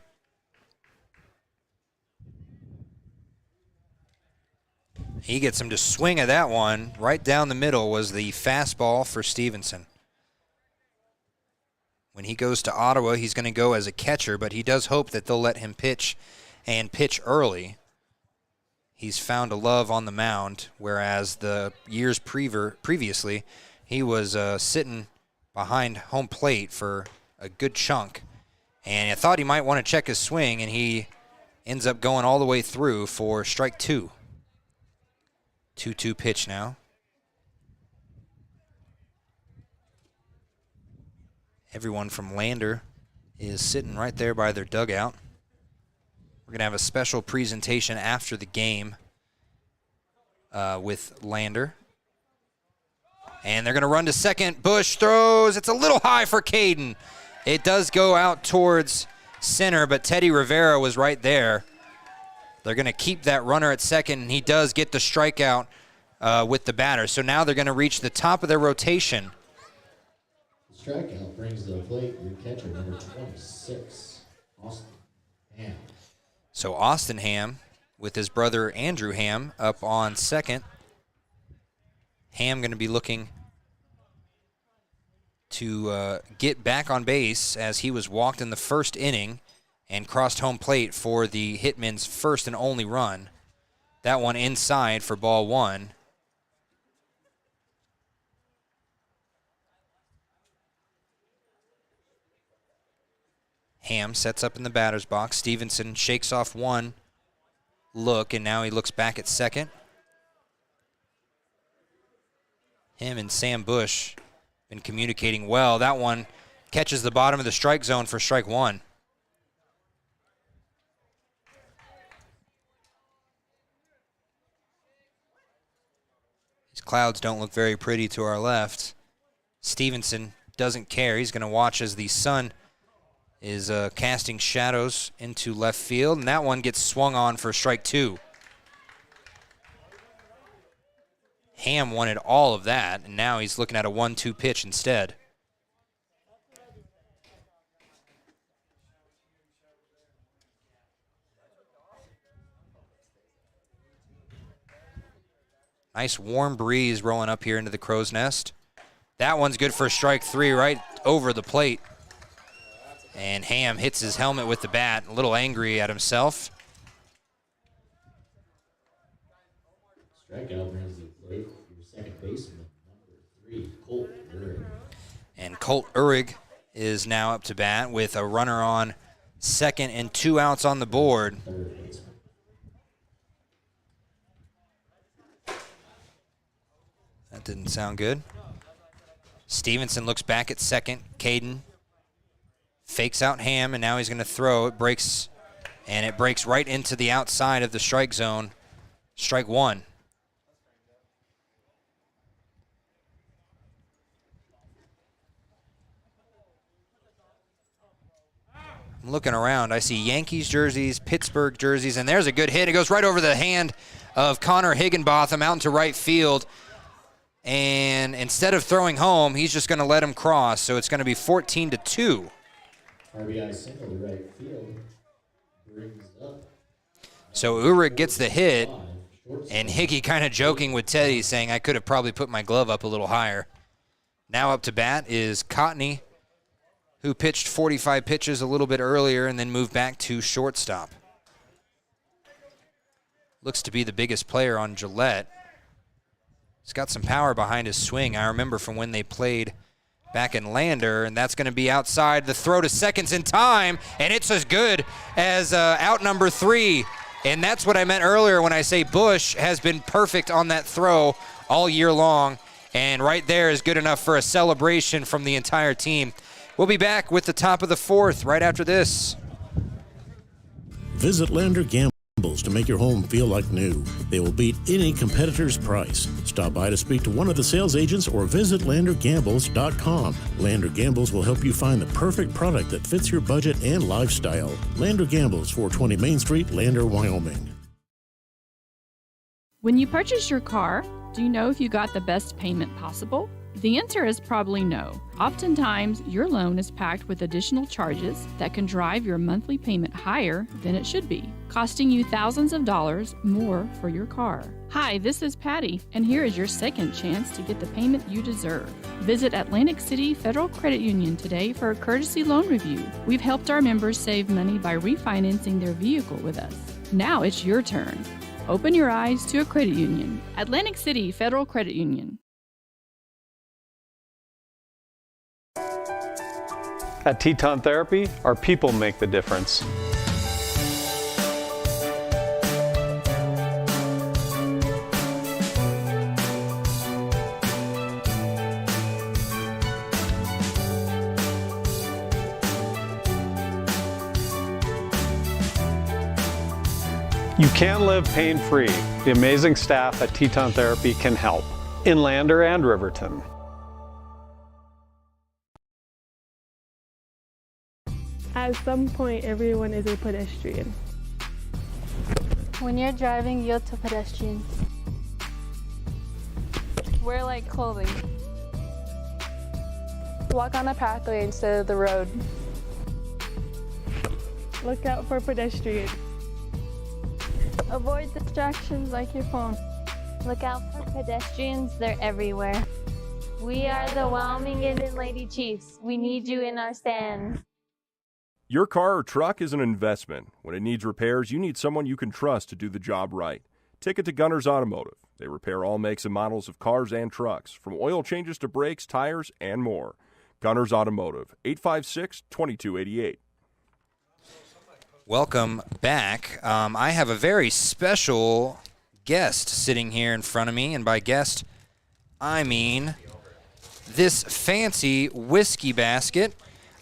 He gets him to swing at that one. Right down the middle was the fastball for Stevenson. When he goes to Ottawa, he's going to go as a catcher, but he does hope that they'll let him pitch and pitch early. He's found a love on the mound, whereas the years previously, he was sitting behind home plate for a good chunk. And I thought he might want to check his swing, and he ends up going all the way through for strike 2. 2-2 pitch now. Everyone from Lander is sitting right there by their dugout. We're going to have a special presentation after the game with Lander. And they're going to run to second. Bush throws. It's a little high for Caden. It does go out towards center, but Teddy Rivera was right there. They're going to keep that runner at second, and he does get the strikeout with the batter. So now they're going to reach the top of their rotation. The strikeout brings to the plate your catcher, number 26, Austin Ham. So Austin Ham with his brother Andrew Ham up on second. Ham going to be looking to get back on base, as he was walked in the first inning and crossed home plate for the Hitmen's first and only run. That one inside for ball 1. Ham sets up in the batter's box. Stevenson shakes off one look, and now he looks back at second. Him and Sam Bush been communicating well. That one catches the bottom of the strike zone for strike 1. These clouds don't look very pretty to our left. Stevenson doesn't care. He's going to watch as the sun is casting shadows into left field, and that one gets swung on for strike 2. Ham wanted all of that, and now he's looking at a 1-2 pitch instead. Nice warm breeze rolling up here into the crow's nest. That one's good for strike 3 right over the plate. And Ham hits his helmet with the bat, a little angry at himself. Strikeout brings the plate your second baseman, And Colt Uhrig is now up to bat with a runner on second and 2 outs on the board. That didn't sound good. Stevenson looks back at second. Caden fakes out Ham, and now he's going to throw. It breaks, and it breaks right into the outside of the strike zone. Strike one. I'm looking around. I see Yankees jerseys, Pittsburgh jerseys, and there's a good hit. It goes right over the hand of Connor Higginbotham out into right field. And instead of throwing home, he's just going to let him cross. So it's going to be 14-2. RBI single to right field. Brings up. So Uhrig gets the hit, and Higgy kind of joking with Teddy, saying, I could have probably put my glove up a little higher. Now up to bat is Cotney, who pitched 45 pitches a little bit earlier and then moved back to shortstop. Looks to be the biggest player on Gillette. He's got some power behind his swing. I remember from when they played back in Lander, and that's going to be outside. The throw to second's in time, and it's as good as out number 3. And that's what I meant earlier when I say Bush has been perfect on that throw all year long, and right there is good enough for a celebration from the entire team. We'll be back with the top of the 4th right after this. Visit Lander Gambles to make your home feel like new. They will beat any competitor's price. Stop by to speak to one of the sales agents or visit LanderGambles.com. Lander Gambles will help you find the perfect product that fits your budget and lifestyle. Lander Gambles, 420 Main Street, Lander, Wyoming. When you purchase your car, do you know if you got the best payment possible? The answer is probably no. Oftentimes, your loan is packed with additional charges that can drive your monthly payment higher than it should be, costing you thousands of dollars more for your car. Hi, this is Patty, and here is your second chance to get the payment you deserve. Visit Atlantic City Federal Credit Union today for a courtesy loan review. We've helped our members save money by refinancing their vehicle with us. Now it's your turn. Open your eyes to a credit union. Atlantic City Federal Credit Union. At Teton Therapy, our people make the difference. You can live pain-free. The amazing staff at Teton Therapy can help in Lander and Riverton. At some point, everyone is a pedestrian. When you're driving, yield to pedestrians. Wear light clothing. Walk on a pathway instead of the road. Look out for pedestrians. Avoid distractions like your phone. Look out for pedestrians, they're everywhere. We are the Wyoming Indian Lady Chiefs. We need you in our stand. Your car or truck is an investment. When it needs repairs, you need someone you can trust to do the job right. Take it to Gunners Automotive. They repair all makes and models of cars and trucks, from oil changes to brakes, tires, and more. Gunners Automotive, 856-2288. Welcome back. I have a very special guest sitting here in front of me, and by guest, I mean this fancy whiskey basket.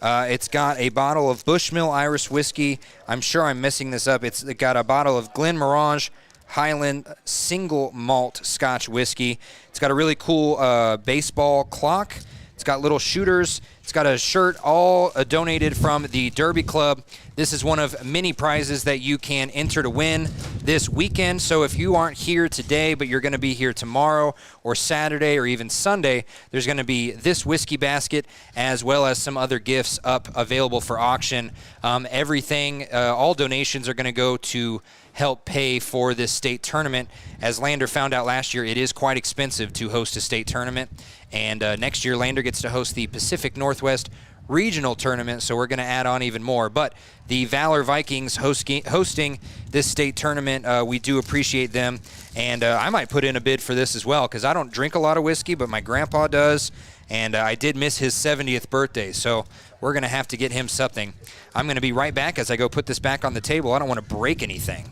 It's got a bottle of Bushmill Irish whiskey. I'm sure I'm messing this up. It's got a bottle of Glenmorangie Highland single malt Scotch whiskey. It's got a really cool baseball clock. It's got little shooters. It's got a shirt all donated from the Derby Club. This is one of many prizes that you can enter to win this weekend. So if you aren't here today, but you're going to be here tomorrow or Saturday or even Sunday, there's going to be this whiskey basket as well as some other gifts up available for auction. Everything, all donations are going to go to help pay for this state tournament. As Lander found out last year, it is quite expensive to host a state tournament. And next year, Lander gets to host the Pacific Northwest Regional Tournament, so we're going to add on even more. But the Valor Vikings hosting this state tournament, we do appreciate them. And I might put in a bid for this as well because I don't drink a lot of whiskey, but my grandpa does, and I did miss his 70th birthday, so we're going to have to get him something. I'm going to be right back as I go put this back on the table. I don't want to break anything.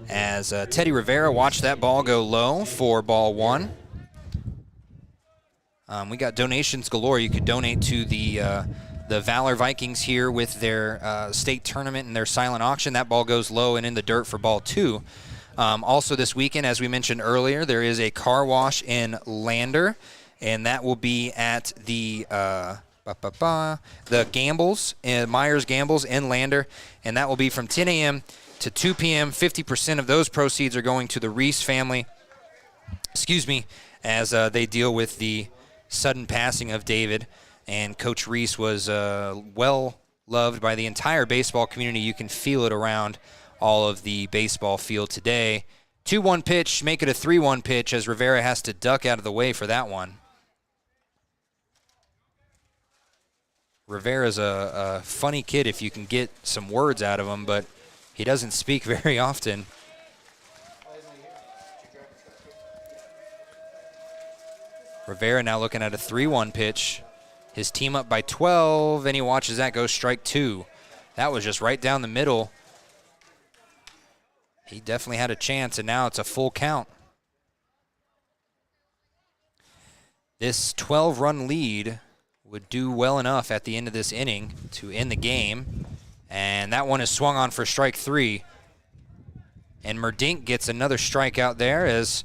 As Teddy Rivera watched that ball go low for ball 1. We got donations galore. You could donate to the Valor Vikings here with their state tournament and their silent auction. That ball goes low and in the dirt for ball 2. Also this weekend, as we mentioned earlier, there is a car wash in Lander, and that will be at the Gambles, Myers Gambles in Lander, and that will be from 10 a.m. to 2 p.m. 50% of those proceeds are going to the Rees family, as they deal with the sudden passing of David. And Coach Rees was well loved by the entire baseball community. You can feel it around all of the baseball field today. 2-1 pitch, make it a 3-1 pitch as Rivera has to duck out of the way for that one. Rivera's a funny kid if you can get some words out of him, but he doesn't speak very often. Rivera now looking at a 3-1 pitch. His team up by 12, and he watches that go strike 2. That was just right down the middle. He definitely had a chance, and now it's a full count. This 12-run lead would do well enough at the end of this inning to end the game. And that one is swung on for strike 3. And Merdink gets another strikeout there as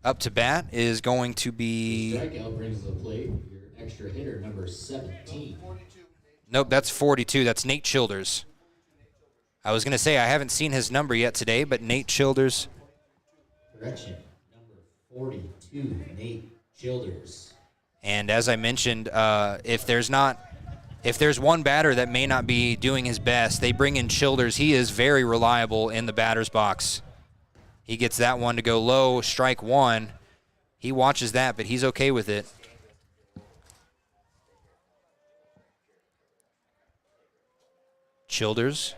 up to bat is going to be... The strikeout brings to the plate your extra hitter, number 17. Nope, that's 42. That's Nate Childers. I was going to say I haven't seen his number yet today, but Nate Childers. Correction, number 42, Nate Childers. And as I mentioned, if there's one batter that may not be doing his best, they bring in Childers. He is very reliable in the batter's box. He gets that one to go low, strike 1. He watches that, but he's okay with it. Childers.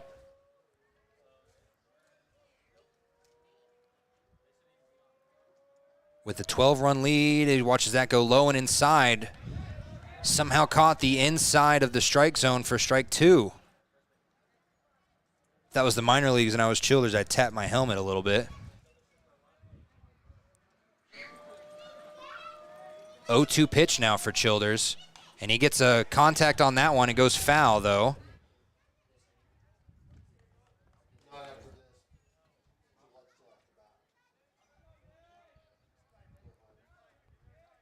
With a 12-run lead, he watches that go low and inside. Somehow caught the inside of the strike zone for strike 2. If that was the minor leagues and I was Childers, I'd tap my helmet a little bit. 0-2 pitch now for Childers. And he gets a contact on that one. It goes foul, though.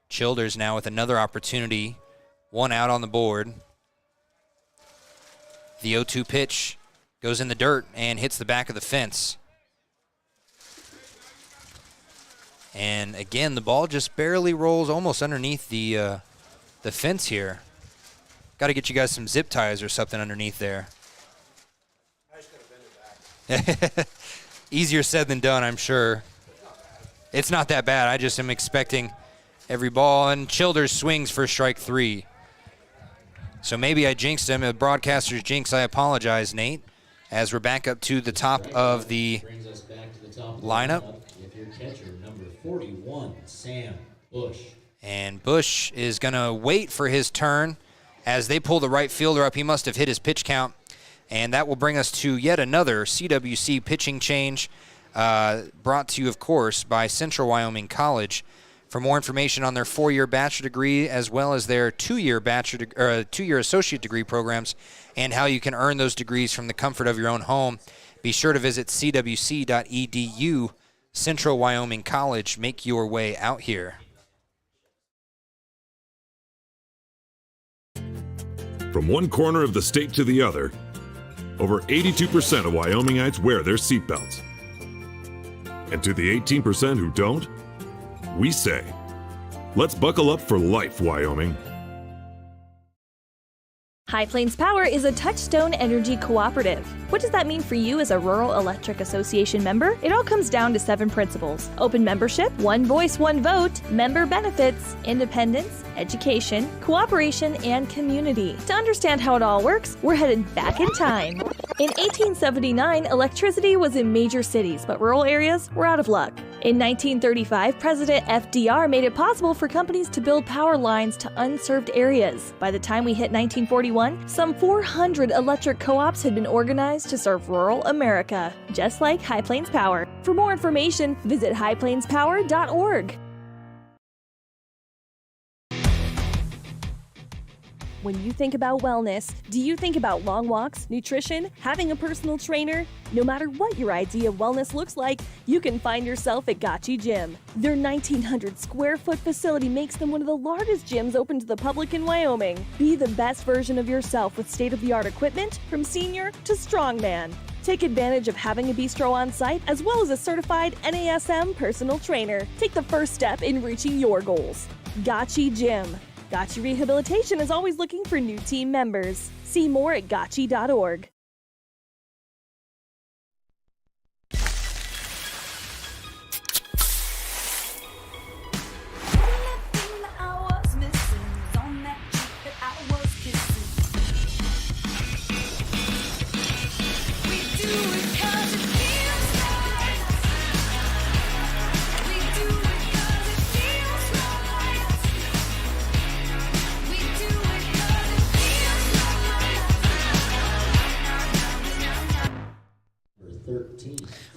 Childers now with another opportunity. 1 out on the board. The 0-2 pitch goes in the dirt and hits the back of the fence. And again, the ball just barely rolls almost underneath the fence here. Got to get you guys some zip ties or something underneath there. Easier said than done, I'm sure. It's not that bad. I just am expecting every ball. And Childers swings for strike 3. So maybe I jinxed him. A broadcaster's jinx, I apologize, Nate. As we're back up to the top of the lineup. With your catcher, number 41, Sam Bush. And Bush is going to wait for his turn. As they pull the right fielder up, he must have hit his pitch count. And that will bring us to yet another CWC pitching change, brought to you, of course, by Central Wyoming College. For more information on their 4-year bachelor degree as well as their 2-year two-year associate degree programs and how you can earn those degrees from the comfort of your own home, be sure to visit cwc.edu. Central Wyoming College, make your way out here. From one corner of the state to the other, over 82% of Wyomingites wear their seatbelts. And to the 18% who don't, we say, let's buckle up for life, Wyoming. High Plains Power is a Touchstone Energy cooperative. What does that mean for you as a Rural Electric Association member? It all comes down to 7 principles: open membership, one voice, one vote, member benefits, independence, education, cooperation, and community. To understand how it all works, we're headed back in time. In 1879, electricity was in major cities, but rural areas were out of luck. In 1935, President FDR made it possible for companies to build power lines to unserved areas. By the time we hit 1941, some 400 electric co-ops had been organized to serve rural America, just like High Plains Power. For more information, visit highplainspower.org. When you think about wellness, do you think about long walks, nutrition, having a personal trainer? No matter what your idea of wellness looks like, you can find yourself at Gotchi Gym. Their 1,900 square foot facility makes them one of the largest gyms open to the public in Wyoming. Be the best version of yourself with state-of-the-art equipment from senior to strongman. Take advantage of having a bistro on site as well as a certified NASM personal trainer. Take the first step in reaching your goals. Gotchi Gym. Gotchi Rehabilitation is always looking for new team members. See more at gotchi.org.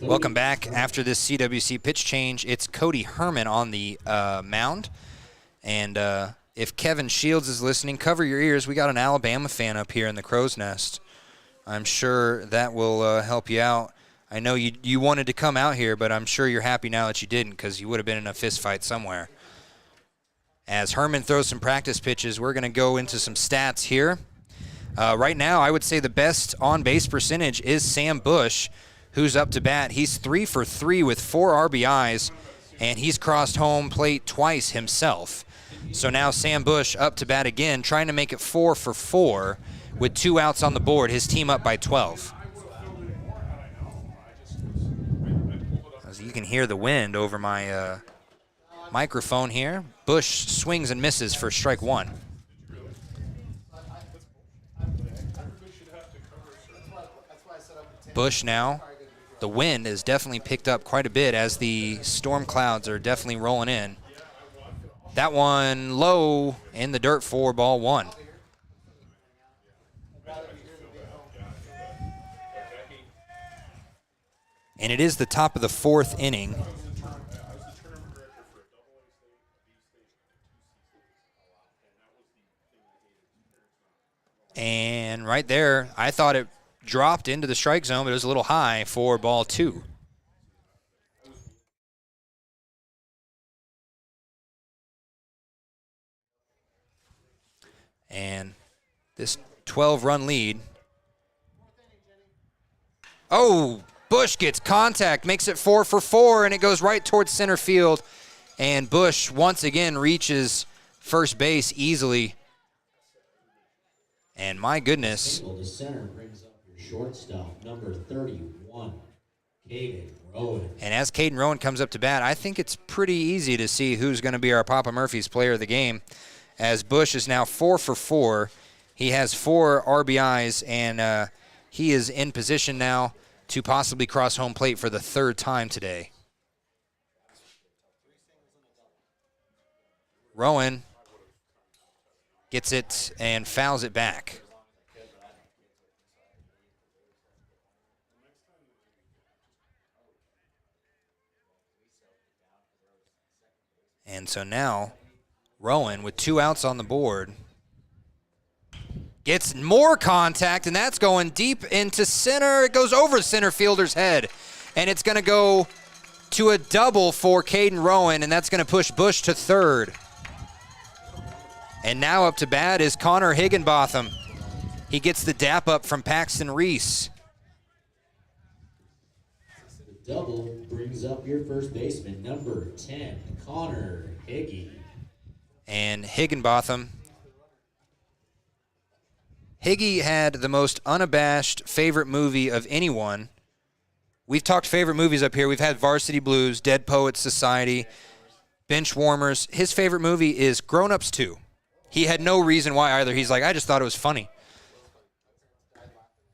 Welcome back. After this CWC pitch change, it's Cody Herman on the mound. And if Kevin Shields is listening, cover your ears. We got an Alabama fan up here in the crow's nest. I'm sure that will help you out. I know you wanted to come out here, but I'm sure you're happy now that you didn't, because you would have been in a fist fight somewhere. As Herman throws some practice pitches, we're going to go into some stats here. Right now, I would say the best on-base percentage is Sam Bush, who's up to bat. He's 3 for 3 with 4 RBIs, and he's crossed home plate twice himself. So now Sam Bush up to bat again, trying to make it 4 for 4 with 2 outs on the board. His team up by 12. As you can hear the wind over my microphone here. Bush swings and misses for strike 1. Bush now. The wind has definitely picked up quite a bit as the storm clouds are definitely rolling in. That one low in the dirt for ball 1. And it is the top of the 4th inning. And right there, I thought it dropped into the strike zone, but it was a little high for ball 2. And this 12-run lead. Oh, Bush gets contact, makes it 4 for 4, and it goes right towards center field. And Bush once again reaches first base easily. And my goodness. The center brings up your shortstop, number 31, Caden Rowan. And as Caden Rowan comes up to bat, I think it's pretty easy to see who's going to be our Papa Murphy's player of the game, as Bush is now 4 for 4. He has 4 RBIs, and he is in position now to possibly cross home plate for the 3rd time today. Rowan gets it and fouls it back. And so now, Rowan, with 2 outs on the board, gets more contact, and that's going deep into center. It goes over center fielder's head, and it's going to go to a double for Caden Rowan, and that's going to push Bush to 3rd. And now up to bat is Connor Higginbotham. He gets the dap up from Paxton Reese. The double brings up your first baseman, number 10, Connor Higgy. And Higginbotham Higgy had the most unabashed favorite movie of anyone. We've talked favorite movies up here. We've had Varsity Blues, Dead Poets Society, Benchwarmers. His favorite movie is Grown Ups 2. He had no reason why either. He's like, I just thought it was funny.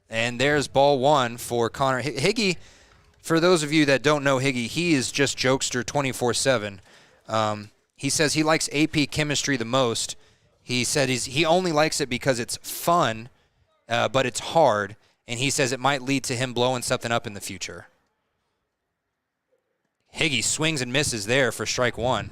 And there's ball one for Connor. Higgy, for those of you that don't know Higgy, he is just jokester 24/7. He says he likes AP chemistry the most. He said he only likes it because it's fun, but it's hard. And he says it might lead to him blowing something up in the future. Higgy swings and misses there for strike one.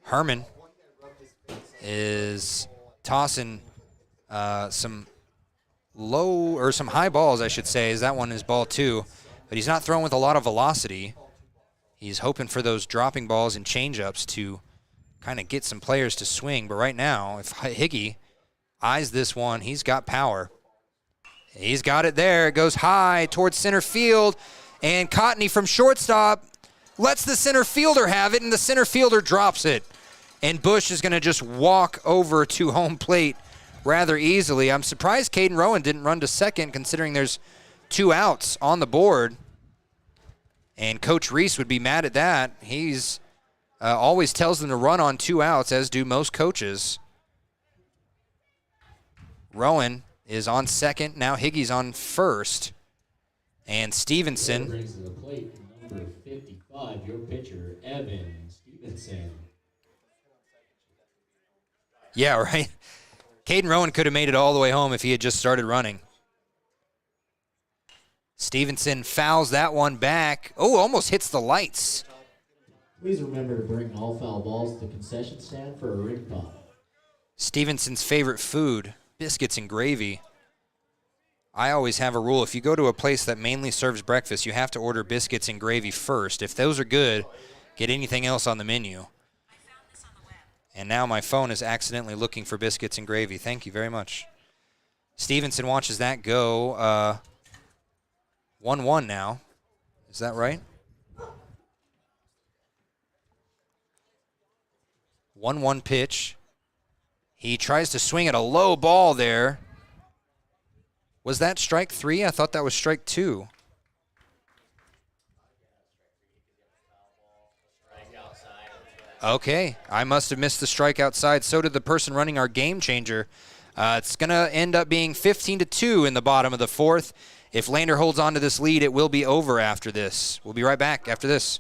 Herman is tossing some low or some high balls, I should say, as that one is ball two. But he's not throwing with a lot of velocity. He's hoping for those dropping balls and changeups to kind of get some players to swing. But right now, if Higgy eyes this one, he's got power. He's got it there. It goes high towards center field. And Cotney from shortstop lets the center fielder have it, and the center fielder drops it. And Bush is going to just walk over to home plate rather easily. I'm surprised Caden Rowan didn't run to second, considering there's 2 outs on the board. And Coach Rees would be mad at that. He's always tells them to run on 2 outs, as do most coaches. Rowan is on second. Now Higgy's on first. And Stevenson brings to the plate number 55, your pitcher, Evan Stevenson. Yeah, right. Caden Rowan could have made it all the way home if he had just started running. Stevenson fouls that one back. Oh, almost hits the lights. Please remember to bring all foul balls to the concession stand for a ring pop. Stevenson's favorite food, biscuits and gravy. I always have a rule. If you go to a place that mainly serves breakfast, you have to order biscuits and gravy first. If those are good, get anything else on the menu. And now my phone is accidentally looking for biscuits and gravy. Thank you very much. Stevenson watches that go. 1-1 now. Is that right? 1-1 pitch. He tries to swing at a low ball there. Was that strike 3? I thought that was strike 2. Okay, I must have missed the strike outside. So did the person running our game changer. It's going to end up being 15-2 in the bottom of the 4th. If Lander holds on to this lead, it will be over after this. We'll be right back after this.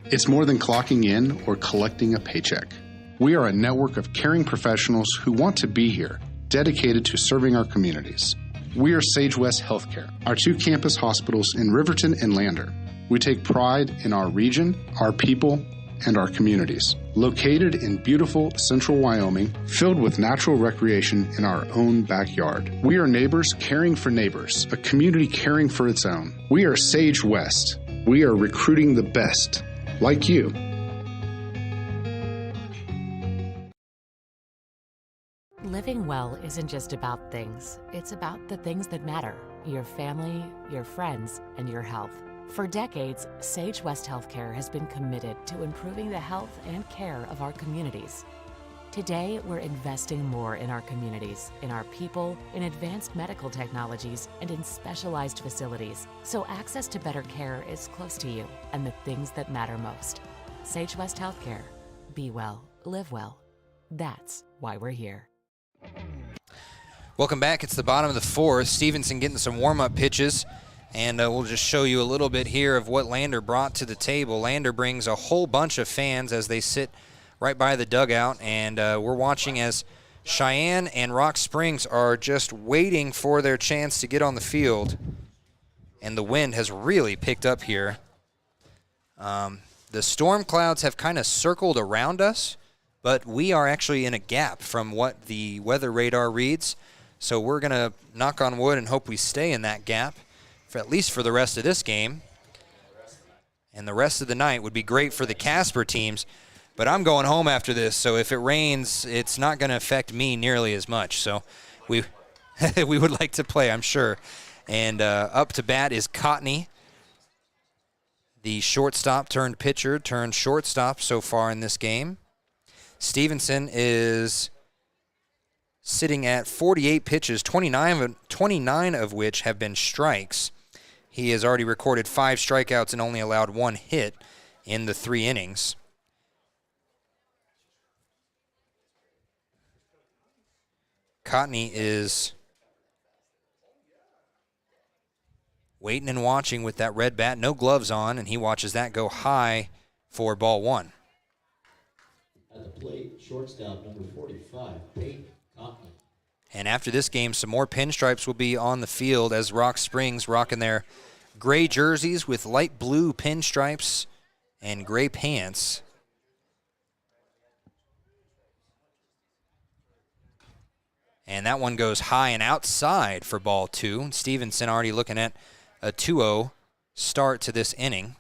It's more than clocking in or collecting a paycheck. We are a network of caring professionals who want to be here, dedicated to serving our communities. We are Sage West Healthcare, our 2 campus hospitals in Riverton and Lander. We take pride in our region, our people, and our communities. Located in beautiful central Wyoming, filled with natural recreation in our own backyard. We are neighbors caring for neighbors, a community caring for its own. We are Sage West. We are recruiting the best, like you. Living well isn't just about things. It's about the things that matter. Your family, your friends, and your health. For decades, Sage West Healthcare has been committed to improving the health and care of our communities. Today, we're investing more in our communities, in our people, in advanced medical technologies, and in specialized facilities, so access to better care is close to you and the things that matter most. Sage West Healthcare. Be well, live well. That's why we're here. Welcome back. It's the bottom of the 4th. Stevenson getting some warm-up pitches. And we'll just show you a little bit here of what Lander brought to the table. Lander brings a whole bunch of fans as they sit right by the dugout. And we're watching as Cheyenne and Rock Springs are just waiting for their chance to get on the field. And the wind has really picked up here. The storm clouds have kind of circled around us, but we are actually in a gap from what the weather radar reads. So we're going to knock on wood and hope we stay in that gap, for at least for the rest of this game. And the rest of the night would be great for the Casper teams. But I'm going home after this, so if it rains, it's not going to affect me nearly as much. So we we would like to play, I'm sure. And up to bat is Cotney, the shortstop turned pitcher turned shortstop so far in this game. Stevenson is sitting at 48 pitches, 29 of which have been strikes. He has already recorded 5 strikeouts and only allowed 1 hit in the 3 innings. Cotney is waiting and watching with that red bat, no gloves on, and he watches that go high for ball 1. At the plate, shortstop number 45, Peyton Cotney. And after this game, some more pinstripes will be on the field as Rock Springs rocking their gray jerseys with light blue pinstripes and gray pants. And that one goes high and outside for ball 2. Stevenson already looking at a 2-0 start to this inning.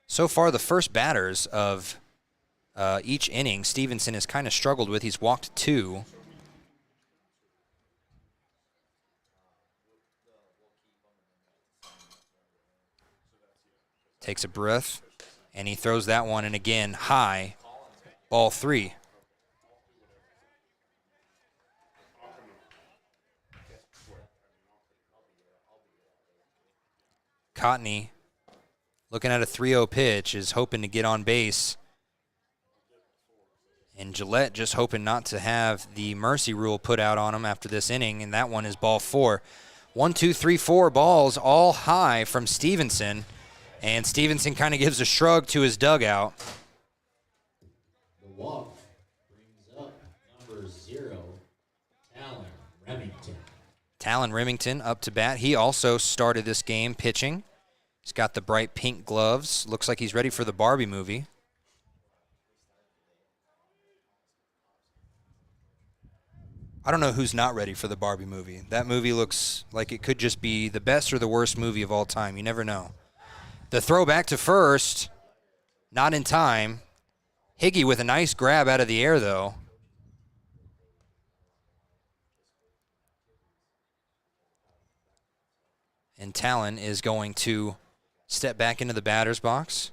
So far, the first batters of each inning, Stevenson has kind of struggled with. He's walked 2. Takes a breath, and he throws that one in again high, ball 3. Cotney, looking at a 3-0 pitch, is hoping to get on base. And Gillette just hoping not to have the mercy rule put out on him after this inning, and that one is ball 4. 1, 2, 3, 4 balls all high from Stevenson, and Stevenson kind of gives a shrug to his dugout. The walk brings up number 0, Talon Remington. Talon Remington up to bat. He also started this game pitching. He's got the bright pink gloves. Looks like he's ready for the Barbie movie. I don't know who's not ready for the Barbie movie. That movie looks like it could just be the best or the worst movie of all time. You never know. The throw back to first, not in time. Higgy with a nice grab out of the air, though. And Talon is going to step back into the batter's box.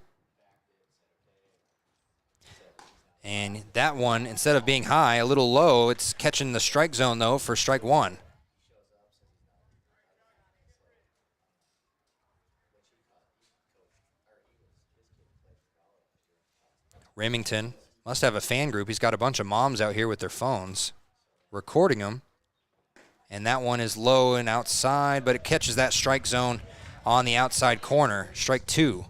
And that one, instead of being high, a little low, it's catching the strike zone, though, for strike 1. Remington must have a fan group. He's got a bunch of moms out here with their phones recording him. And that one is low and outside, but it catches that strike zone on the outside corner. Strike 2.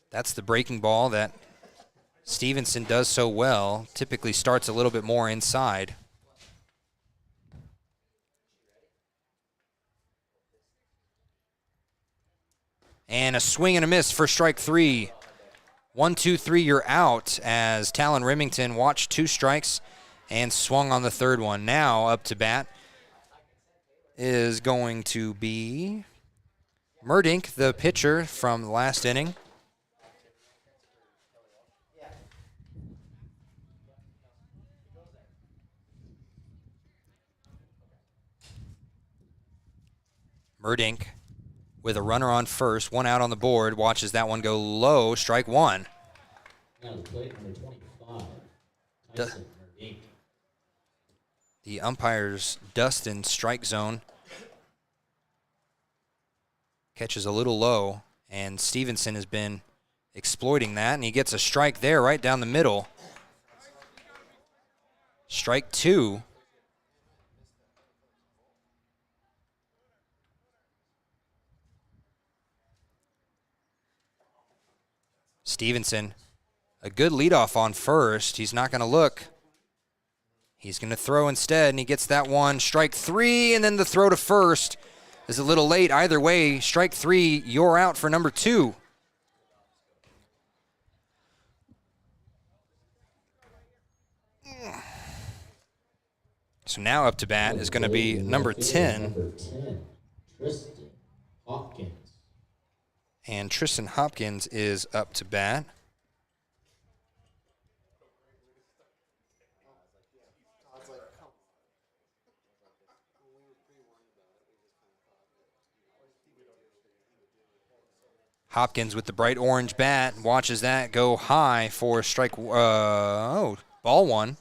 That's the breaking ball that Stevenson does so well. Typically starts a little bit more inside. And a swing and a miss for strike 3. 1, 2, 3, you're out as Talon Remington watched 2 strikes and swung on the third one. Now up to bat is going to be Murdink, the pitcher from the last inning. Murdink with a runner on first, 1 out on the board, watches that one go low, strike 1. Now the plate number 25, Tyson Murdink. The umpire's Dustin strike zone catches a little low, and Stevenson has been exploiting that, and he gets a strike there right down the middle. Strike 2. Stevenson, a good leadoff on first. He's not going to look. He's going to throw instead, and he gets that one. Strike 3, and then the throw to first is a little late. Either way, strike 3, you're out for number 2. So now up to bat is going to be number 10. Number 10, Tristan Hopkins. And Tristan Hopkins is up to bat. Hopkins with the bright orange bat watches that go high for strike. Ball one.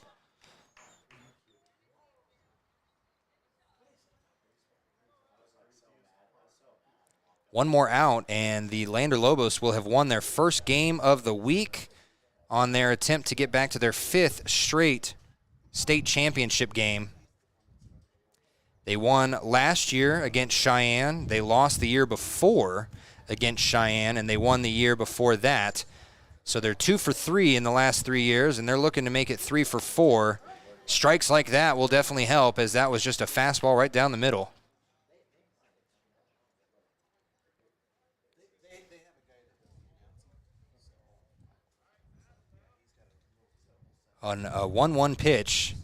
One more out, and the Lander Lobos will have won their first game of the week on their attempt to get back to their 5th straight state championship game. They won last year against Cheyenne. They lost the year before against Cheyenne, and they won the year before that. So they're 2 for 3 in the last 3 years, and they're looking to make it 3 for 4. Strikes like that will definitely help, as that was just a fastball right down the middle. On a 1-1 pitch,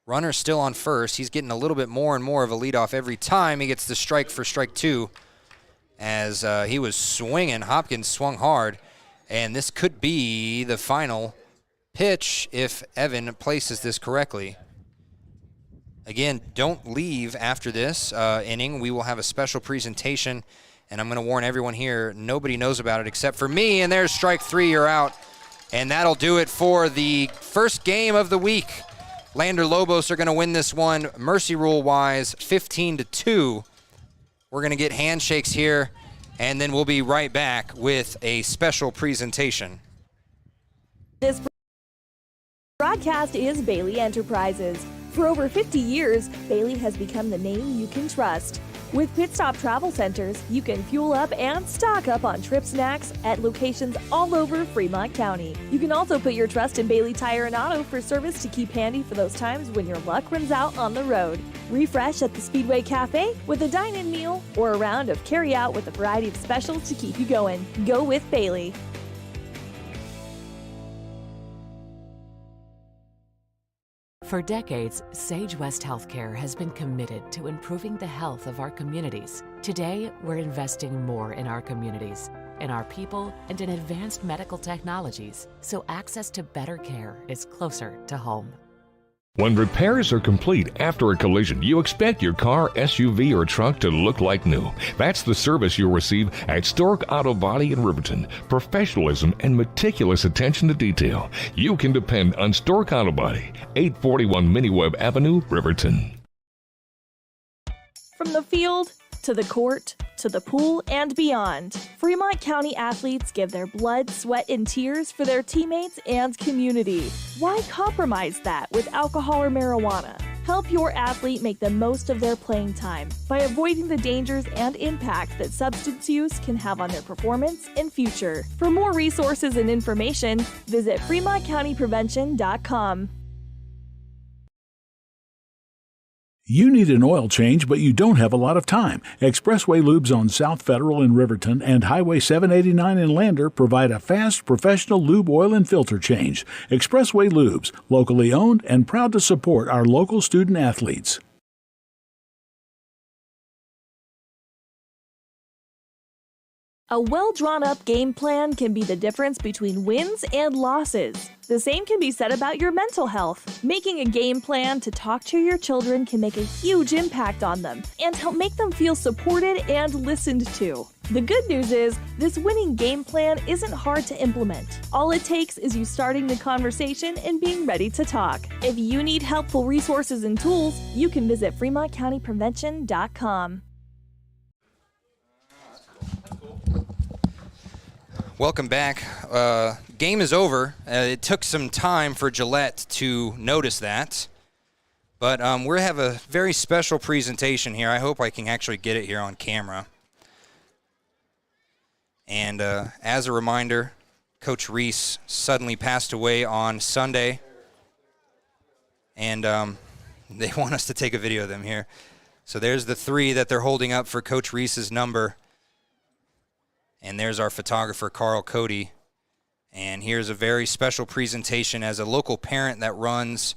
runner's still on first. He's getting a little bit more and more of a leadoff every time he gets the strike for strike 2. As he was swinging, Hopkins swung hard, and this could be the final pitch if Evan places this correctly. Again, don't leave after this inning. We will have a special presentation, and I'm going to warn everyone here, nobody knows about it except for me, and there's strike 3, you're out. And that'll do it for the first game of the week. Lander Lobos are going to win this one, mercy rule-wise, 15-2. We're going to get handshakes here, and then we'll be right back with a special presentation. This broadcast is Bailey Enterprises. For over 50 years, Bailey has become the name you can trust. With Pit Stop Travel Centers, you can fuel up and stock up on trip snacks at locations all over Fremont County. You can also put your trust in Bailey Tire and Auto for service to keep handy for those times when your luck runs out on the road. Refresh at the Speedway Cafe with a dine-in meal or a round of carry-out with a variety of specials to keep you going. Go with Bailey. For decades, Sage West Healthcare has been committed to improving the health of our communities. Today, we're investing more in our communities, in our people, and in advanced medical technologies, so access to better care is closer to home. When repairs are complete after a collision, you expect your car, SUV, or truck to look like new. That's the service you'll receive at Stork Auto Body in Riverton. Professionalism and meticulous attention to detail. You can depend on Stork Auto Body, 841 Miniweb Avenue, Riverton. From the field to the court to the pool and beyond, Fremont County athletes give their blood, sweat, and tears for their teammates and community. Why compromise that with alcohol or marijuana? Help your athlete make the most of their playing time by avoiding the dangers and impact that substance use can have on their performance and future. For more resources and information, visit FremontCountyPrevention.com. You need an oil change, but you don't have a lot of time. Expressway Lubes on South Federal in Riverton and Highway 789 in Lander provide a fast, professional lube oil and filter change. Expressway Lubes, locally owned and proud to support our local student athletes. A well-drawn-up game plan can be the difference between wins and losses. The same can be said about your mental health. Making a game plan to talk to your children can make a huge impact on them and help make them feel supported and listened to. The good news is, this winning game plan isn't hard to implement. All it takes is you starting the conversation and being ready to talk. If you need helpful resources and tools, you can visit FremontCountyPrevention.com. Welcome back. Game is over. It took some time for Gillette to notice that. But we have a very special presentation here. I hope I can actually get it here on camera. And as a reminder, Coach Rees suddenly passed away on Sunday. And they want us to take a video of them here. So there's the 3 that they're holding up for Coach Rees's number. And there's our photographer, Carl Cody. And here's a very special presentation as a local parent that runs,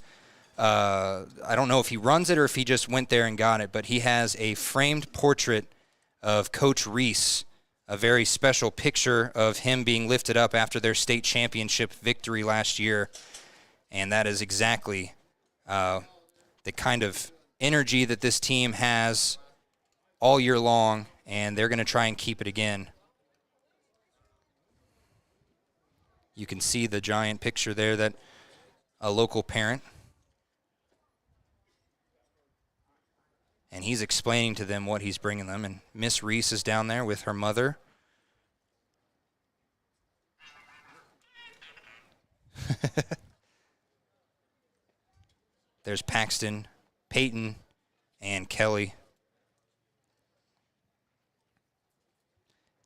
I don't know if he runs it or if he just went there and got it, but he has a framed portrait of Coach Rees, a very special picture of him being lifted up after their state championship victory last year. And that is exactly the kind of energy that this team has all year long, and they're going to try and keep it again. You can see the giant picture there that a local parent, and he's explaining to them what he's bringing them. And Miss Rees is down there with her mother. There's Paxton, Peyton, and Kelly.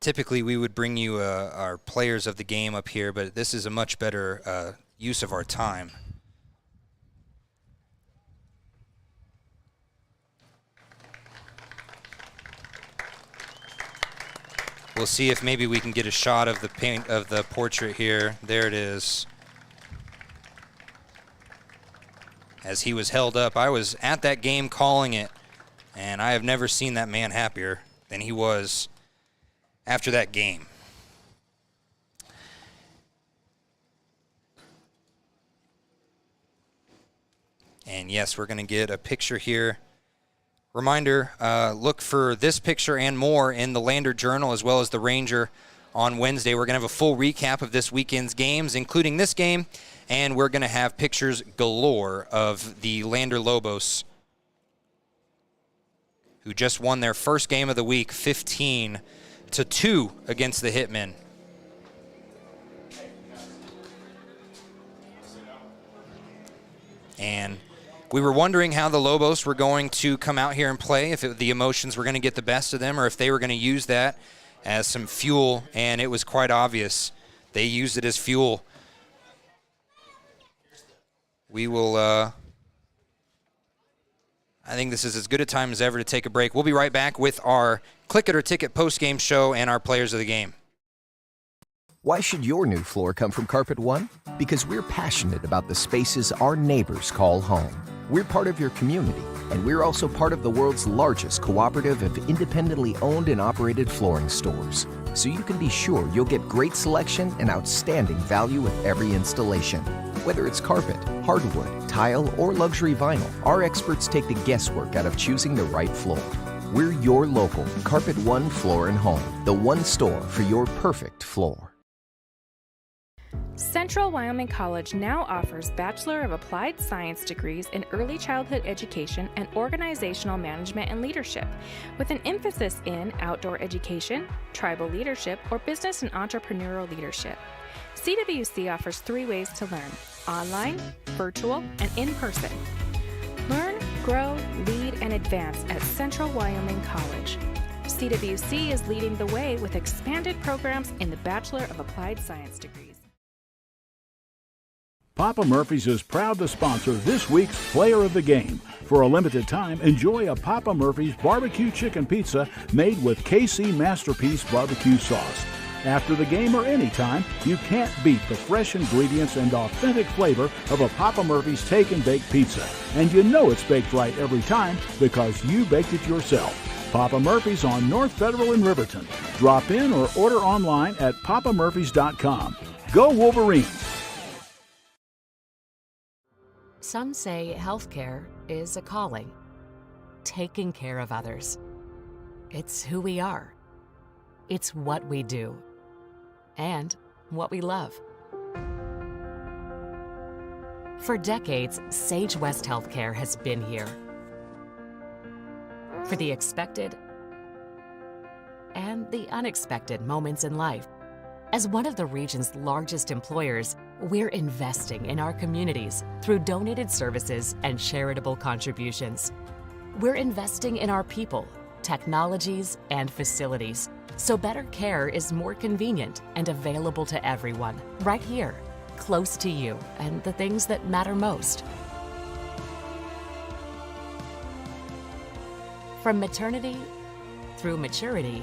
Typically, we would bring you our players of the game up here, but this is a much better use of our time. We'll see if maybe we can get a shot of the paint of the portrait here. There it is. As he was held up, I was at that game calling it, and I have never seen that man happier than he was after that game. And yes, we're going to get a picture here. Reminder, look for this picture and more in the Lander Journal as well as the Ranger on Wednesday. We're going to have a full recap of this weekend's games, including this game, and we're going to have pictures galore of the Lander Lobos, who just won their first game of the week, 15-2 against the Hitmen. And we were wondering how the Lobos were going to come out here and play, if the emotions were going to get the best of them or if they were going to use that as some fuel, and it was quite obvious. They used it as fuel. We will, I think this is as good a time as ever to take a break. We'll be right back with our Click It or Ticket post-game show and our players of the game. Why should your new floor come from Carpet One? Because we're passionate about the spaces our neighbors call home. We're part of your community, and we're also part of the world's largest cooperative of independently owned and operated flooring stores. So you can be sure you'll get great selection and outstanding value with every installation. Whether it's carpet, hardwood, tile, or luxury vinyl, our experts take the guesswork out of choosing the right floor. We're your local Carpet One Floor and Home, the one store for your perfect floor. Central Wyoming College now offers Bachelor of Applied Science degrees in Early Childhood Education and Organizational Management and Leadership, with an emphasis in outdoor education, tribal leadership, or business and entrepreneurial leadership. CWC offers 3 ways to learn: online, virtual, and in person. Learn, grow, lead, and advance at Central Wyoming College. CWC is leading the way with expanded programs in the Bachelor of Applied Science degrees. Papa Murphy's is proud to sponsor this week's Player of the Game. For a limited time, enjoy a Papa Murphy's barbecue chicken pizza made with KC Masterpiece barbecue sauce. After the game or anytime, you can't beat the fresh ingredients and authentic flavor of a Papa Murphy's take and bake pizza. And you know it's baked right every time because you baked it yourself. Papa Murphy's on North Federal in Riverton. Drop in or order online at papamurphys.com. Go Wolverines! Some say healthcare is a calling. Taking care of others. It's who we are. It's what we do. And what we love. For decades, Sage West Healthcare has been here. For the expected and the unexpected moments in life. As one of the region's largest employers, we're investing in our communities through donated services and charitable contributions. We're investing in our people, technologies, and facilities, so better care is more convenient and available to everyone, right here, close to you and the things that matter most. From maternity through maturity,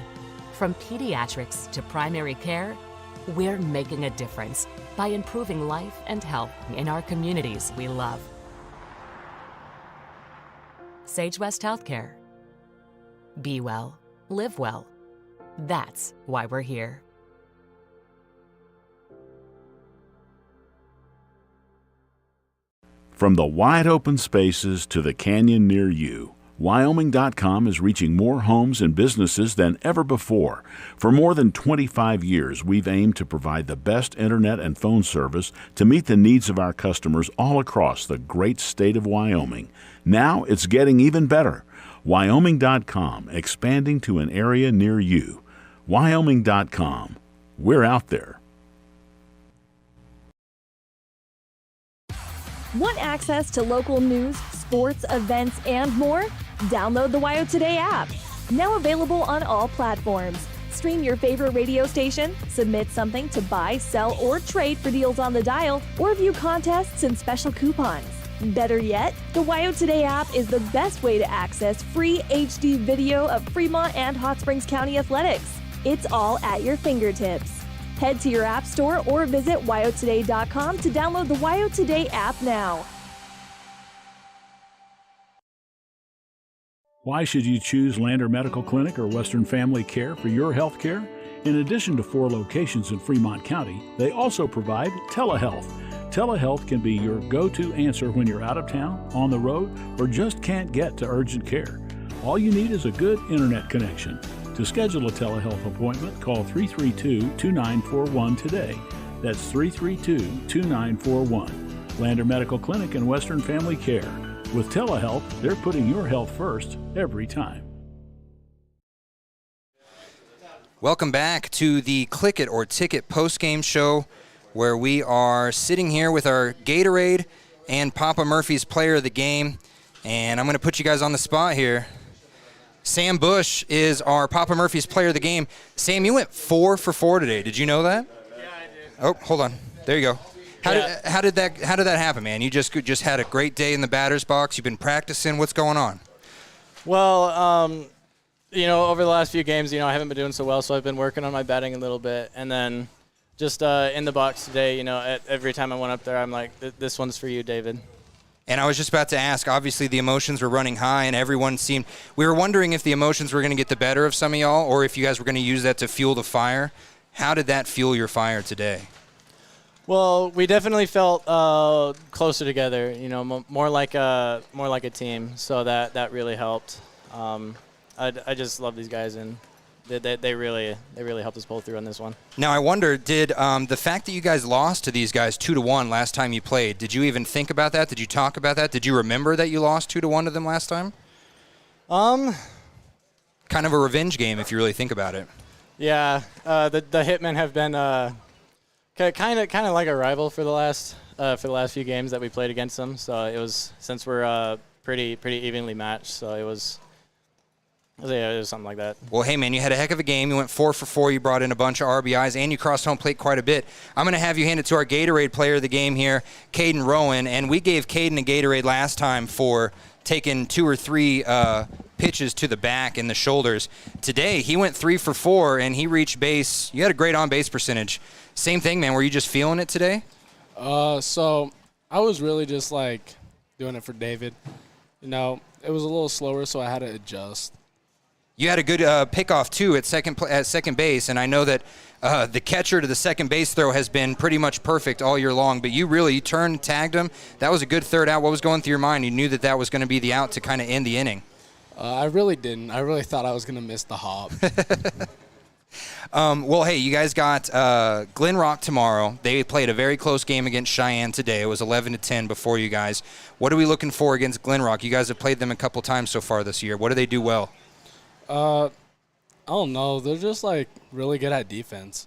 from pediatrics to primary care, we're making a difference by improving life and health in our communities we love. Sage West Healthcare. Be well, live well. That's why we're here. From the wide open spaces to the canyon near you, Wyoming.com is reaching more homes and businesses than ever before. For more than 25 years, we've aimed to provide the best internet and phone service to meet the needs of our customers all across the great state of Wyoming. Now it's getting even better. Wyoming.com, expanding to an area near you. Wyoming.com. We're out there. Want access to local news, sports, events, and more? Download the WYO Today app. Now available on all platforms. Stream your favorite radio station, submit something to buy, sell, or trade for deals on the dial, or view contests and special coupons. Better yet, the WYO Today app is the best way to access free HD video of Fremont and Hot Springs County athletics. It's all at your fingertips. Head to your app store or visit wyotoday.com to download the WYO Today app now. Why should you choose Lander Medical Clinic or Western Family Care for your health care? In addition to 4 locations in Fremont County, they also provide telehealth. Telehealth can be your go-to answer when you're out of town, on the road, or just can't get to urgent care. All you need is a good internet connection. To schedule a telehealth appointment, call 332-2941 today. That's 332-2941. Lander Medical Clinic and Western Family Care. With telehealth, they're putting your health first every time. Welcome back to the Click It or Ticket postgame show, where we are sitting here with our Gatorade and Papa Murphy's Player of the Game. And I'm going to put you guys on the spot here. Sam Bush is our Papa Murphy's Player of the Game. Sam, you went 4 for 4 today. Did you know that? Yeah, I did. Oh, hold on. There you go. How did that happen, man? You just had a great day in the batter's box. You've been practicing. What's going on? Well, over the last few games, I haven't been doing so well, so I've been working on my batting a little bit. And then just in the box today, every time I went up there, I'm like, this one's for you, David. And I was just about to ask, obviously the emotions were running high and everyone seemed, we were wondering if the emotions were going to get the better of some of y'all or if you guys were going to use that to fuel the fire. How did that fuel your fire today? Well, we definitely felt closer together, more like a team. So that really helped. I just love these guys, and they really helped us pull through on this one. Now I wonder, did the fact that you guys lost to these guys 2-1 last time you played, did you even think about that? Did you talk about that? Did you remember that you lost 2-1 to them last time? Kind of a revenge game if you really think about it. Yeah, the Hitmen have been kind of like a rival for the last few games that we played against them. So it was, since we're pretty evenly matched. So it was something like that. Well, hey, man, you had a heck of a game. You went 4 for 4. You brought in a bunch of RBIs, and you crossed home plate quite a bit. I'm going to have you hand it to our Gatorade player of the game here, Caden Rowan. And we gave Caden a Gatorade last time for taking 2 or 3 pitches to the back and the shoulders. Today, he went 3 for 4, and he reached base. You had a great on-base percentage. Same thing, man. Were you just feeling it today? So I was really just, doing it for David. It was a little slower, so I had to adjust. You had a good pickoff, too, at second base, and I know that the catcher to the second base throw has been pretty much perfect all year long, but you turned and tagged him. That was a good third out. What was going through your mind? You knew that was going to be the out to kind of end the inning. I really didn't. I really thought I was going to miss the hop. Well, hey, you guys got Glen Rock tomorrow. They played a very close game against Cheyenne today. It was 11-10 before you guys. What are we looking for against Glen Rock? You guys have played them a couple times so far this year. What do they do well? I don't know. They're just, really good at defense.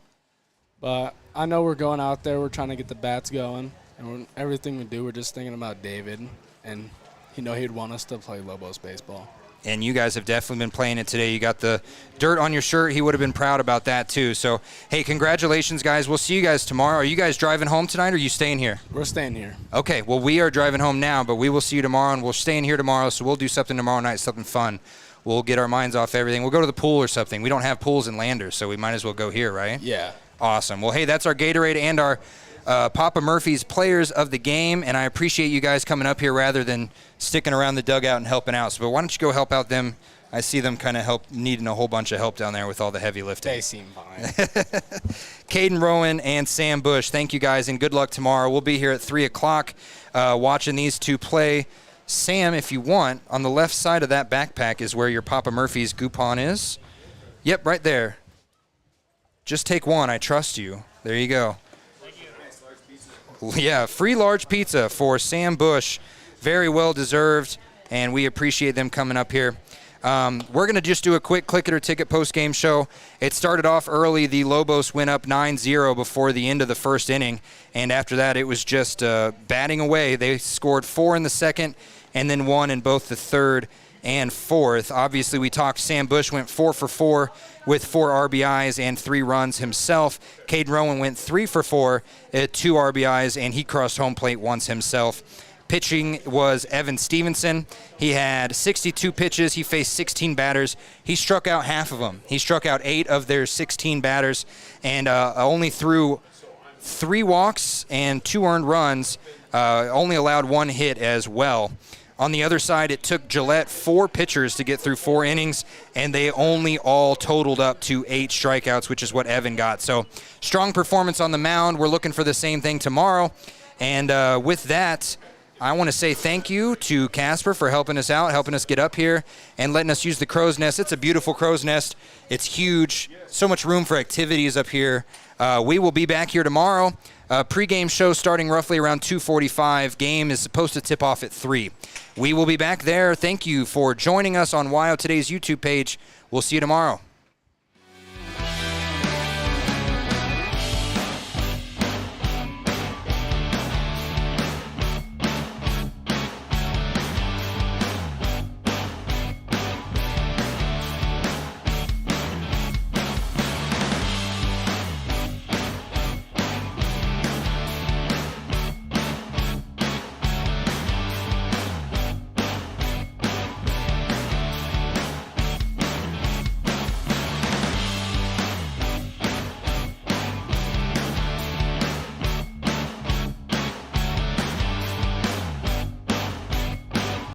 But I know we're going out there. We're trying to get the bats going. And everything we do, we're just thinking about David. And, he'd want us to play Lobos baseball. And you guys have definitely been playing it today. You got the dirt on your shirt. He would have been proud about that, too. So, hey, congratulations, guys. We'll see you guys tomorrow. Are you guys driving home tonight, or are you staying here? We're staying here. Okay, well, we are driving home now, but we will see you tomorrow, and we'll stay in here tomorrow, so we'll do something tomorrow night, something fun. We'll get our minds off everything. We'll go to the pool or something. We don't have pools in Lander, so we might as well go here, right? Yeah. Awesome. Well, hey, that's our Gatorade and our Papa Murphy's Players of the Game, and I appreciate you guys coming up here rather than sticking around the dugout and helping out. So why don't you go help out them? I see them kind of needing a whole bunch of help down there with all the heavy lifting. They seem fine. Caden Rowan and Sam Bush, thank you guys, and good luck tomorrow. We'll be here at 3 o'clock watching these two play. Sam, if you want, on the left side of that backpack is where your Papa Murphy's coupon is. Yep, right there. Just take one. I trust you. There you go. Yeah, free large pizza for Sam Bush. Very well deserved, and we appreciate them coming up here. We're going to just do a quick Click It or Ticket post-game show. It started off early. The Lobos went up 9-0 before the end of the first inning, and after that it was just batting away. They scored 4 in the second and then 1 in both the third and fourth. Obviously, we talked Sam Bush went 4 for 4 with 4 RBIs and 3 runs himself. Cade Rowan went 3 for 4 at 2 RBIs, and he crossed home plate once himself. Pitching was Evan Stevenson. He had 62 pitches. He faced 16 batters. He struck out half of them. He struck out 8 of their 16 batters and only threw 3 walks and 2 earned runs, only allowed 1 hit as well. On the other side, it took Gillette 4 pitchers to get through 4 innings, and they only all totaled up to 8 strikeouts, which is what Evan got. So strong performance on the mound. We're looking for the same thing tomorrow. And with that, I want to say thank you to Casper for helping us out, helping us get up here, and letting us use the crow's nest. It's a beautiful crow's nest. It's huge. So much room for activities up here. We will be back here tomorrow. Pre-game show starting roughly around 2:45. Game is supposed to tip off at 3. We will be back there. Thank you for joining us on WYO Today's YouTube page. We'll see you tomorrow.